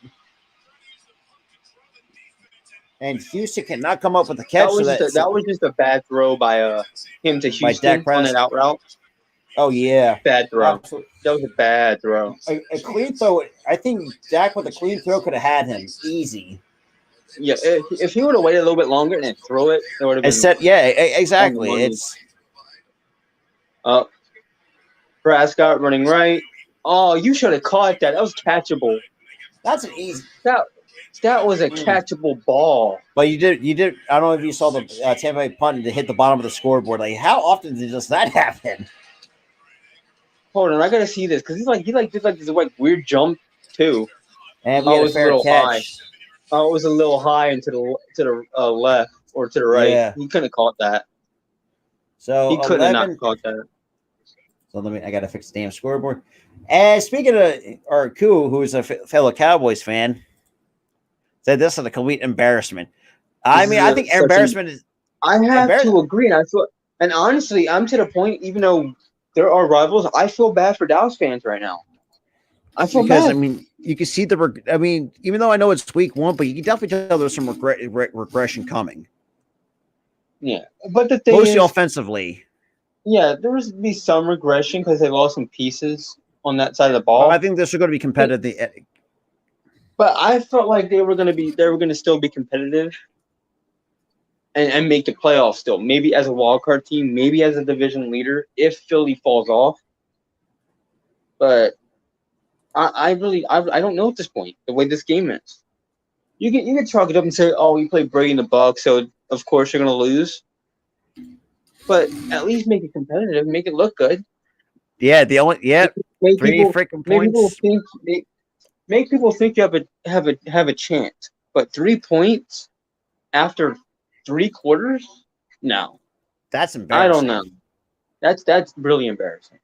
And Houston cannot come up with the catch. That was just a bad throw by him to Houston on that out route. Oh, yeah. Bad throw. Absolutely. That was a bad throw. A clean throw. I think Dak with a clean throw could have had him easy. Yeah, if he would have waited a little bit longer and then throw it, it would have been. Yeah, exactly. It's Prescott running right. Oh, you should have caught that. That was catchable. That's an easy. That was a catchable ball. But you did. I don't know if you saw the Tampa Bay punt to hit the bottom of the scoreboard. Like, how often does that happen? Hold on, I gotta see this because he did this weird jump too. And we had a fair catch. High. Oh, it was a little high and to the left or to the right. Yeah. He couldn't have caught that. So he couldn't have not caught that. So I gotta fix the damn scoreboard. And speaking of Arku, who is a fellow Cowboys fan, said this is a complete embarrassment. I think embarrassment is. I have to agree, and honestly, I'm to the point. Even though there are rivals, I feel bad for Dallas fans right now. I feel bad. You can see even though I know it's week 1, but you can definitely tell there's some regression coming. Yeah, but the thing mostly offensively. Yeah, there was be some regression because they lost some pieces on that side of the ball. I think this is going to be competitive. But I felt like they were going to still be competitive and make the playoffs still. Maybe as a wild card team, maybe as a division leader if Philly falls off. But I don't know at this point the way this game is. You can chalk it up and say, "Oh, we played Brady in the Bucs, so of course you're going to lose." But at least make it competitive, make it look good. Yeah, make 3 freaking points. Make people think you have a chance. But 3 points after 3 quarters? No. That's embarrassing. I don't know. That's really embarrassing.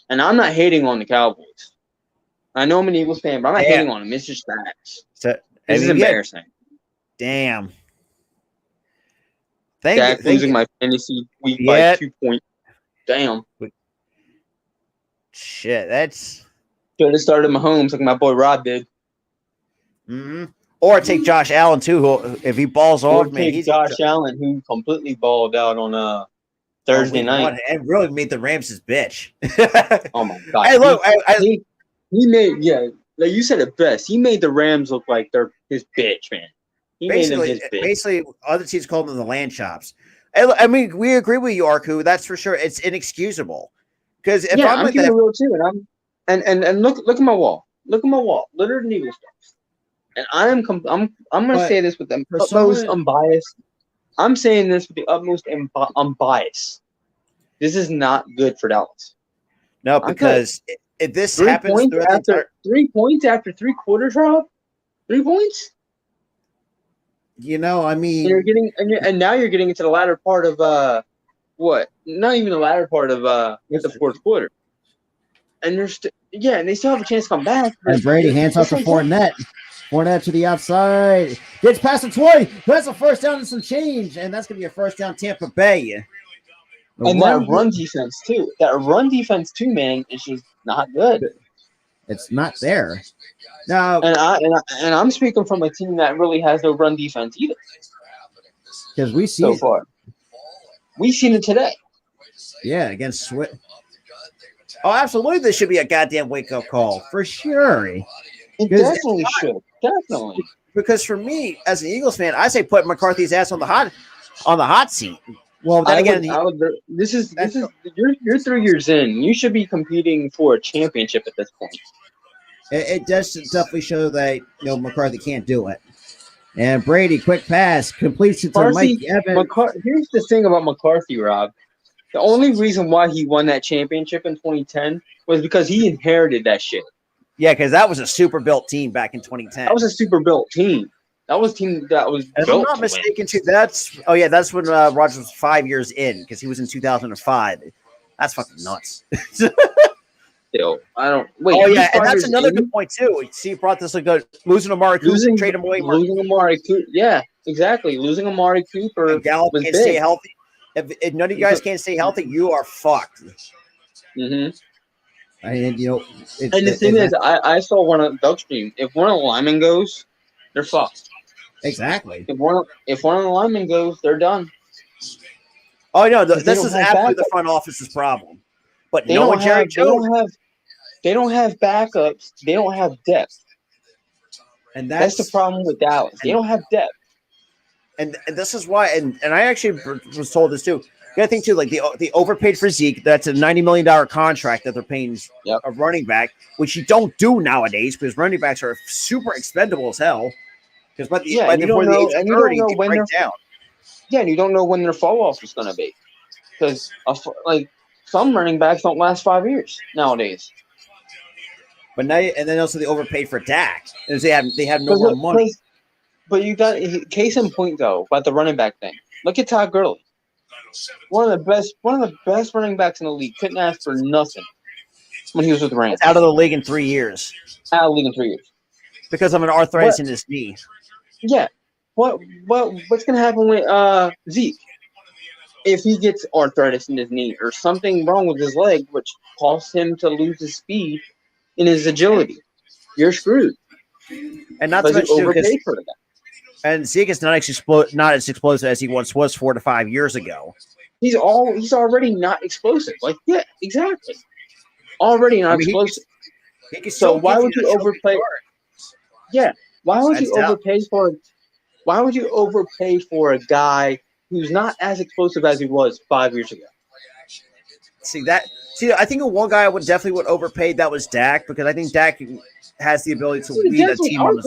And I'm not hating on the Cowboys. I know I'm an Eagles fan, but I'm not hating on them. It's just facts. This is embarrassing. Damn. Dak losing my fantasy week by 2 points. Damn. Shit, that's. Should have started Mahomes like my boy Rob did. Mm-hmm. Or take Josh Allen too, who if he balls off, he's Josh Allen, who completely balled out on Thursday night and really made the Rams his bitch. Oh my god! Hey, look, he made like you said it best. He made the Rams look like they're his bitch, man. Basically, other teams call them the land chops. I mean, we agree with you, Arku. That's for sure. It's inexcusable. Because if I'm keeping it real too, and look at my wall. Look at my wall. Littered in Eagle stuff. And I'm going to say this with the utmost unbiased. I'm saying this with the utmost unbiased. This is not good for Dallas. No, because if this happens throughout 3 points after 3 quarters, Rob. 3 points. I mean, and now you're getting into the latter part of what? Not even the latter part of the 4th quarter. And and they still have a chance to come back. And Brady hands off to Fournette. Fournette to the outside. Gets past the 20. That's a first down and some change. And that's going to be a first down Tampa Bay. And that run defense, too. That run defense, too, man, is just not good. It's not there. No. And I'm speaking from a team that really has no run defense either. Because we see so far. We've seen it today. Yeah, against Swift. Oh, absolutely. This should be a goddamn wake-up call. For sure. It definitely should. Definitely. Because for me, as an Eagles fan, I say put McCarthy's ass on the hot seat. Well, then again, this is you're 3 years in. You should be competing for a championship at this point. It does definitely show that McCarthy can't do it. And Brady, quick pass, completes it to Mike Evans. Here's the thing about McCarthy, Rob. The only reason why he won that championship in 2010 was because he inherited that shit. Yeah, because that was a super built team back in 2010. That was a super built team. That was a team that was If built. I'm not mistaken, too, that's when Rodgers was 5 years in because he was in 2005. That's fucking nuts. Still, I don't wait. Oh yeah, and that's another good point too. See, you brought this losing Amari Cooper, trade him away. Losing Amari Cooper, yeah, exactly. Losing Amari Cooper. And Gallup can't stay healthy. If none of you guys can't stay healthy, you are fucked. Mm-hmm. And the thing is, I saw one of Doug's stream. If one of the linemen goes, they're fucked. Exactly. If one of the linemen goes, they're done. Oh no, this is absolutely the front office's problem. But they don't have Jones. They don't have backups. They don't have depth. And that's the problem with Dallas. They don't have depth. And this is why. And I actually was told this too. You got to think too, like the overpaid for Zeke. That's a $90 million contract that they're paying a running back, which you don't do nowadays because running backs are super expendable as hell. Because by the age of 30, you break down. Yeah, and you don't know when their fall off is going to be. Because some running backs don't last 5 years nowadays. But now, and then also they overpaid for Dak. They have no more money. But you got case in point though about the running back thing. Look at Todd Gurley, one of the best running backs in the league. Couldn't ask for nothing when he was with the Rams. Out of the league in 3 years. Out of the league in 3 years because of an arthritis in his knee. Yeah. What's gonna happen with Zeke if he gets arthritis in his knee or something wrong with his leg, which causes him to lose his speed and his agility? You're screwed. And not to mention overpaid for that. And Zeke is not as explosive as he once was 4 to 5 years ago. He's already not explosive. Like, yeah, exactly. Already not explosive. So why would you overpay? Yeah, why would you overpay for? Why would you overpay for a guy who's not as explosive as he was 5 years ago? I think one guy I would overpay. That was Dak because I think Dak has the ability to lead a team. I would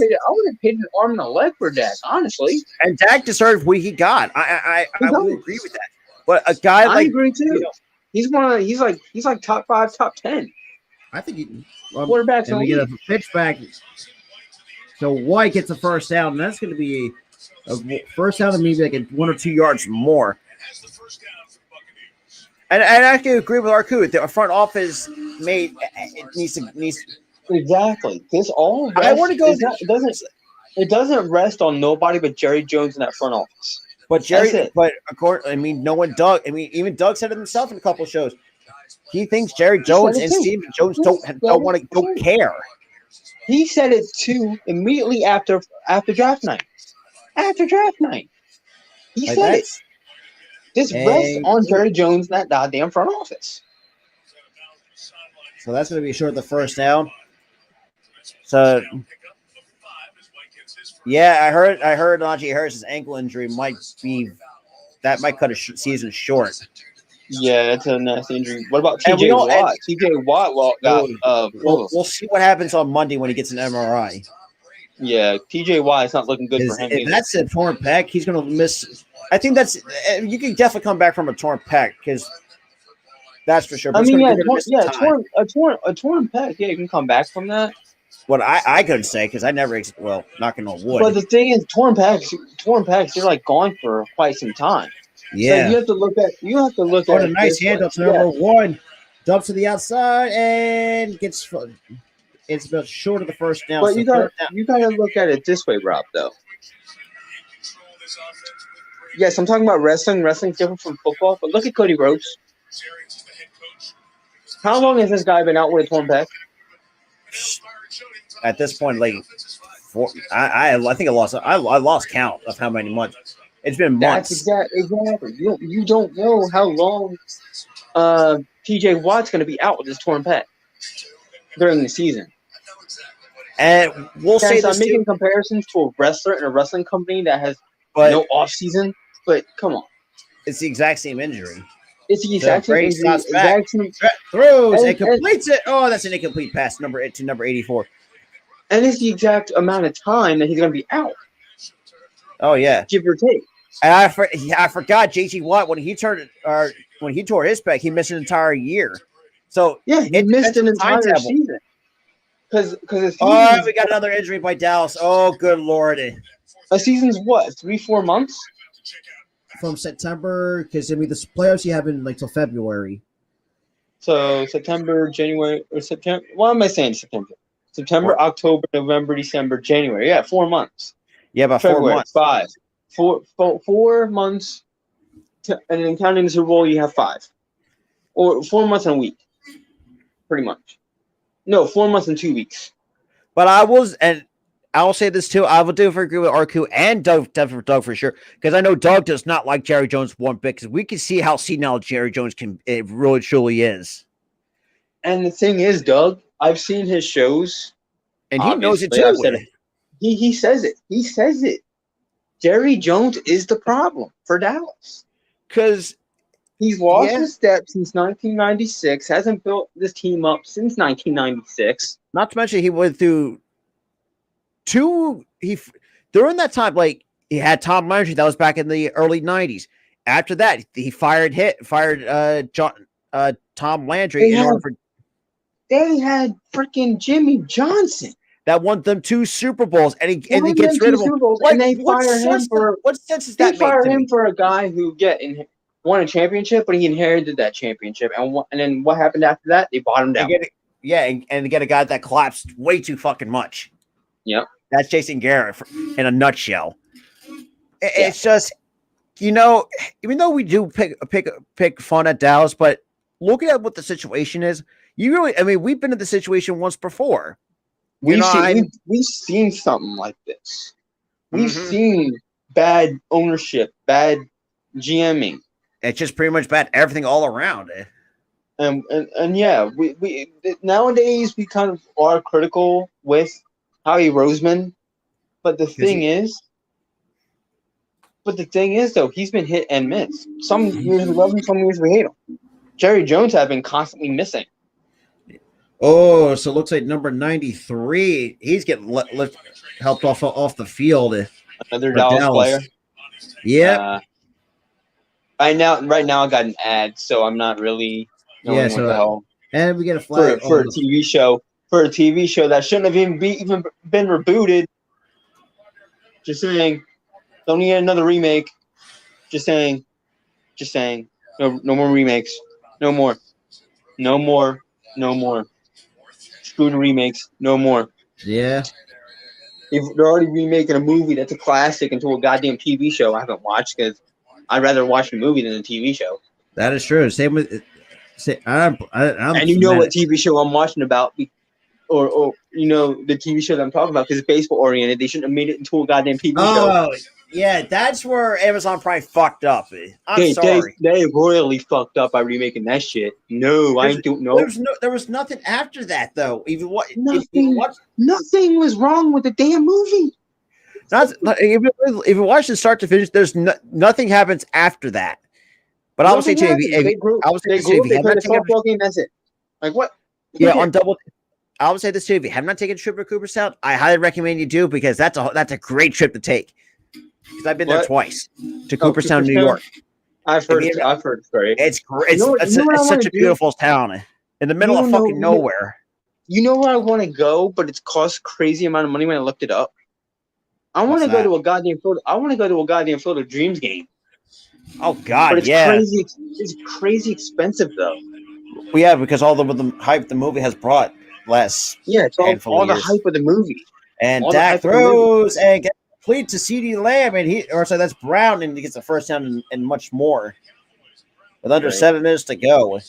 have paid an arm and a leg for Dak, honestly. And Dak deserved what he got. I will agree with that. But a guy I agree too. He's like top 5, top 10. I think quarterbacks. And we get a pitch back. So White gets a first down, and that's going to be a first down to maybe like 1 or 2 yards more. And I actually agree with Arku. The front office needs exactly. This all rests, I want to go. It doesn't rest on nobody but Jerry Jones in that front office. But no one. Doug. Even Doug said it himself in a couple of shows. He thinks Jerry Jones and Stephen Jones don't care. He said it too immediately after draft night. After draft night, he said it. This rests on Jerry Jones, that goddamn front office. So that's going to be short of the first down. So, yeah, I heard Najee Harris's ankle injury might cut a season short. Yeah, that's a nasty injury. What about TJ Watt? TJ Watt got. We'll see what happens on Monday when he gets an MRI. Yeah, TJ Watt is not looking good for him. If that's a torn pec, he's going to miss. I think you can definitely come back from a torn pec because that's for sure. But a torn pec. Yeah, you can come back from that. What I couldn't say because I never, knocking on wood. But the thing is, torn pecs, they're like gone for quite some time. Yeah, so you have to look at a nice handoff to number one, dumps to the outside and gets. It's about short of the first down. But you got to look at it this way, Rob. Though. Yes, I'm talking about wrestling. Wrestling's different from football. But look at Cody Rhodes. How long has this guy been out with a torn pec? At this point, I think I lost count of how many months. It's been months. Exactly. You don't know how long TJ Watt's going to be out with his torn pec during the season. And we'll say I'm making comparisons to a wrestler in a wrestling company that has no off season. But come on, it's the exact same injury. It's the exact same injury. Throws and completes it. Oh, that's an incomplete pass. Number 84. And it's the exact amount of time that he's going to be out. Oh yeah, give or take. And I forgot J.G. Watt when he tore his pec, he missed an entire year. So yeah, he missed an entire season. Because we got another injury by Dallas. Oh, good Lord! A season's what? 3-4 months from September, because the playoffs you have in till February. So September, January, or September. What am I saying? September, October, November, December, January. Yeah, 4 months. Yeah, about February, 4 months. 4 months, and then counting the Super Bowl, you have 5, or 4 months and a week, pretty much. No, 4 months and 2 weeks. But I will say this too. I will agree with RQ and Doug for sure, because I know Doug does not like Jerry Jones one bit, because we can see how senile Jerry Jones it really truly is. And the thing is, Doug, I've seen his shows, and he knows it too. He says it. He says it. Jerry Jones is the problem for Dallas, because he's lost his step since 1996. Hasn't built this team up since 1996. Not to mention he went through during that time. Like, he had Tom Landry, that was back in the early 90s. After that, he fired Tom Landry They had freaking Jimmy Johnson that won them 2 Super Bowls, and he gets rid of him. And they fire him for what sense does that make? They fire him for a guy who won a championship, but he inherited that championship. And then what happened after that? They bought him down. And to get a guy that collapsed way too fucking much. Yep. That's Jason Garrett in a nutshell. It's just, even though we do pick fun at Dallas, but looking at what the situation is, we've been in the situation once before. We've seen something like this. We've seen bad ownership, bad GMing. It's just pretty much bad everything all around. And we nowadays we kind of are critical with Howie Roseman, but the thing is though, he's been hit and miss. Some years we love him, some years we hate him. Jerry Jones have been constantly missing. Oh, so it looks like number 93. He's getting helped off the field. Another Dallas player. Yeah. Right now I got an ad, so I'm not really knowing what the hell. And we get a flag for a TV show. For a TV show that shouldn't have even been rebooted. Just saying. Don't need another remake. Just saying. No more remakes. No more. Screw the remakes. No more. Yeah. If they're already remaking a movie that's a classic into a goddamn TV show I haven't watched, because I'd rather watch a movie than a TV show. That is true. Same with. And what TV show I'm watching about, or the TV show that I'm talking about, because it's baseball oriented. They shouldn't have made it into a goddamn TV show. Oh, yeah, that's where Amazon probably fucked up. I'm sorry. They royally fucked up by remaking that shit. No, I don't know. There was nothing after that, though. Nothing was wrong with the damn movie. If you watch it start to finish, there's nothing happens after that. But I would say, that's it. Like what? Yeah, on double. I would say this too. If you have not taken a trip to Cooperstown, I highly recommend you do, because that's a great trip to take. Because I've been there twice to Cooperstown, New York. I've heard it's great. It's great. It's such a beautiful town in the middle of fucking nowhere. You know where I want to go, but it's cost crazy amount of money when I looked it up. I want to go to a goddamn Field of Dreams game. Oh God, but it's crazy expensive though. Well, yeah, because all the hype the movie has brought last. Yeah, it's all the hype of the movie. And Dak throws and gets complete to CeeDee Lamb, and that's Brown, and he gets the first down and much more. With under 7 minutes to go.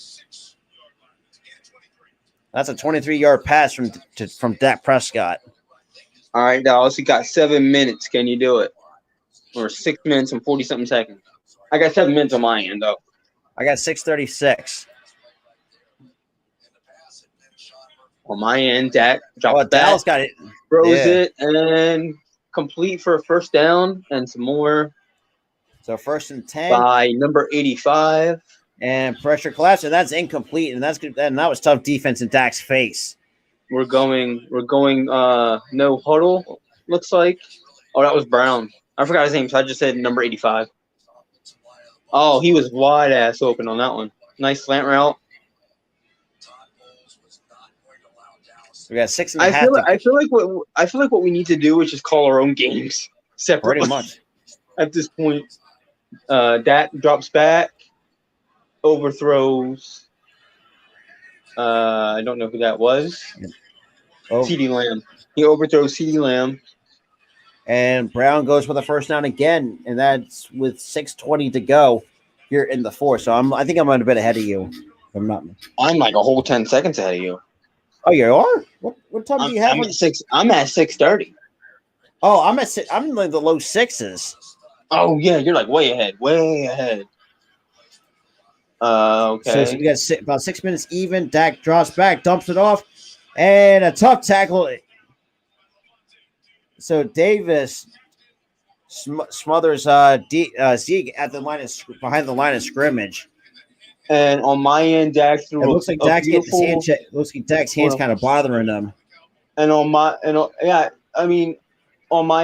That's a 23-yard pass from Dak Prescott. All right, Dallas, you got 7 minutes. Can you do it? Or 6 minutes and 40-something seconds. I got 7 minutes on my end, though. I got 6:36. On my end, Dak dropped Dallas got it. Throws it, and complete for a first down and some more. So 1st and 10. By number 85. And pressure collapse, and that's incomplete, and that's good. And that was tough defense in Dak's face. We're going no huddle, looks like. Oh, that was Brown. I forgot his name, so I just said number 85. Oh, he was wide ass open on that one. Nice slant route. We got 6.5. I feel like what we need to do is just call our own games separately. Pretty much. At this point, Dak drops back, overthrows. I don't know who that was. Oh. CeeDee Lamb. He overthrows CeeDee Lamb. And Brown goes for the first down again, and that's with 6:20 to go here in the fourth. So I think I'm a bit ahead of you. I'm not. I'm like a whole 10 seconds ahead of you. Oh, you are? What time do you have? I'm at 6:30. Oh, I'm in like the low sixes. Oh yeah, you're like way ahead. Okay. So we got about 6 minutes even. Dak drops back, dumps it off, and a tough tackle. So Davis smothers Zeke at the behind the line of scrimmage. And on my end, Dak threw. It looks like Dak's getting his hand check. Looks like Dak's hands kind of bothering him. And on my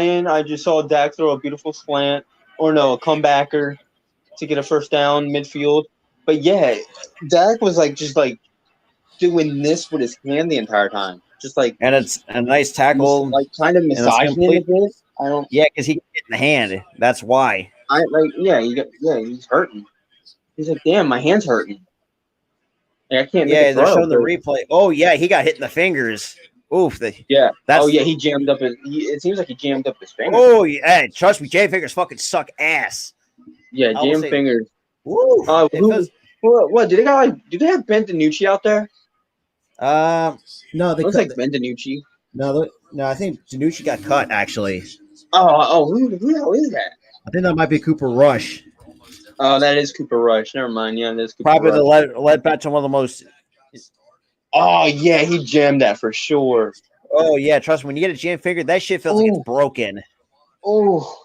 end, I just saw Dak throw a beautiful slant, a comebacker to get a first down midfield. But yeah, Dak was just doing this with his hand the entire time, and it's a nice tackle, kind of massaging it a bit. Because he hit in the hand. That's why. He's hurting. He's like, damn, my hand's hurting. I can't. Yeah, they're showing the replay. Oh yeah, he got hit in the fingers. Oof. He jammed up his. It seems like he jammed up his fingers. Oh yeah, trust me, jam fingers fucking suck ass. Yeah, jam fingers. Woo. What did they got? Do they have Ben DiNucci out there? No, they looks like Ben DiNucci. No, I think DiNucci got cut actually. Who the hell is that? I think that might be Cooper Rush. Oh, that is Cooper Rush. Never mind. Yeah, that's Cooper probably Rush. the lead batch on one of the most. Oh yeah, he jammed that for sure. Oh yeah, trust me. When you get a jam finger, that shit feels like it's broken. Oh,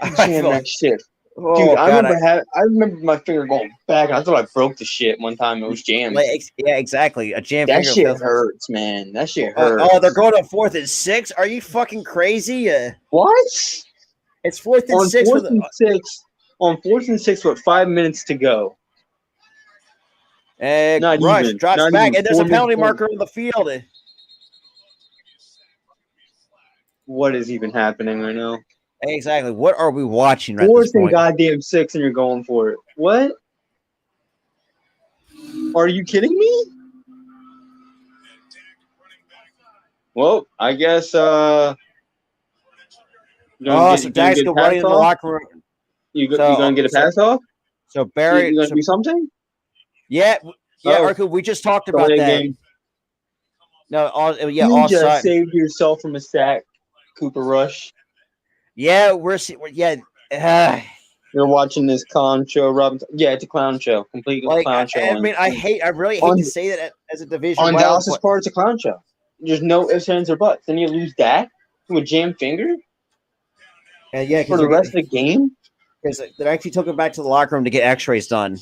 he jammed that shit. Oh, dude, God, I remember my finger going back. I thought I broke the shit one time. It was jammed. Yeah, exactly. A jam that finger. That shit hurts, man. That shit hurts. Oh, they're going to 4th and 6. Are you fucking crazy? What? It's 4th and 6. On 4th and 6 with 5 minutes to go. Rush drops back, and there's a penalty marker on the field. What is even happening right now? Exactly. What are we watching right now? 4th and goddamn 6, and you're going for it. What? Are you kidding me? Well, I guess. So Dak's running in the locker room. You gonna get a pass off? So Barry, you gonna do something? Yeah, Arco. We just talked about that. Game. No, you just saved yourself from a sack, Cooper Rush. Yeah, you're watching this clown show, Robin. Yeah, it's a clown show, complete clown show. I mean, I really hate to say that as a division. On Dallas's part, it's a clown show. There's no ifs, ands, or buts. Then you lose Dak to a jammed finger. For the rest of the game. Because they actually took him back to the locker room to get X-rays done.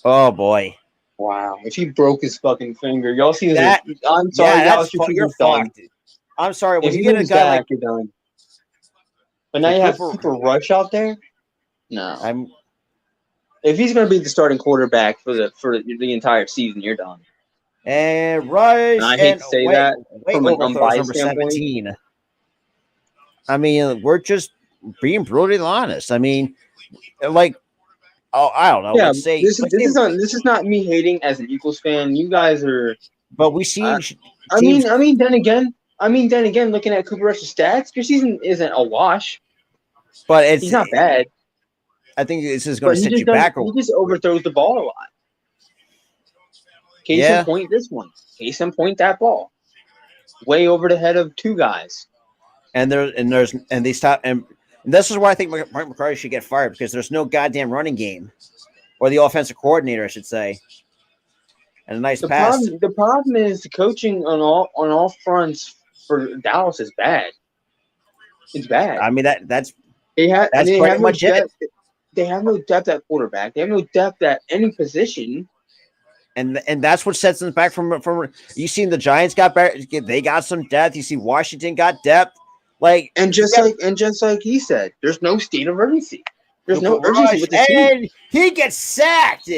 Oh boy! Wow! If he broke his fucking finger, y'all see that? I'm sorry, you're fucked. I'm sorry. When if you get a guy you're done. But now you have Cooper Rush out there. No, if he's going to be the starting quarterback for the entire season, you're done. And Rush. And I hate to say that from an unbiased standpoint. 17. I mean, we're just being brutally honest. I mean, I don't know. Yeah, let's say this is not me hating as an Eagles fan. You guys are, but we see. I mean, then again, looking at Cooper Rush's stats, your season isn't a wash. But he's not bad. I think this is going to set you back. He just overthrows the ball a lot. Case in point, this one. Case in point, that ball, way over the head of two guys. And they stop. And this is why I think Mike McCarthy should get fired, because there's no goddamn running game, or the offensive coordinator, I should say. And a nice pass. The problem is the coaching on all fronts for Dallas is bad. It's bad. I mean that's pretty much it. They have no depth at quarterback. They have no depth at any position. And that's what sets them back from you seen the Giants got better. They got some depth. You see Washington got depth. Like and just like he said, there's no state of urgency. There's no urgency with the team. And he gets sacked.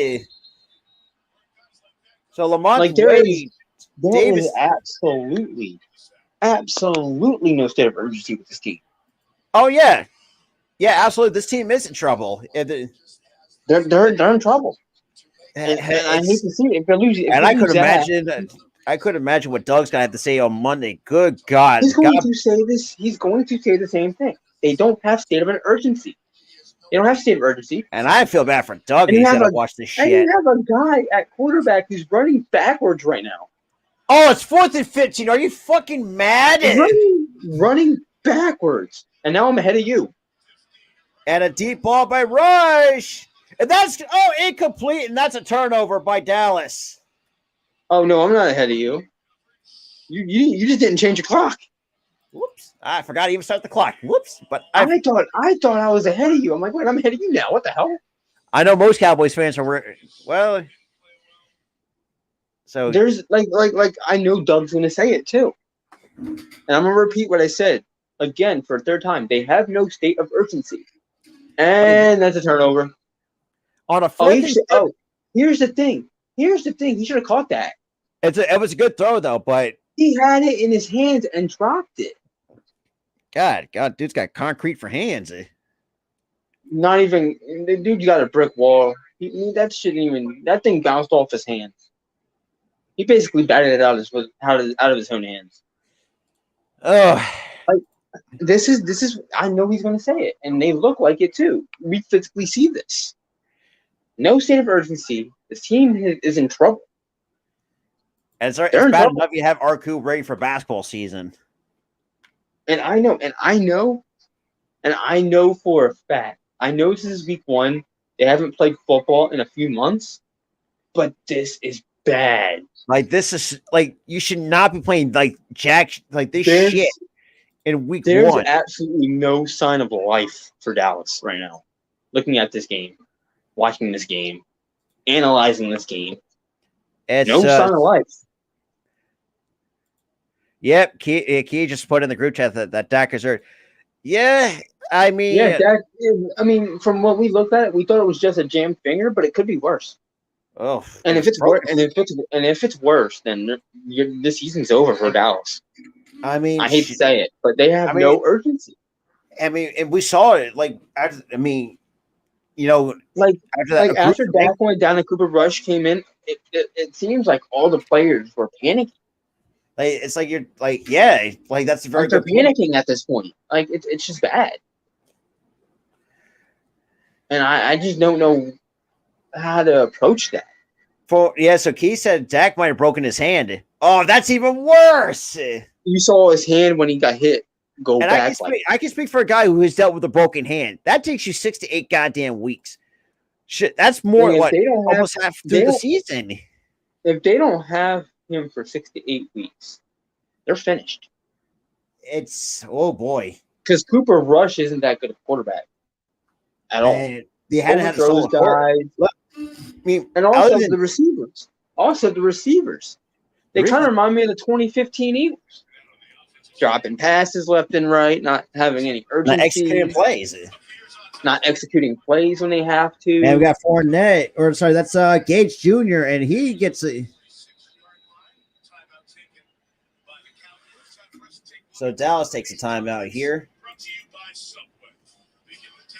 So Lamont Like there is absolutely no state of urgency with this team. Oh yeah, absolutely. This team is in trouble. They're in trouble. And I hate to see it if they're losing. I could imagine what Doug's gonna have to say on Monday. Good God, he's going to say this. He's going to say the same thing. They don't have state of an urgency. They don't have state of urgency. And I feel bad for Doug. He's got to watch this shit. And you have a guy at quarterback who's running backwards right now. Oh, it's 4th and 15. Are you fucking mad? Running backwards. And now I'm ahead of you. And a deep ball by Rush. And that's incomplete. And that's a turnover by Dallas. Oh no, I'm not ahead of you. You just didn't change your clock. Whoops! I forgot to even start the clock. Whoops! But I thought I was ahead of you. I'm like, wait, I'm ahead of you now. What the hell? I know most Cowboys fans are well. So there's like I know Doug's gonna say it too, and I'm gonna repeat what I said again for a third time. They have no state of urgency, and that's a turnover. On a here's the thing. He should have caught that. It was a good throw though, but he had it in his hands and dropped it. God, dude's got concrete for hands. Not even the dude got a brick wall. That thing bounced off his hands. He basically batted it out of his own hands. Oh, this is. I know he's going to say it, and they look like it too. We physically see this. No state of urgency. This team is in trouble. And it's bad enough you have Arku ready for basketball season. And I know for a fact. I know this is week 1. They haven't played football in a few months, but this is bad. Like this is like you should not be playing like this shit in week 1. There's absolutely no sign of life for Dallas right now. Looking at this game, watching this game, analyzing this game, no sign of life. Yep, Key just put in the group chat that Dak is hurt. Yeah, I mean, Dak. I mean, from what we looked at, we thought it was just a jammed finger, but it could be worse. Oh, and if it's worse, then this season's over for Dallas. I mean, I hate to say it, but they have no urgency. I mean, and we saw it. After Dak went down and Cooper Rush came in, it seems like all the players were panicking. It's like you're like, yeah, like that's a very they're panicking at this point. Like it's just bad. And I just don't know how to approach that. So Key said Dak might have broken his hand. Oh, that's even worse. You saw his hand when he got hit go and back. I can speak for a guy who has dealt with a broken hand. That takes you 6 to 8 goddamn weeks. Shit, that's more almost half through the season. If they don't have him for 6 to 8 weeks, they're finished. It's boy, because Cooper Rush isn't that good a quarterback at all. They had to have those guys. And also the receivers. They kind of remind me of the 2015 Eagles, dropping passes left and right, not having any urgency, not executing plays when they have to. And we got Fournette, that's Gage Jr. and he gets a. So Dallas takes a timeout here.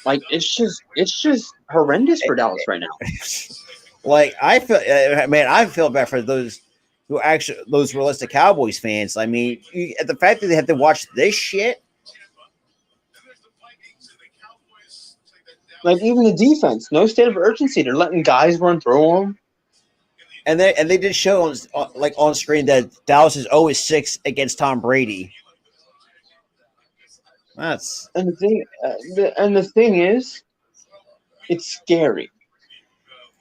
Like it's just horrendous for Dallas right now. Like I feel bad for those realistic Cowboys fans. I mean, the fact that they have to watch this shit. Like even the defense, no state of urgency. They're letting guys run through them. And they did show on screen that Dallas is 0-6 against Tom Brady. And the thing is, it's scary.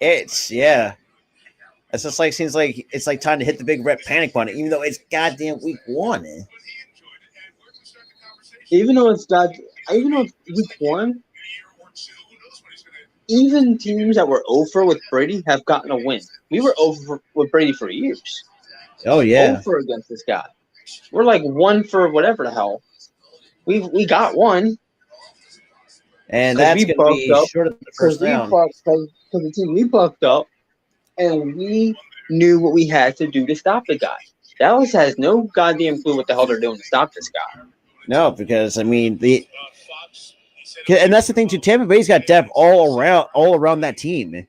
It's just seems like it's like time to hit the big red panic button, even though it's goddamn week 1. Even though it's week 1, even teams that were over with Brady have gotten a win. We were over with Brady for years. Oh yeah, over against this guy. We're like 1 for whatever the hell. We got one. And that's going to be short of the first down. Because the team we bucked up, and we knew what we had to do to stop the guy. Dallas has no goddamn clue what the hell they're doing to stop this guy. No, because I mean and that's the thing too. Tampa Bay's got depth all around that team.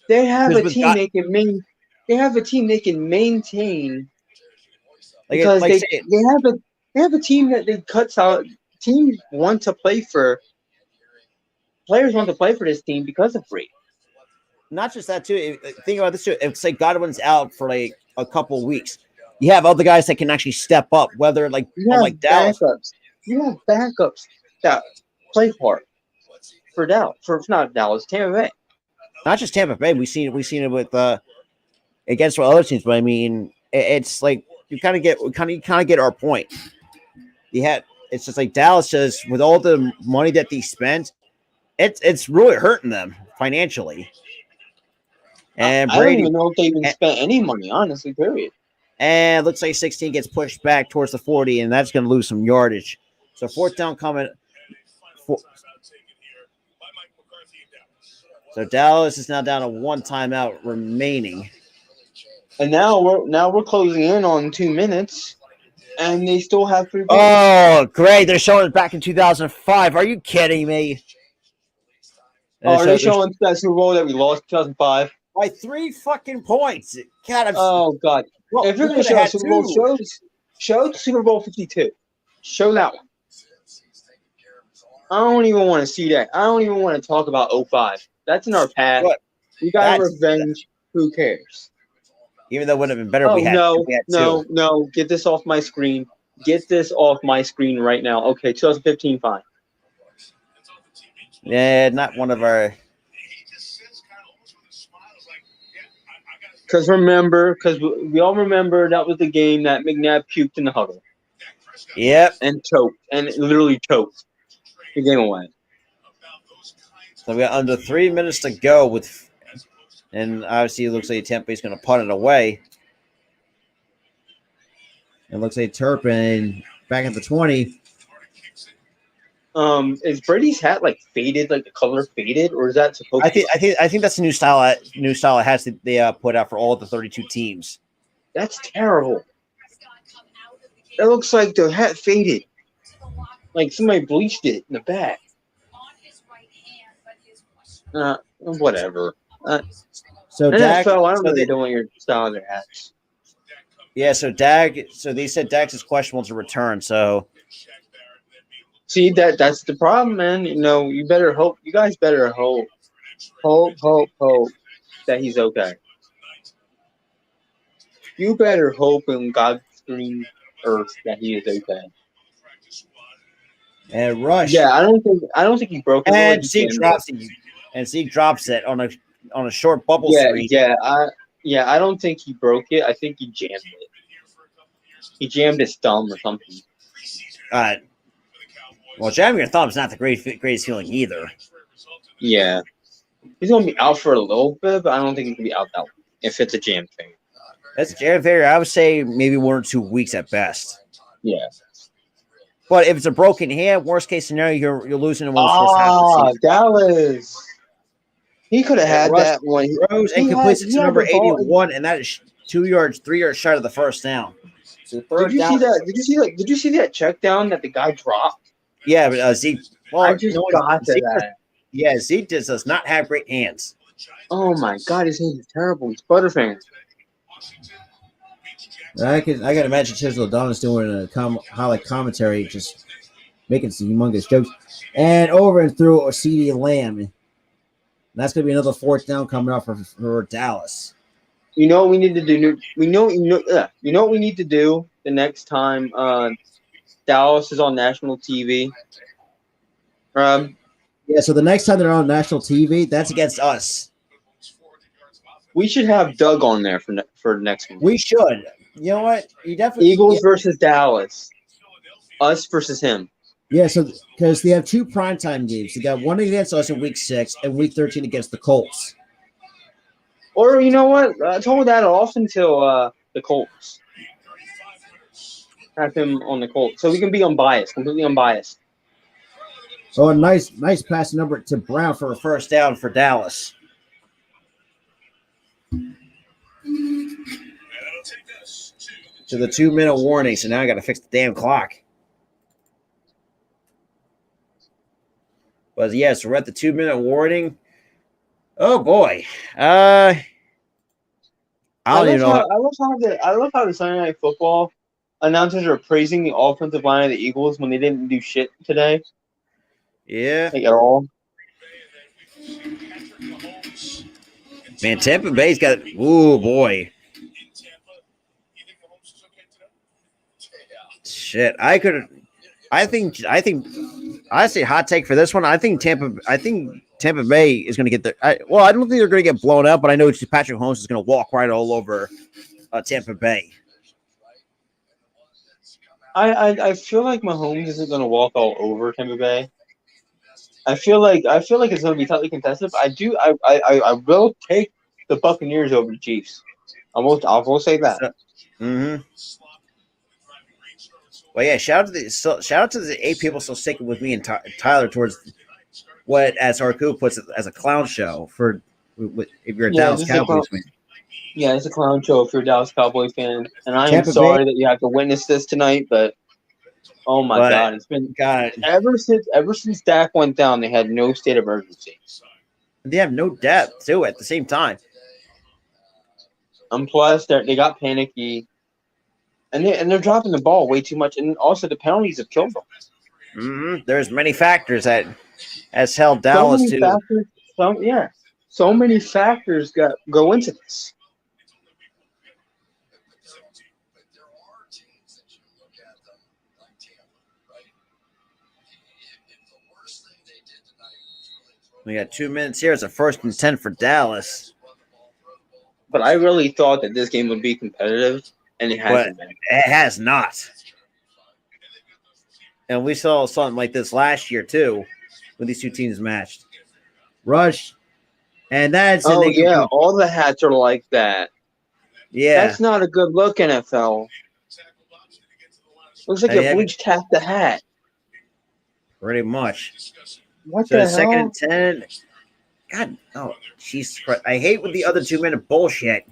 They have a team they can maintain. They have a team they can maintain because they have a team that they cuts out. Teams want to play for. Players want to play for this team because of Brady. Not just that too. Think about this too. If say Godwin's out for like a couple of weeks, you have other guys that can actually step up. Whether like Dallas, you have backups that play for Dallas. For not Dallas, Tampa Bay. Not just Tampa Bay. We've seen it with against other teams. But I mean, it's like you kind of get our point. It's just like Dallas just with all the money that they spent, it's really hurting them financially. And Brady, I don't even know if they even spent any money, honestly, period. And it looks like 16 gets pushed back towards the 40, and that's going to lose some yardage. So fourth down coming. So Dallas is now down to one timeout remaining. And now we're closing in on 2 minutes, and they still have 3 points. Oh, great. They're showing it back in 2005. Are you kidding me? Are they showing that Super Bowl that we lost in 2005? By 3 fucking points. God, God. Well, if you're going to show Super Bowl, show Super Bowl 52. Show that one. I don't even want to see that. I don't even want to talk about 05. That's in our past. What? You got revenge. Who cares? Even though it would have been better if we had two. No. Get this off my screen. Get this off my screen right now. Okay, 2015, fine. Yeah, not one of our... Because we all remember that was the game that McNabb puked in the huddle. Yep. And choked. And literally choked the game away. So we got under 3 minutes to go and obviously it looks like Tampa is going to punt it away. It looks like Turpin back at the 20. Is Brady's hat like faded, like the color faded, or is that supposed? I think that's a new style of hats that they put out for all of the 32 teams. That's terrible. It looks like the hat faded, like somebody bleached it in the back. Whatever. So Dak, NFL, I don't know they don't want your style of their hats. Yeah, so they said Dak's is questionable to return. So. See, that's the problem, man. You know, you better hope. You guys better hope that he's okay. You better hope in God's green earth that he is okay. And Rush. Yeah, I don't think he broke it. And Zeke drops it on a short bubble screen. Yeah, I don't think he broke it. I think he jammed it. He jammed his thumb or something. Well, jamming your thumb is not the greatest feeling either. Yeah. He's going to be out for a little bit, but I don't think he's going to be out that long if it's a jam thing. That's a jam failure. I would say maybe 1 or 2 weeks at best. Yeah. But if it's a broken hand, worst case scenario, you're losing in one of the first half of the season. Dallas. He could have had that one. Throws and completes it to number 81, and that is 3 yards short of the first down. So Did you see that? Did you see that check down that the guy dropped? Yeah, but Zeke. Well, I just got to that. Yeah, Zeke does not have great hands. Oh my God, his hands are terrible. He's Butterfinger. I can imagine Chisel Adonis doing a highlight commentary, just making some humongous jokes, and over and through a CeeDee Lamb. And that's going to be another fourth down coming up for Dallas. You know what we need to do? You know what we need to do the next time Dallas is on national TV. Yeah, so the next time they're on national TV, that's against us. We should have Doug on there for next one. We should. You know what? You definitely Eagles versus Dallas. Us versus him. Yeah, so because they have 2 primetime games. They got one against us in week 6 and week 13 against the Colts. Or you know what? Hold that off until the Colts. have him on the Colts, so we can be unbiased, completely unbiased. Oh, a nice pass number to Brown for a first down for Dallas. To the 2-minute warning, so now I got to fix the damn clock. But yes, we're at the 2-minute warning. Oh boy, I don't even know. I love how the Sunday Night Football announcers are praising the offensive line of the Eagles when they didn't do shit today. Yeah, like at all. Man, Tampa Bay's got. Ooh boy. Shit, I think. Honestly, hot take for this one. I think Tampa Bay is going to get I don't think they're going to get blown up, but I know Patrick Mahomes is going to walk right all over Tampa Bay. I feel like Mahomes isn't going to walk all over Tampa Bay. I feel like it's going to be tightly contested. But I will take the Buccaneers over the Chiefs. I will say that. Mm-hmm. Well, yeah. Shout out to the 8 people still sticking with me and Tyler towards what, as Arku puts it, as a clown show for if you're a Dallas Cowboys fan. Yeah, it's a clown show if you're a Dallas Cowboys fan, and I am Tampa sorry Bay. that you have to witness this tonight. But oh my God, it's been ever since Dak went down, they had no state of urgency. They have no depth too. At the same time, and plus they got panicky. And they're dropping the ball way too much, and also the penalties have killed them. Mm-hmm. There's many factors that has held Dallas to. So many factors go into this. We got 2 minutes here. It's a 1st and 10 for Dallas. But I really thought that this game would be competitive. And it hasn't been. It has not. And we saw something like this last year, too, when these two teams matched. Rush. And that's... all the hats are like that. Yeah. That's not a good look, NFL. Looks like you bleached half the hat. Pretty much. What the hell? 2nd and 10. God, oh, Jesus Christ. I hate with the other 2-minute bullshit.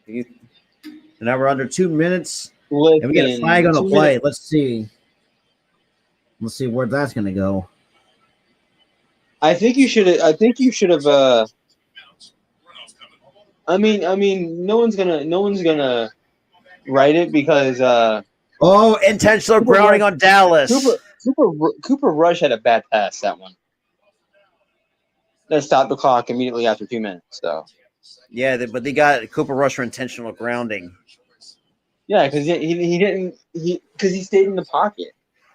And now we're under 2 minutes. And we get a flag on the play. Let's see. Let's see where that's going to go. I think you should have. I mean, no one's gonna write it because. Intentional grounding on Dallas. Cooper Rush had a bad pass, that one. That stopped the clock immediately after 2 minutes, though. Yeah, but they got Cooper Rush for intentional grounding. Yeah, because he stayed in the pocket.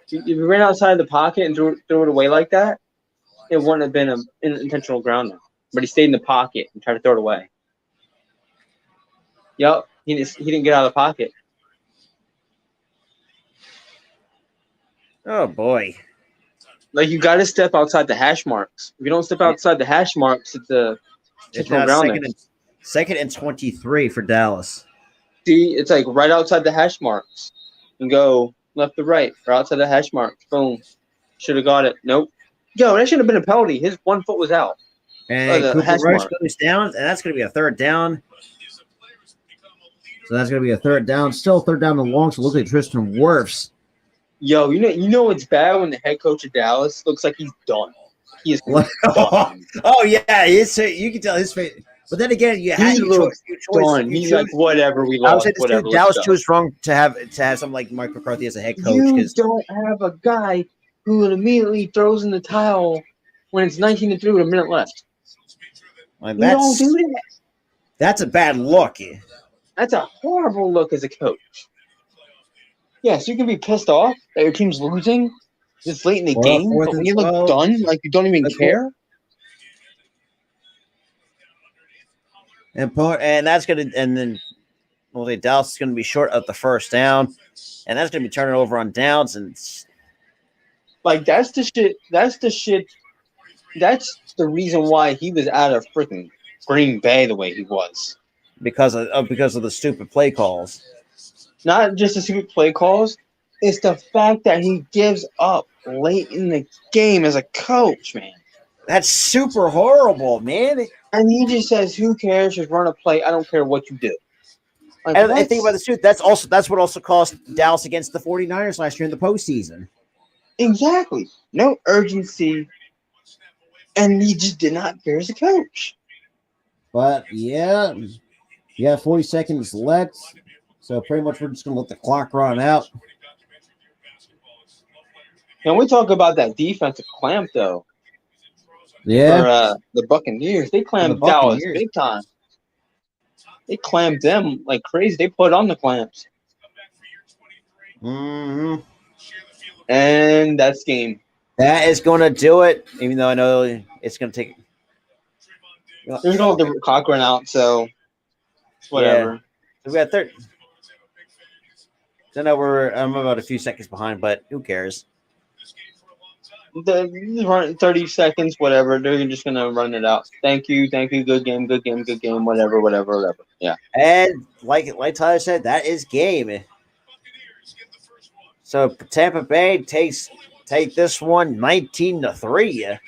If he ran outside the pocket and threw it away like that, it wouldn't have been an intentional grounding. But he stayed in the pocket and tried to throw it away. Yep, he didn't get out of the pocket. Oh boy! Like, you got to step outside the hash marks. If you don't step outside the hash marks, it's a intentional grounding. 2nd and 23 for Dallas. See, it's like right outside the hash marks. And go left to right, or outside the hash marks. Boom. Should have got it. Nope. Yo, that should have been a penalty. His 1 foot was out. And Cooper Rush goes down, and that's going to be a 3rd down. So that's going to be a 3rd down. Still 3rd down and long, so it looks like Tristan Wirfs. Yo, you know it's bad when the head coach of Dallas looks like he's done. He is done. Oh, yeah. You can tell his face. But then again, you had your choice. He's like, whatever, we lost. Dallas chose wrong to have something like Mike McCarthy as a head coach. You don't have a guy who immediately throws in the towel when it's 19-3 with a minute left. Like, don't do that. That's a bad look. That's a horrible look as a coach. Yeah, so you can be pissed off that your team's losing this late in the game, but when you look done, like you don't even care. And that's gonna, and then Dallas is gonna be short of the 1st down, and that's gonna be turning over on downs, and like that's the shit. That's the reason why he was out of freaking Green Bay the way he was because of the stupid play calls. not just the stupid play calls. It's the fact that he gives up late in the game as a coach, man. That's super horrible, man. And he just says, "Who cares? Just run a play. I don't care what you do." Like, and I think about the truth, that's what also cost Dallas against the 49ers last year in the postseason. Exactly. No urgency. And he just did not care as a coach. But yeah, 40 seconds left. So pretty much we're just gonna let the clock run out. And we talk about that defensive clamp though. Yeah. For the Buccaneers. They clamped Dallas big time. They clamped them like crazy. They put on the clamps. Mm-hmm. And that's game. That is going to do it, even though I know it's going to take. There's no the clock run out, so whatever. Yeah. So we got 30. I know I'm about a few seconds behind, but who cares? 30 seconds, whatever. They're just going to run it out. Thank you. Good game, whatever. Yeah. And like Tyler said, that is game. So Tampa Bay take this one 19-3.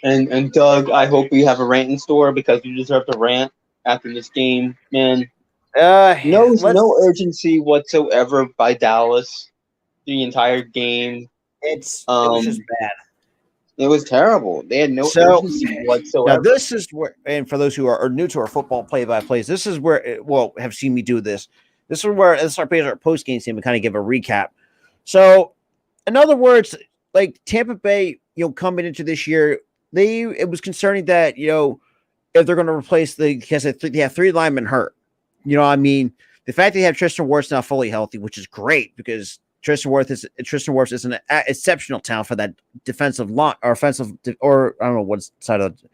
And Doug, I hope you have a rant in store because you deserve to rant after this game, man. No urgency whatsoever by Dallas the entire game. It was just bad. It was terrible. They had no urgency whatsoever. Now this is where, and for those who are new to our football play-by-plays, this is where, have seen me do this. This is where this is our post-game scene. We kind of give a recap. So, in other words, like Tampa Bay, coming into this year, it was concerning that if they're going to replace because they have 3 linemen hurt. You know what I mean? The fact that they have Tristan Wirfs now fully healthy, which is great because Tristan Wirfs is an exceptional talent for that defensive line or offensive, or I don't know what side of it.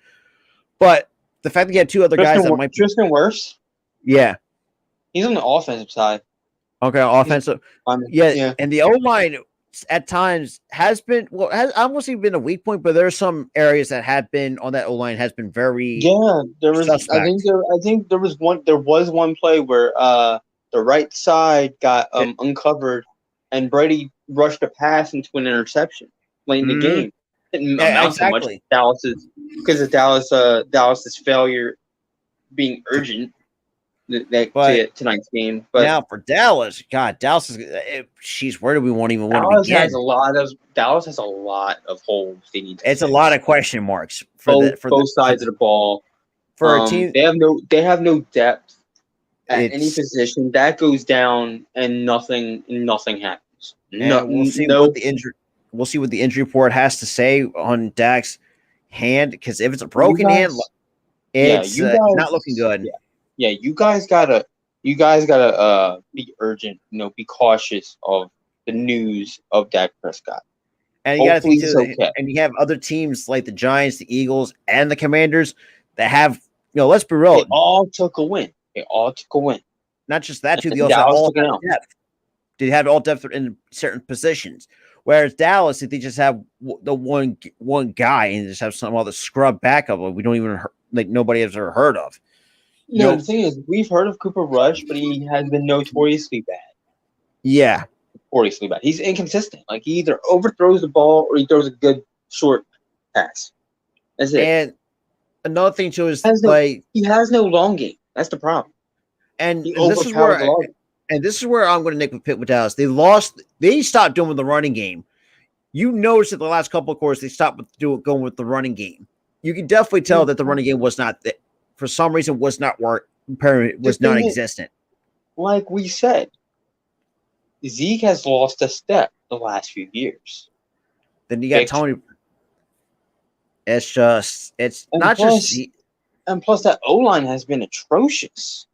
But the fact that you have 2 other guys that might be Tristan Wirfs? Yeah. He's on the offensive side. Okay, offensive. Yeah, and the O-line at times has been has almost even been a weak point, but there are some areas that have been on that O-line has been very there was suspect. I think there was one play where the right side got uncovered and Brady rushed a pass into an interception late in the game. Didn't amount so much because of Dallas's failure being urgent to tonight's game. But now for Dallas, God, Dallas is where do we want even want to begin? Dallas has a lot of holes they need to fix. A lot of question marks for both sides of the ball. For a team, they have no depth at any position. That goes down and nothing happens. We'll see what the injury report has to say on Dak's hand, because if it's a broken hand, it's not looking good. Yeah, you guys gotta be urgent. Be cautious of the news of Dak Prescott. And you got to think too, and you have other teams like the Giants, the Eagles, and the Commanders that have, let's be real, they all took a win. Not just that too, they also have all depth. They have all depth in certain positions. Whereas Dallas, if they just have the one guy and just have some other scrub backup, we don't even nobody has ever heard of. The thing is, we've heard of Cooper Rush, but he has been notoriously bad. Yeah. Notoriously bad. He's inconsistent. Like, he either overthrows the ball or he throws a good short pass. That's it. And another thing, too, is he has no long game. That's the problem. And this is where I'm going to nick the pit with Dallas. They stopped doing the running game. You noticed that the last couple of quarters, they stopped going with the running game. You can definitely tell that the running game was not for some reason was not non-existent. Like we said, Zeke has lost a step the last few years. Then you got Tony. And plus that O-line has been atrocious.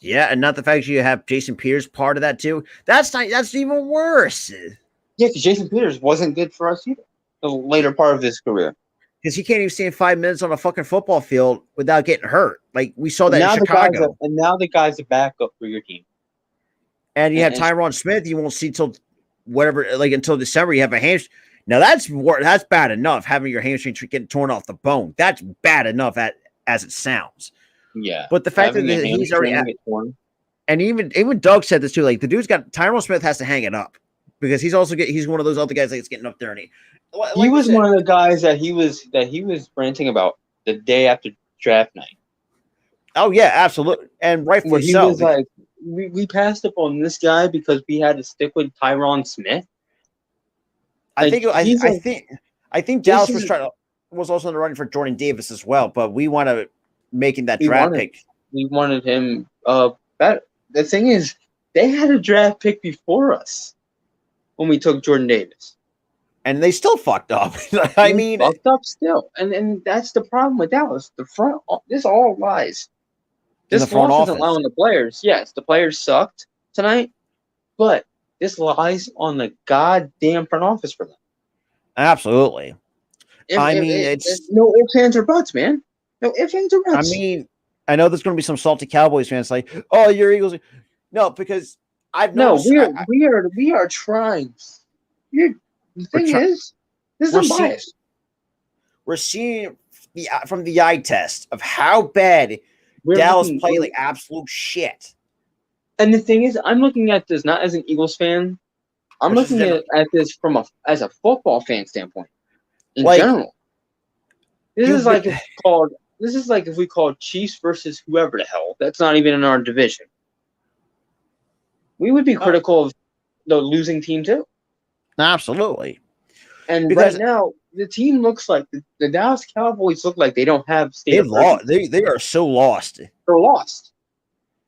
Yeah, and not the fact you have Jason Peters part of that too. That's even worse. Yeah, because Jason Peters wasn't good for us either. The later part of his career. Because he can't even stand 5 minutes on a fucking football field without getting hurt. Like, we saw that in Chicago. And now the guy's a backup for your team. And you have Tyron Smith. You won't see till until December. You have a hamstring. Now that's bad enough. Having your hamstring getting torn off the bone. That's bad enough as it sounds. Yeah. But the fact that he's already And even Doug said this too. Like the dude's got Tyrone Smith has to hang it up because he's one of those other guys that's getting up there. And he was one of the guys that he was ranting about the day after draft night. Oh yeah, absolutely, and rightfully so. He was like, we passed up on this guy because we had to stick with Tyrone Smith. I think Dallas was also in the running for Jordan Davis as well, but we want to making that draft pick. We wanted him. The thing is, they had a draft pick before us when we took Jordan Davis, and they still fucked up. Fucked up still, and that's the problem with Dallas. The front, this all lies. This loss isn't lying on the players. Yes, the players sucked tonight, but this lies on the goddamn front office for them. Absolutely. It's no ifs, ands, or buts, man. No ifs, ands, or buts. I know there's going to be some salty Cowboys fans like, "Oh, you're Eagles." No, because we are trying. The thing is, this is biased. We're seeing from the eye test of how bad Dallas played like absolute shit. And the thing is, I'm looking at this not as an Eagles fan. I'm looking at this as a football fan standpoint. In general, this is like if we called Chiefs versus whoever the hell. That's not even in our division. We would be critical of the losing team too. Absolutely. And because right now, the team looks like the Dallas Cowboys look like they don't have state. They are so lost. They're lost.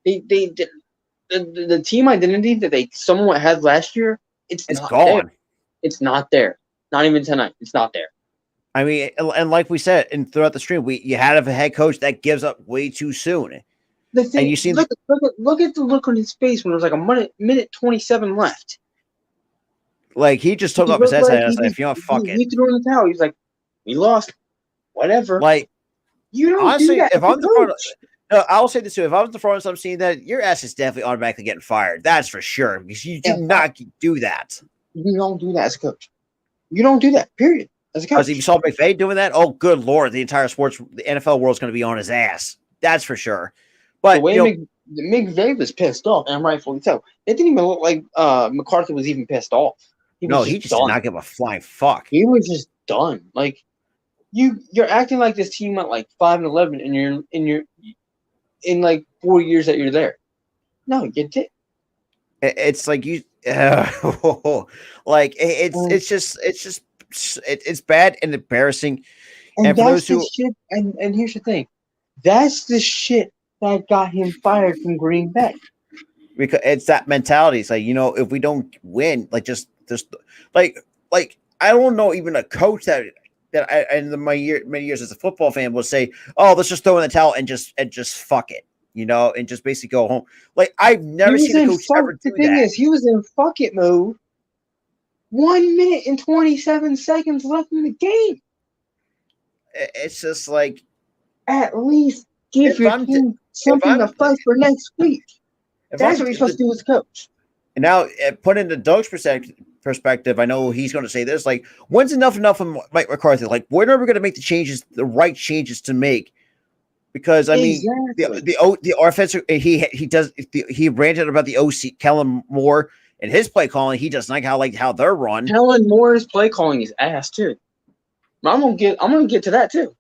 The team identity that they somewhat had last year, it's gone. There. It's not there. Not even tonight. It's not there. I mean, and like we said, and throughout the stream, you had a head coach that gives up way too soon. The thing, and you see, look at the look on his face when there was like a minute 27 left. Like he just took up his head and said, "If you want, fuck it." He threw in the towel. He's like, "We lost, whatever." Like, you don't honestly, do that. If I'm the front, I'll say this too: if I was the front, I'm seeing that your ass is definitely automatically getting fired. That's for sure because you do not do that. You don't do that as a coach. You don't do that. Period. As a coach. If you saw McVay doing that, oh good lord, the entire the NFL world's going to be on his ass. That's for sure. But the way McVay was pissed off, and rightfully so. It didn't even look like McCarthy was even pissed off. He just did not give a flying fuck. He was just done. Like you're acting like this team went like 5-11, and you're in like 4 years that you're there. No, you did. It's like you, like it's bad and embarrassing. And for those who shit, and here's the thing, that's the shit that got him fired from Green Bay. Because it's that mentality. It's like, if we don't win, like just like I don't know even a coach that in many years as a football fan will say, "Oh, let's just throw in the towel and just fuck it," and just basically go home. Like I've never seen a coach ever do that. The thing is, he was in fuck it mode. 1 minute and 27 seconds left in the game. It's just like, at least give your team something to fight for next week. That's what you're supposed to do as a coach. And now, put into Doug's perspective, I know he's going to say this, like, when's enough from Mike McCarthy? Like, when are we going to make the right changes to make? Because, I mean, the offensive, he ranted about the OC, Kellen Moore, and his play calling. He does not like how they're run. Kellen Moore's play calling is ass, too. I'm gonna get to that, too.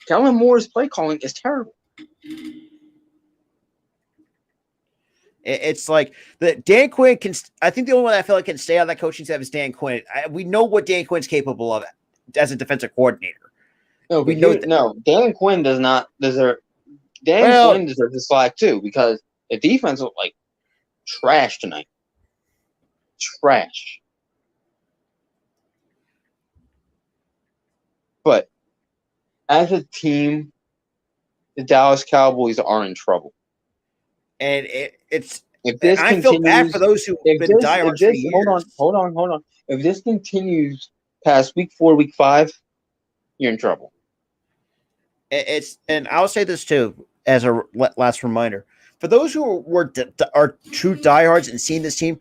Kellen Moore's play calling is terrible. It's like Dan Quinn can. I think the only one I feel like can stay on that coaching staff is Dan Quinn. We know what Dan Quinn's capable of as a defensive coordinator. No, Dan Quinn does not deserve. Quinn deserves the slack too because the defense looked like trash tonight. Trash. But as a team, the Dallas Cowboys are in trouble. And I feel bad for those who've been diehards for years. Hold on. If this continues past week 4, week 5, you're in trouble. And I'll say this too as a last reminder: for those who are true diehards and seeing this team,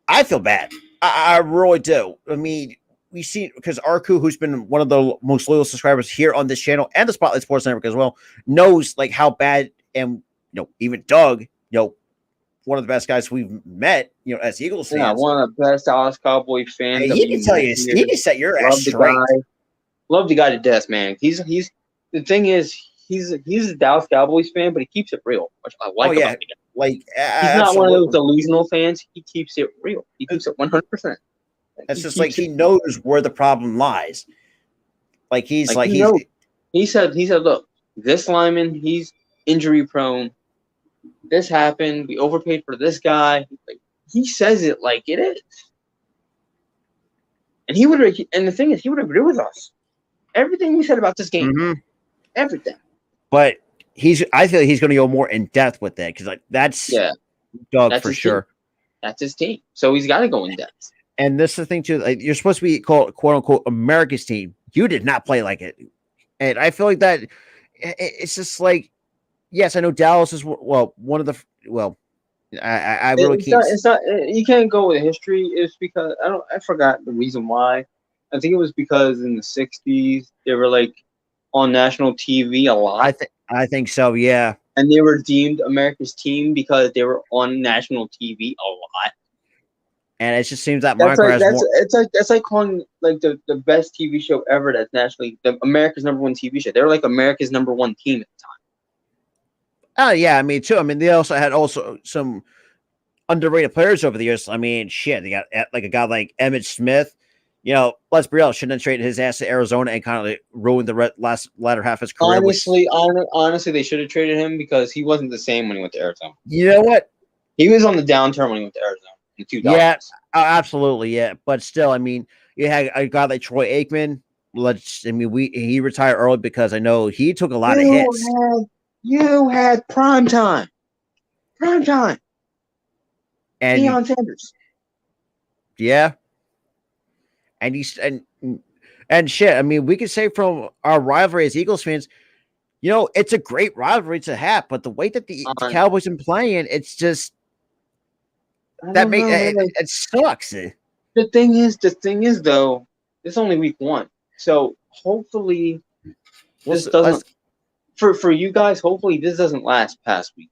I feel bad. I really do. I mean, we see because Arku, who's been one of the most loyal subscribers here on this channel and the Spotlight Sports Network as well, knows like how bad and even Doug, one of the best guys we've met, as Eagles fans. Yeah, one of the best Dallas Cowboy fans. Hey, he can tell you, he can set your ass straight. Love the guy to death, man. He's the thing is, he's a Dallas Cowboys fan, but he keeps it real, which I like about the guy. Like, he's not one of those delusional fans. He keeps it real. He keeps it 100%. That's just like he knows where the problem lies. Like he said, look, this lineman, he's injury prone. This happened. We overpaid for this guy. Like, he says it like it is. And the thing is, he would agree with us. Everything we said about this game, everything. But I feel he's going to go more in depth with that because that's Doug for sure. Team. That's his team, so he's got to go in depth. And this is the thing too. Like, you're supposed to be called "quote unquote" America's team. You did not play like it, and I feel like that. It's just like, yes, I know Dallas is one of the I really can't. It's not. You can't go with history. It's because I forgot the reason why. I think it was because in the '60s they were like on national TV a lot. I think so. Yeah. And they were deemed America's team because they were on national TV a lot. And it just seems that that's like calling like the best TV show ever that's nationally America's #1 TV show. They were like America's #1 team at the time. Oh yeah, I mean too. I mean they also had some underrated players over the years. I mean, shit, they got like a guy like Emmitt Smith. Let's be real, shouldn't have traded his ass to Arizona and kind of like ruined the latter half of his career. Honestly, they should have traded him because he wasn't the same when he went to Arizona. You know what? He was on the downturn when he went to Arizona in the 2000s. Yeah, absolutely, yeah. But still, I mean, you had a guy like Troy Aikman. He retired early because I know he took a lot of hits. You had prime time. And Deion Sanders. Yeah. And shit. I mean, we could say from our rivalry as Eagles fans, it's a great rivalry to have, but the way that the Cowboys been playing, it's just it sucks. The thing is though, it's only week 1, so hopefully this doesn't. For you guys, hopefully this doesn't last past week.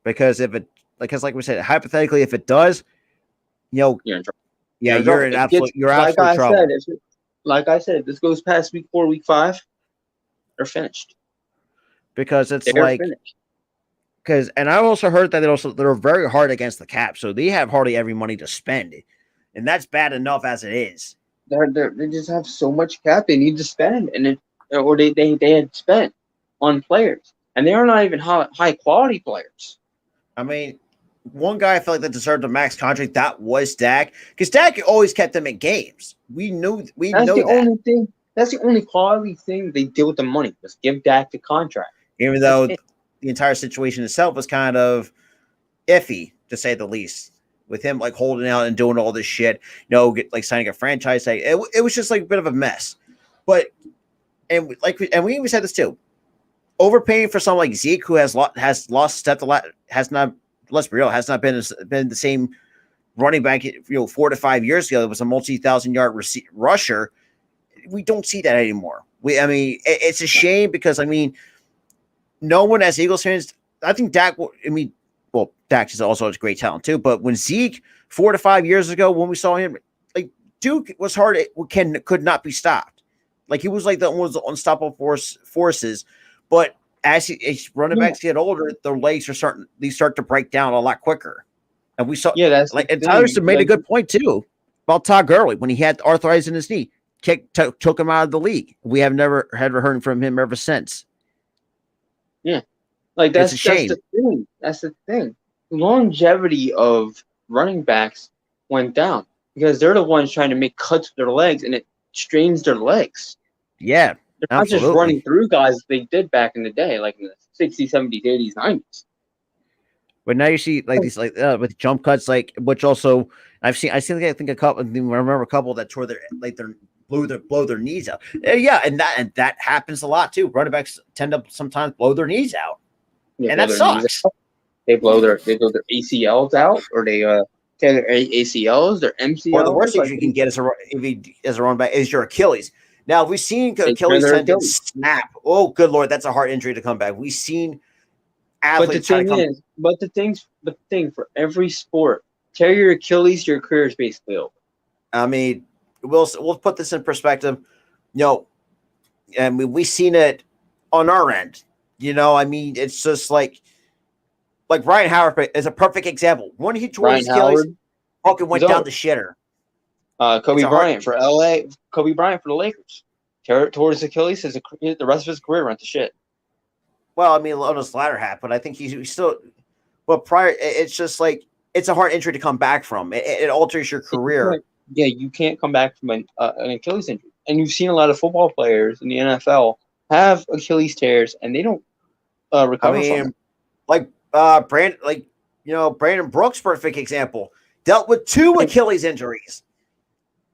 Because like we said, hypothetically, if it does, you're in trouble. Yeah, you're in absolute trouble. Like I said, if this goes past week 4, week 5, they're finished. Because and I also heard that they're very hard against the cap, so they have hardly every money to spend, and that's bad enough as it is. They just have so much cap they need to spend, or they had spent on players, and they are not even high quality players. I mean, one guy I felt like that deserved a max contract, that was Dak, because Dak always kept them in games. We know that. Only thing. That's the only quality thing they did with the money was give Dak the contract. Even though the entire situation itself was kind of iffy, to say the least, with him like holding out and doing all this shit, like signing a franchise tag. It was just like a bit of a mess. But we even said this too. Overpaying for someone like Zeke, who has lost step has not. Let's be real, has not been the same running back. 4 to 5 years ago, it was a multi-1,000-yard rusher. We don't see that anymore. It's a shame because no one as Eagles fans. I think Dak. Dak is also a great talent too. But when Zeke 4 to 5 years ago, when we saw him, like Duke was hard. Could not be stopped. Like he was like the unstoppable forces. But as running backs get older, their legs start to break down a lot quicker. And we saw, and Tyler made a good point too about Todd Gurley when he had arthritis in his knee, took him out of the league. We have never heard from him ever since. Yeah, that's a shame. That's the thing. Longevity of running backs went down because they're the ones trying to make cuts with their legs, and it strains their legs. Yeah. They're not just running through guys they did back in the day, like in the 60s, 70s, 80s, 90s. But now you see like these with jump cuts, which also I think a couple. I remember a couple that tore blow their knees out. Yeah, and that happens a lot too. Running backs tend to sometimes blow their knees out, and that sucks. They blow their ACLs out, or they tear their ACLs, their MCLs. Or the worst thing you can get as a running back is your Achilles. Now, we've seen Achilles tendon snap. Oh, good Lord, that's a hard injury to come back. We've seen athletes. But the thing for every sport, tear your Achilles, your career is basically over. I mean, we'll put this in perspective. I mean, we've seen it on our end. I mean, it's just like Ryan Howard is a perfect example. When he tore his Achilles, fucking went down the shitter. Kobe Bryant for LA. Kobe Bryant for the Lakers. Tore his Achilles. The rest of his career went to shit. Well, I mean, on his latter half, but I think he's still. Well, prior, it's just like it's a hard injury to come back from. It alters your career. Yeah, you can't come back from an Achilles injury, and you've seen a lot of football players in the NFL have Achilles tears, and they don't recover from it. Brandon Brooks, perfect example, dealt with 2 Achilles injuries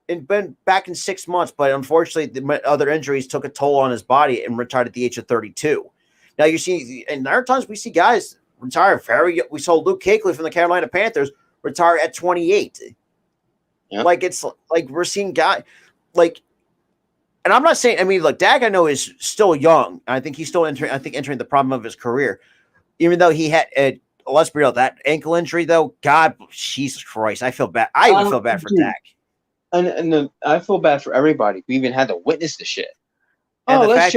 and been back in 6 months, but unfortunately, the other injuries took a toll on his body and retired at the age of 32. Now you see, and there are times we see guys retire we saw Luke Kuechly from the Carolina Panthers retire at 28. Yep. Like it's like we're seeing guys like, and I'm not saying. I mean, look, Dak I know is still young. I think he's still entering the problem of his career, even though he had. Let's be real, that ankle injury though. God, Jesus Christ, I feel bad. I even feel bad for Dak. And I feel bad for everybody. We even had to witness the shit. And let's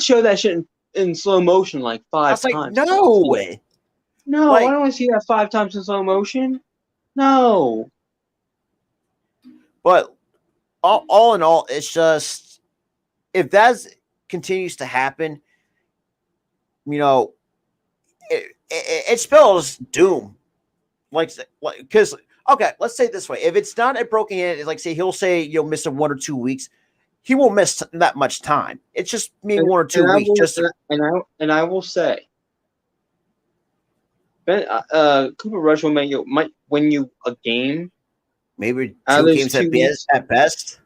show that shit in slow motion like 5 times. No way. No, I don't want to see that 5 times in slow motion. No. But all in all, it's just if that continues to happen, it spells doom. Because okay, let's say it this way: if it's not a broken hand, like say he'll say you'll miss 1 or 2 weeks, he won't miss that much time. It's just maybe 1 or 2 weeks. And I will say, Cooper Rush might win you a game. Maybe 2 games at best.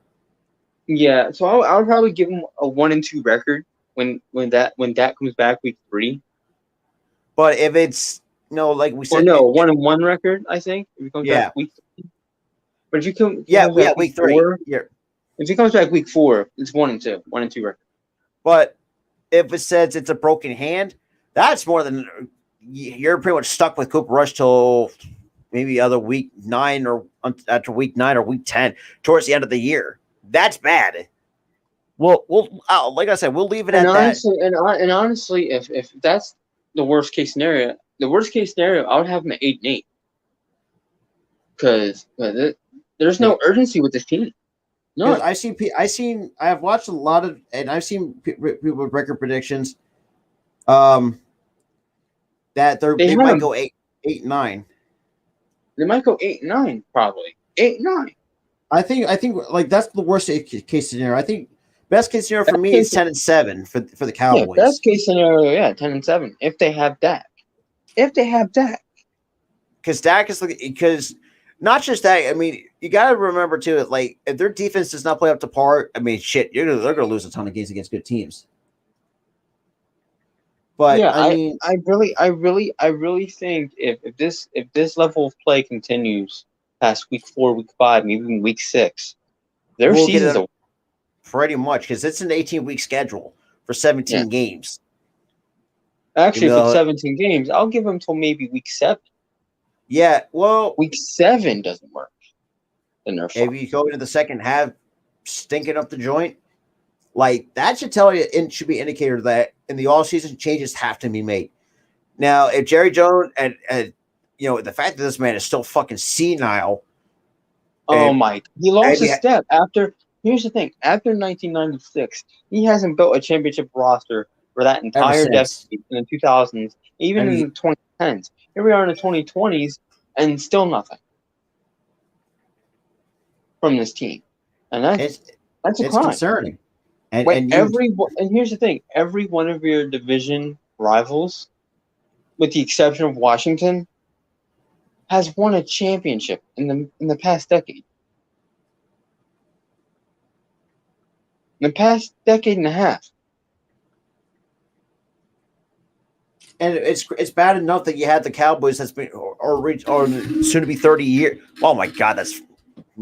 Yeah, so I would probably give him a 1-2 record when Dak comes back week 3. But if it's like we said, 1-1 record, I think. If he comes back week 3. But if you come, week 3. If he comes back week 4, it's 1-2 record. But if it says it's a broken hand, that's more than you're pretty much stuck with Cooper Rush till maybe other week 9 or after week 9 or week 10 towards the end of the year. That's bad. We'll like I said, we'll leave it at that. And honestly, if that's the worst case scenario, I would have him at 8-8 because there's no urgency with this team. No, I have watched a lot of, and I've seen people with record predictions. That they might go 8-9. They might go 8-9, probably 8-9. I think like that's the worst case scenario. I think best case scenario for me is 10-7 for the Cowboys. Yeah, best case scenario, 10-7 if they have Dak. Because Dak is because not just that. I mean, you got to remember too. Like if their defense does not play up to par, I mean, shit, they're going to lose a ton of games against good teams. But yeah, I mean, I really think if this level of play continues past week 4, week 5, maybe even week 6, their season's over. Pretty much because it's an 18-week schedule for 17 games. Actually, if it's 17 games, I'll give them till maybe week 7. Yeah, well, week 7 doesn't work. Then they're fine. If you go into the second half stinking up the joint, like that should tell you it should be an indicator that in the offseason changes have to be made. Now, if Jerry Jones and the fact that this man is still fucking senile. Oh my! He lost a step after. Here's the thing: after 1996, he hasn't built a championship roster for that entire decade in the 2000s, even in the 2010s. Here we are in the 2020s, and still nothing from this team, and that's a crime. Concerning. And here's the thing: every one of your division rivals, with the exception of Washington, has won a championship in the past decade. In the past decade and a half. And it's bad enough that you had the Cowboys that's been or soon to be 30 years. Oh my God, that's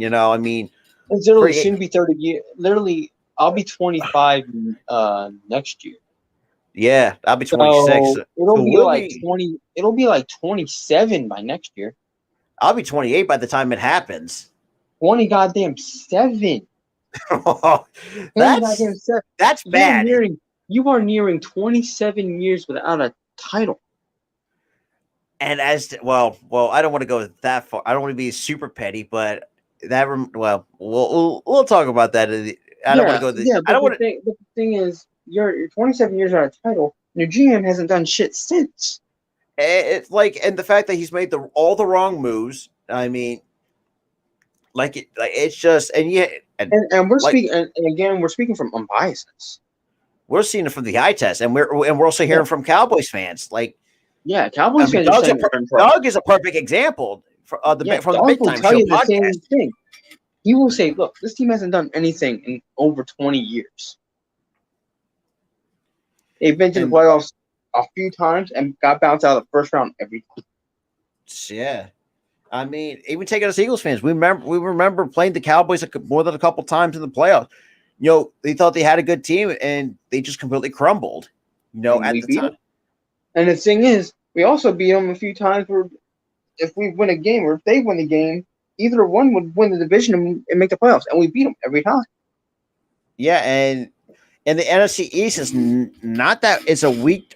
I mean, it's literally soon to be 30 years. Literally, I'll be 25 next year. Yeah, I'll be 26. So it'll be like 20. It'll be like 27 by next year. I'll be 28 by the time it happens. 20 goddamn 7. That's bad. You are nearing 27 years without a title. And well, I don't want to go that far. I don't want to be super petty, but we'll talk about that. I don't want to go. I don't want to. But the thing is, you're 27 years without a title. And your GM hasn't done shit since. It's like, and the fact that he's made all the wrong moves. I mean, it's just, and we're speaking, and again, we're speaking from unbiasedness. We're seeing it from the eye test, and we're also hearing from Cowboys fans. Cowboys fans. Doug is a perfect example from the Big Time Show podcast. Thing. He will say, "Look, this team hasn't done anything in over 20 years. They've been to the playoffs a few times and got bounced out of the first round every time." Yeah. I mean, even taking us Eagles fans, we remember playing the Cowboys more than a couple times in the playoffs. They thought they had a good team, and they just completely crumbled. At the time. And the thing is, we also beat them a few times where if we win a game or if they win the game, either one would win the division and make the playoffs, and we beat them every time. Yeah, and the NFC East is not that it's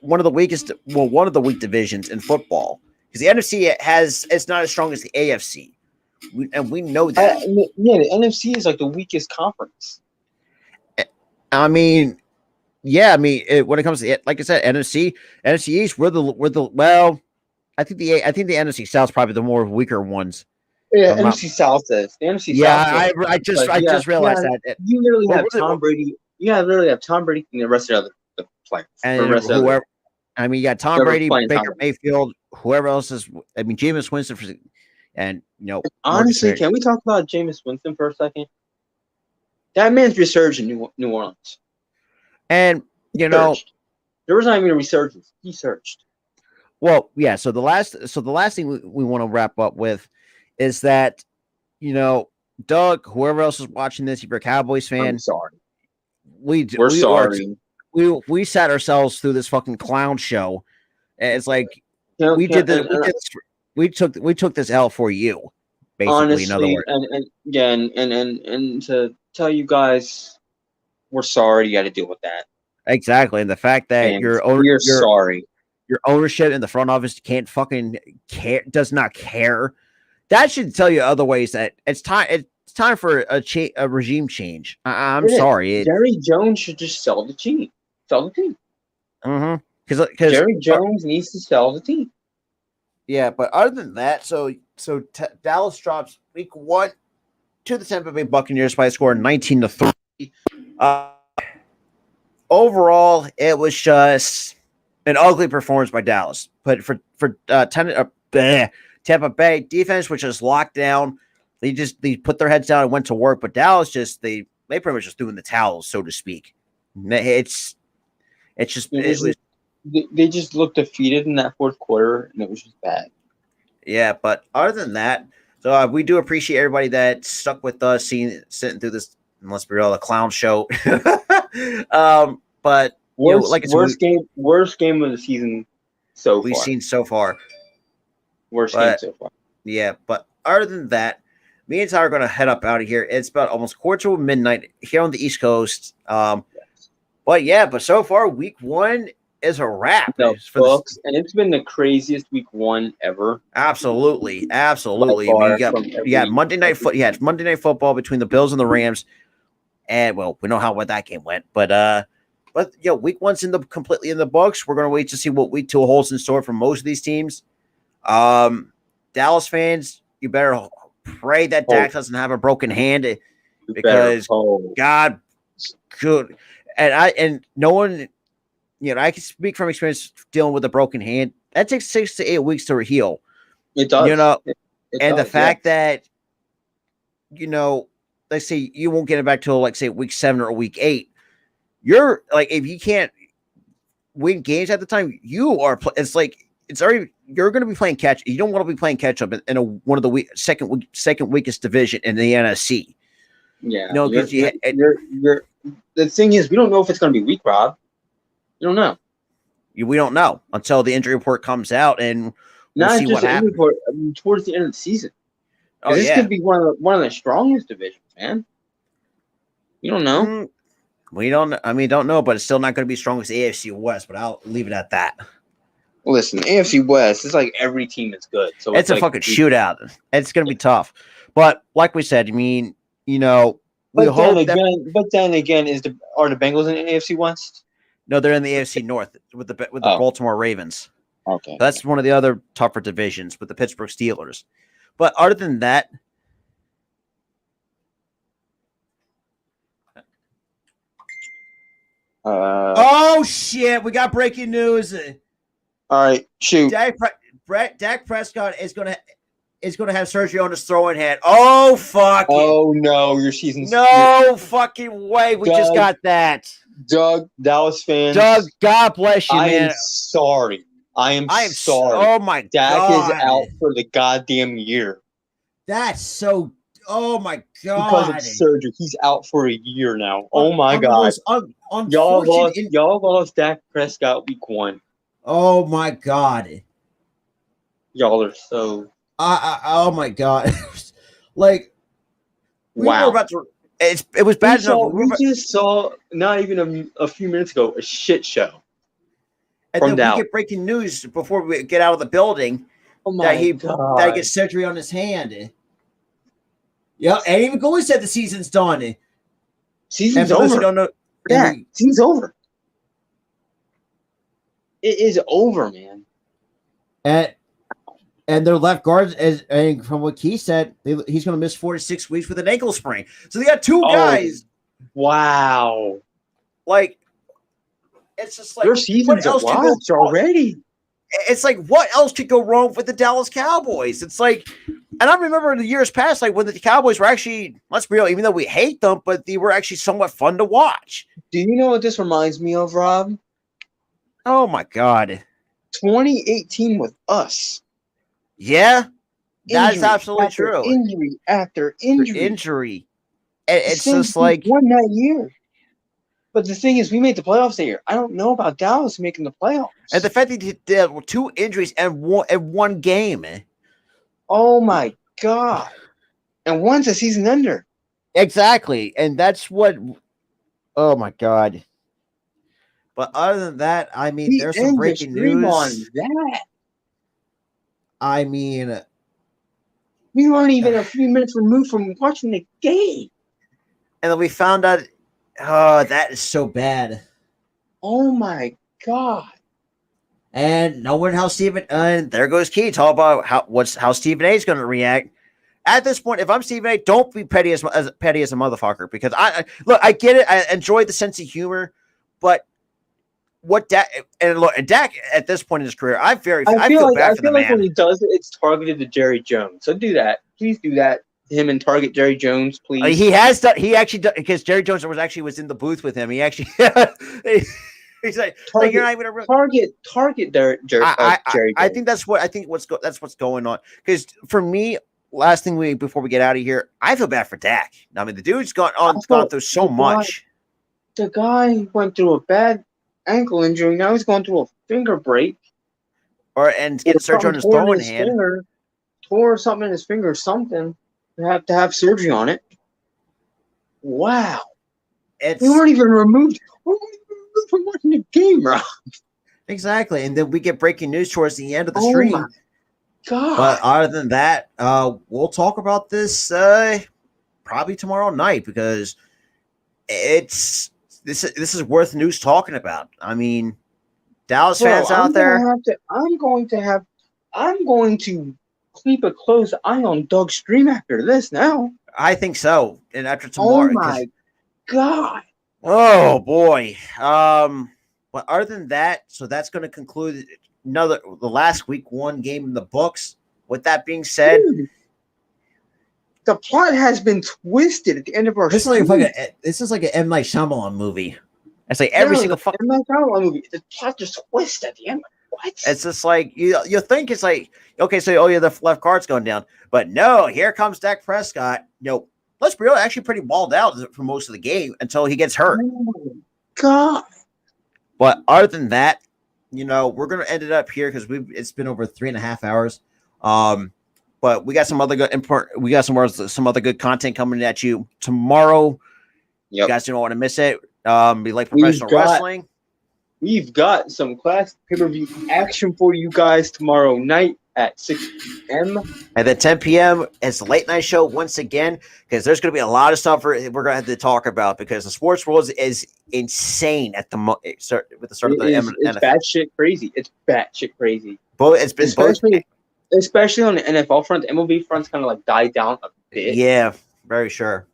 one of the weak divisions in football. Because the NFC it's not as strong as the AFC, and we know that. The NFC is like the weakest conference. I mean, when it comes to like I said, NFC East, we're the I think the NFC South is probably the more weaker ones. Yeah, NFC South is the NFC. Yeah, I just realized that you literally have Tom Brady. Yeah, literally have Tom Brady and the rest of the players. And whoever. I mean, you got Tom Brady, Baker Mayfield, whoever else is. I mean, Jameis Winston, and honestly, can we talk about Jameis Winston for a second? That man's resurged in New Orleans, and there was not even a resurgence. He surged. Well, yeah. So the last thing we want to wrap up with is that Doug, whoever else is watching this, if you're a Cowboys fan, I'm sorry. We're sorry. We sat ourselves through this fucking clown show. It's like we took this L for you, basically. Honestly, in other words, and to tell you guys, we're sorry you got to deal with that. Exactly, and the fact that you're sorry, your ownership in the front office can't fucking care, does not care. That should tell you other ways that it's time. It's time for a regime change. I'm sorry. Jerry Jones should just sell the team. Mm-hmm. Because Jerry Jones needs to sell the team. Yeah, but other than that, so Dallas drops week 1 to the Tampa Bay Buccaneers by a score of 19-3. Overall, it was just an ugly performance by Dallas. But for Tampa Bay defense, which is locked down, they put their heads down and went to work. But Dallas they pretty much just threw in the towels, so to speak. They just looked defeated in that fourth quarter, and it was just bad. Yeah, but other than that, so we do appreciate everybody that stuck with us, sitting through this. Unless we're all a clown show, but worst game of the season we've seen so far. Worst game so far. Yeah, but other than that, me and Ty are going to head up out of here. It's about almost quarter to midnight here on the East Coast. But so far, week 1 is a wrap. And it's been the craziest week 1 ever. Absolutely. We got Monday Night Football between the Bills and the Rams. And we know how that game went. But week 1's completely in the books. We're going to wait to see what week 2 holds in store for most of these teams. Dallas fans, you better pray that Dak doesn't have a broken hand, because God could. And no one, I can speak from experience dealing with a broken hand. That takes 6 to 8 weeks to heal. It does. The fact that, let's say you won't get it back till week 7 or week 8. You're if you can't win games at the time, you're going to be playing catch. You don't want to be playing catch up in one of the second weakest division in the NFC. Yeah, the thing is, we don't know if it's going to be weak, Rob. You don't know. We don't know until the injury report comes out, and we'll see what happens. Report, towards the end of the season. Oh, this could be one of the strongest divisions, man. You don't know. We don't. I mean, don't know, but it's still not going to be strong as the AFC West. But I'll leave it at that. Listen, AFC West is like every team is good, so it's a like, fucking shootout. It's going to be tough. But like we said, I mean, we hope that. But then again, are the Bengals in the AFC West? No, they're in the AFC North with the Baltimore Ravens. Okay, that's one of the other tougher divisions with the Pittsburgh Steelers. But other than that, oh shit, we got breaking news. All right, shoot. Dak Prescott is going to have surgery on his throwing hand. Oh fuck! Oh no, your season's fucking way. We just got that. Doug, Dallas fans. Doug, God bless you, man. I am sorry. I am sorry. Oh my God. Dak is out for the goddamn year. That's so. Oh my God. Because of surgery, he's out for a year now. Oh my God. Y'all lost Dak Prescott week 1. Oh my God. Y'all are so. Oh my God. Like. Wow. We were about to. It was bad enough. We just saw not even a few minutes ago a shit show. And then we get breaking news before we get out of the building that he gets surgery on his hand. Yeah, and even Goalie said the season's done. Season's over. Season's over. It is over, man. And their left guard, and from what he said, he's going to miss 4 to 6 weeks with an ankle sprain. So they got 2 guys. Wow. Like, it's just like their season's watched already. It's like, what else could go wrong with the Dallas Cowboys? It's like, and I remember in the years past, like when the Cowboys were actually, let's be real, even though we hate them, but they were actually somewhat fun to watch. Do you know what this reminds me of, Rob? Oh my God. 2018 with us. Yeah, that is absolutely true. Injury after injury. It's just like won that year. But the thing is, we made the playoffs that year. I don't know about Dallas making the playoffs. And the fact that they had 2 injuries and one game. Oh my God! And one's a season ender. Exactly, and that's what. Oh my God! But other than that, I mean, there's some breaking news on that. I mean, we weren't even a few minutes removed from watching the game. And then we found out, oh, that is so bad. Oh, my God. And knowing how Stephen, and there goes Keith, all about how Stephen A is going to react. At this point, if I'm Stephen A, don't be petty as a motherfucker, because I get it. I enjoy the sense of humor, but what Dak and Dak at this point in his career, I feel bad for the man. When he does it, it's targeted to Jerry Jones. So do that, please. Do that to him and target Jerry Jones, please. He has done. He actually done, because Jerry Jones was in the booth with him. He actually he's like, you're not even target Jerry. I think that's what's going on. Because for me, last thing before we get out of here, I feel bad for Dak. I mean, the dude's gone through so much. The guy went through a bad ankle injury. Now he's going through a finger break, and get surgery on his throwing hand. Tore something in his finger. Something to have surgery on it. Wow, we weren't even removed. From watching the game, Rob. Exactly, and then we get breaking news towards the end of the stream. My God! But other than that, we'll talk about this probably tomorrow night, because this is worth news talking about. I mean, Dallas fans out there. I'm going to keep a close eye on Doug's stream after this. Now, I think so, and after tomorrow. Oh my God! Oh boy. But other than that, so that's going to conclude the last week 1 game in the books. With that being said, the plot has been twisted at the end of our. This is like an M. Night Shyamalan movie. It's like every single fucking M. Night Shyamalan movie. The plot just twists at the end. What? It's just like you think it's like, okay, so the left guard's going down, but no, here comes Dak Prescott. Let's be real, actually pretty balled out for most of the game until he gets hurt. Oh my God! But other than that, we're gonna end it up here because it's been over 3.5 hours. But we got some other some other good content coming at you tomorrow. Yep. You guys don't want to miss it. We like professional wrestling. We've got some classic pay-per-view action for you guys tomorrow night at 6 p.m. And then 10 p.m. is the late night show once again, because there's going to be a lot of stuff we're going to have to talk about, because the sports world is insane with the start of the NFL. It's batshit crazy. It's batshit crazy. It's been especially on the NFL front. The MLB front's kind of like died down a bit. Yeah, very sure.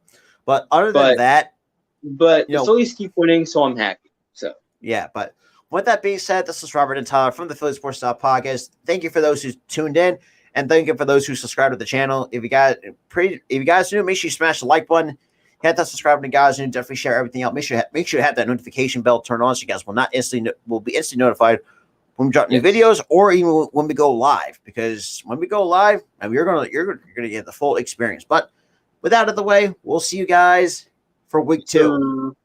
But other than that, the Phillies keep winning, so I'm happy. So yeah, but with that being said, this is Robert and Tyler from the Philly Sports Style Podcast. Thank you for those who tuned in, and thank you for those who subscribed to the channel. If you guys new, make sure you smash the like button, hit that subscribe button, guys, and definitely share everything out. Make sure you have that notification bell turned on, so you guys will be instantly notified when we drop new videos, or even when we go live. Because when we go live, and you're gonna get the full experience. But with that out of the way, we'll see you guys for week 2.